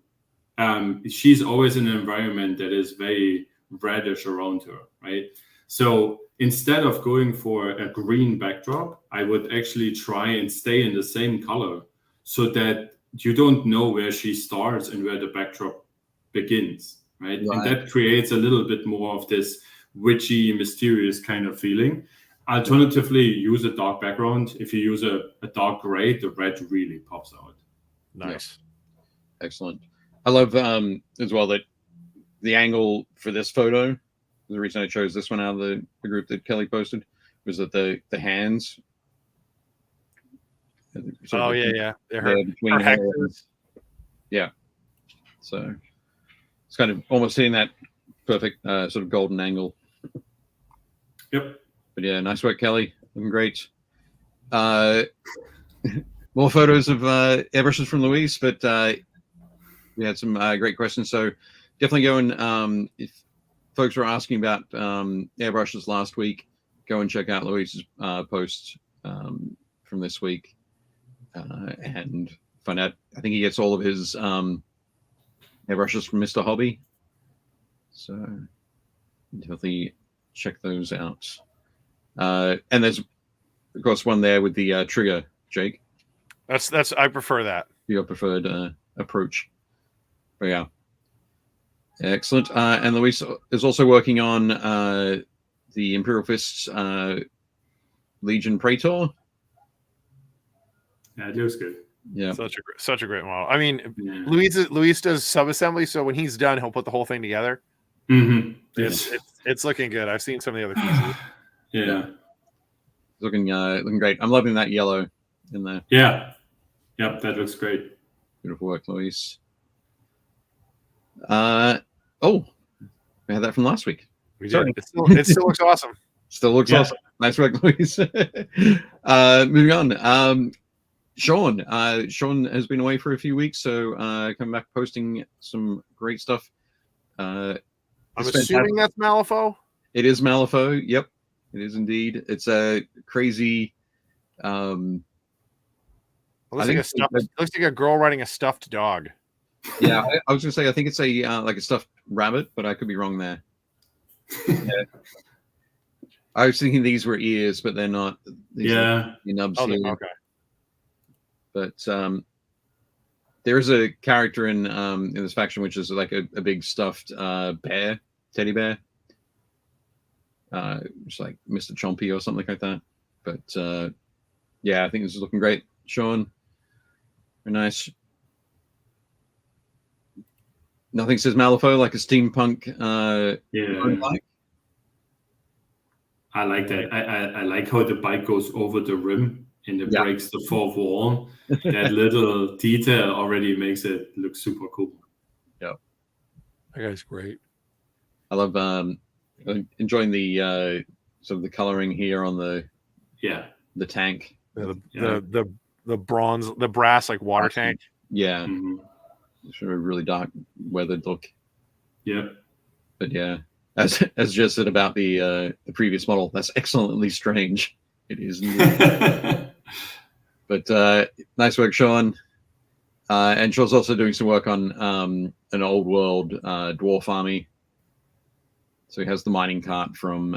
she's always in an environment that is very reddish around her, right? So instead of going for a green backdrop, I would actually try and stay in the same color so that you don't know where she starts and where the backdrop begins, right? And that creates a little bit more of this witchy, mysterious kind of feeling. Alternatively, use a dark background. If you use a dark gray, the red really pops out. Nice. Yeah. Excellent. I love as well that the angle for this photo, the reason I chose this one out of the group that Kelly posted, was that the hands. Oh yeah. Between her yeah. So it's kind of almost hitting that perfect sort of golden angle. Yep. But yeah, nice work, Kelly. Looking great. More photos of airbrushes from Luis, but we had some great questions. So definitely go and if folks were asking about airbrushes last week, go and check out Luis's post from this week and find out. I think he gets all of his airbrushes from Mr. Hobby. So definitely check those out. And there's, of course, one there with the trigger, Jake. That's I prefer that. Your preferred approach. But yeah. Excellent. And Luis is also working on the Imperial Fists Legion Praetor. Yeah, it looks good. Yeah, such a great model. I mean, Luis does sub-assembly, so when he's done, he'll put the whole thing together. Mm-hmm. It's looking good. I've seen some of the other pieces. Yeah. looking great. I'm loving that yellow in there. Yeah. Yep, that looks great. Beautiful work, Luis. Oh, we had that from last week. We Sorry. did. It still looks awesome. Still looks Yeah. awesome. Nice work, Luis. Moving on. Sean has been away for a few weeks, so coming back posting some great stuff. I'm assuming that's Malifaux. It is Malifaux. Yep, it is indeed. It's a crazy. It looks like a girl riding a stuffed dog. Yeah, I was gonna say I think it's a like a stuffed rabbit, but I could be wrong there. Yeah. I was thinking these were ears, but they're not. These are nubs here. Okay. But there is a character in this faction which is like a big stuffed bear, teddy bear, just like Mr. Chompy or something like that. But yeah, I think this is looking great, Sean. Very nice. Nothing says Malifaux like a steampunk. Yeah. I like that. I like how the bike goes over the rim and it breaks the fourth wall. That little detail already makes it look super cool. Yeah, that guy's great. I love enjoying the sort of the coloring here on the tank. The bronze, the brass like water tank. Yeah, sort of really dark weathered look. Yeah, but yeah. As just said about the previous model, that's excellently strange. It is, but nice work, Sean. And Sean's also doing some work on an old world dwarf army. So he has the mining cart from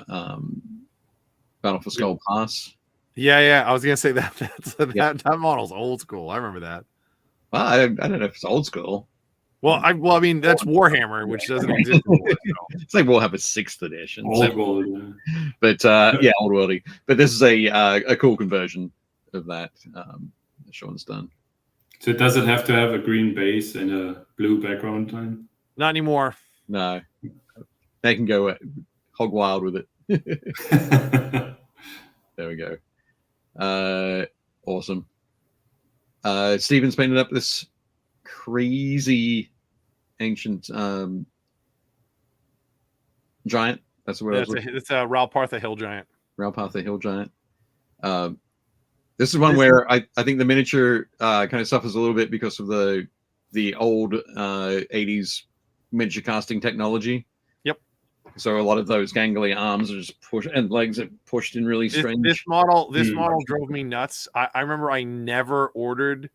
Battle for Skull Pass. Yeah. I was gonna say that model's old school. I remember that. Well, I don't know if it's old school. Well, I mean that's Warhammer, which doesn't exist anymore. So. It's like Warhammer 6th edition. Old world, but yeah, old worldy. But this is a cool conversion of that Sean's done. So does it have to have a green base and a blue background line? Not anymore. No, they can go hog wild with it. There we go. Awesome. Steven's painted up this crazy ancient giant. That's the word. It's a Ralpartha Hill Giant. Ralpartha Hill Giant. This is one where I think the miniature kind of suffers a little bit because of the old 80s miniature casting technology. Yep. So a lot of those gangly arms are just pushed and legs are pushed in really strange. This model drove me nuts. I remember I never ordered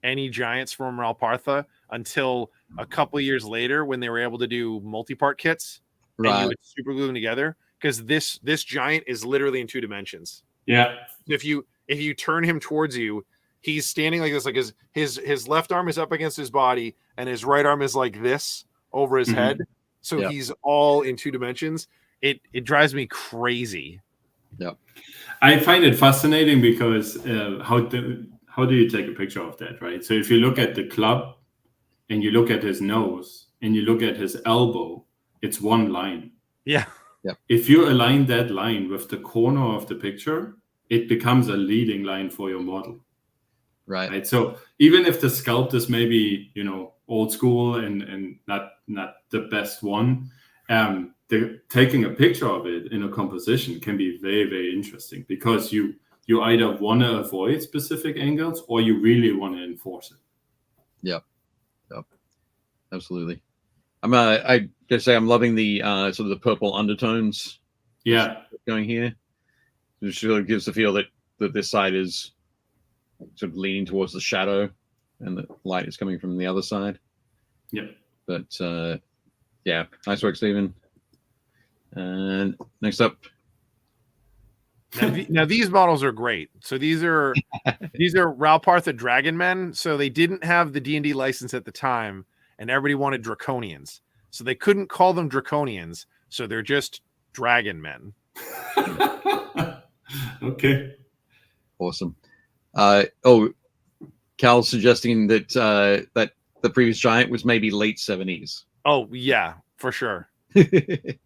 any giants from Ralpartha until a couple of years later when they were able to do multi-part kits. Right. And you would super glue them together because this giant is literally in 2 dimensions. Yeah. If you turn him towards you, he's standing like this, like his left arm is up against his body and his right arm is like this over his head. So he's all in 2 dimensions. It drives me crazy. Yep. I find it fascinating because how do you take a picture of that, right? So if you look at the club and you look at his nose and you look at his elbow, it's one line. Yeah. Yep. If you align that line with the corner of the picture, it becomes a leading line for your model. Right. So even if the sculpt is maybe, old school and not the best one, taking a picture of it in a composition can be very, very interesting because you either want to avoid specific angles or you really want to enforce it. Yep. Absolutely. I just say I'm loving the sort of the purple undertones. Yeah. Going here. It just really gives the feel that this side is sort of leaning towards the shadow and the light is coming from the other side. Yep. But yeah, nice work, Stephen. And next up. Now these models are great. So these are Ralpartha Dragon Men. So they didn't have the D&D license at the time, and everybody wanted Draconians. So they couldn't call them Draconians. So they're just Dragon Men. Okay. Awesome. Cal's suggesting that that the previous giant was maybe late 70s. Oh yeah, for sure. This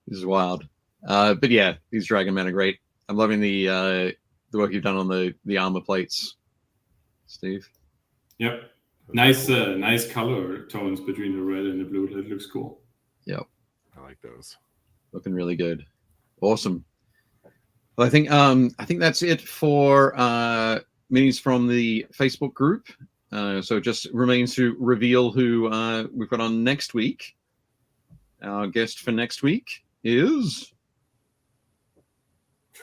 is wild. But yeah, these Dragon Men are great. I'm loving the work you've done on the armor plates, Steve. Yep. Nice nice color tones between the red and the blue. That looks cool. Yep. I like those. Looking really good. Awesome. Well, I think that's it for minis from the Facebook group. So it just remains to reveal who we've got on next week. Our guest for next week is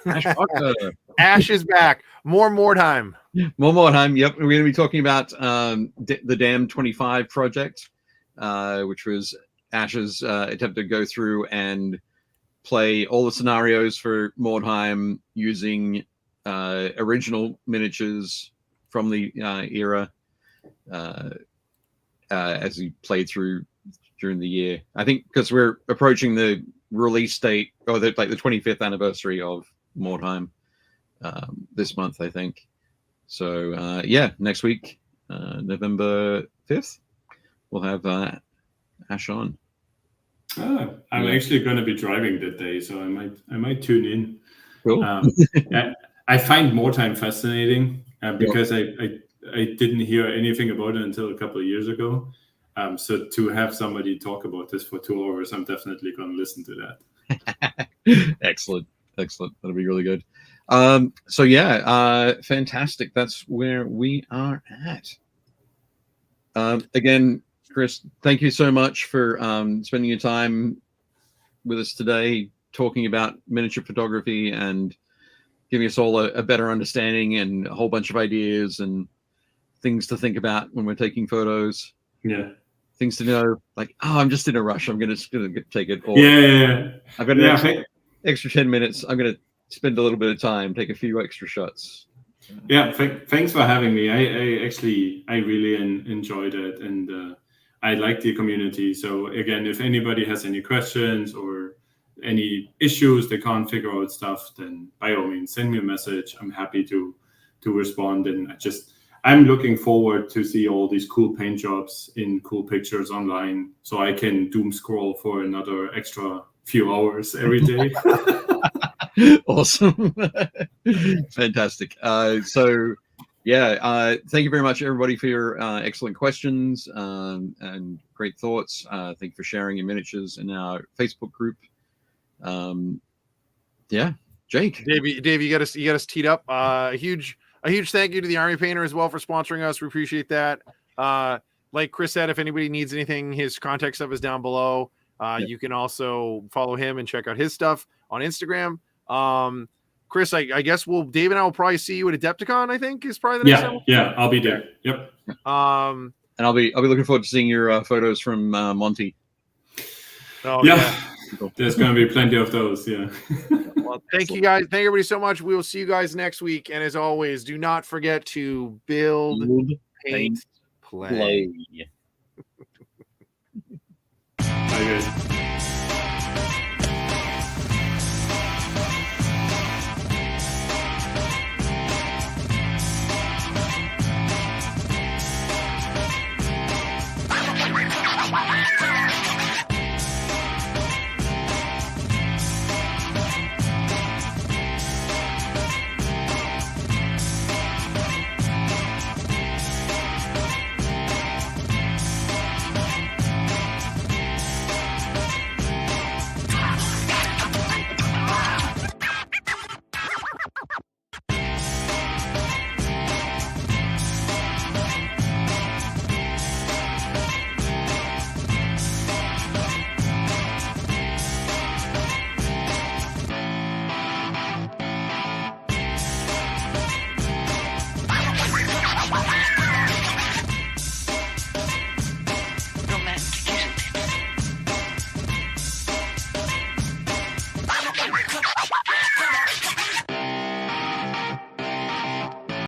Ash Buckler. Ash is back. More time. More time. Yep. We're going to be talking about the Dam 25 project, which was Ash's attempt to go through and play all the scenarios for Mordheim using original miniatures from the era as he played through during the year. I think because we're approaching the release date or the 25th anniversary of Mordheim this month, I think. So next week, November 5th, we'll have Ash on. I'm actually going to be driving that day, so I might tune in. Cool. I find Mordheim fascinating because I didn't hear anything about it until a couple of years ago. So to have somebody talk about this for 2 hours, I'm definitely going to listen to that. Excellent. That'll be really good. Fantastic. That's where we are at. Again, Chris, thank you so much for spending your time with us today, talking about miniature photography and giving us all a better understanding and a whole bunch of ideas and things to think about when we're taking photos. Yeah. Things to know, like, I'm just in a rush. I'm gonna take it. Or, I've got an extra 10 minutes. I'm gonna spend a little bit of time, take a few extra shots. Yeah, thanks for having me. I really enjoyed it, and I like the community. So again, if anybody has any questions or any issues they can't figure out stuff, then by all means send me a message. I'm happy to respond. And I'm looking forward to see all these cool paint jobs in cool pictures online, so I can doom scroll for another extra few hours every day. Awesome. Fantastic. Thank you very much, everybody, for your excellent questions and great thoughts. Thank you for sharing your miniatures in our Facebook group. Jake. Dave, you got us teed up. A huge thank you to the Army Painter as well for sponsoring us. We appreciate that. Like Chris said, if anybody needs anything, his contact stuff is down below. You can also follow him and check out his stuff on Instagram. Chris, I guess Dave and I will probably see you at Adepticon, I think is probably the next time. Yeah, I'll be there. Yep. And I'll be looking forward to seeing your photos from Monty. Oh yeah. There's going to be plenty of those. Yeah. Well, thank you guys. Thank everybody so much. We will see you guys next week. And as always, do not forget to build, paint, play. Bye, guys.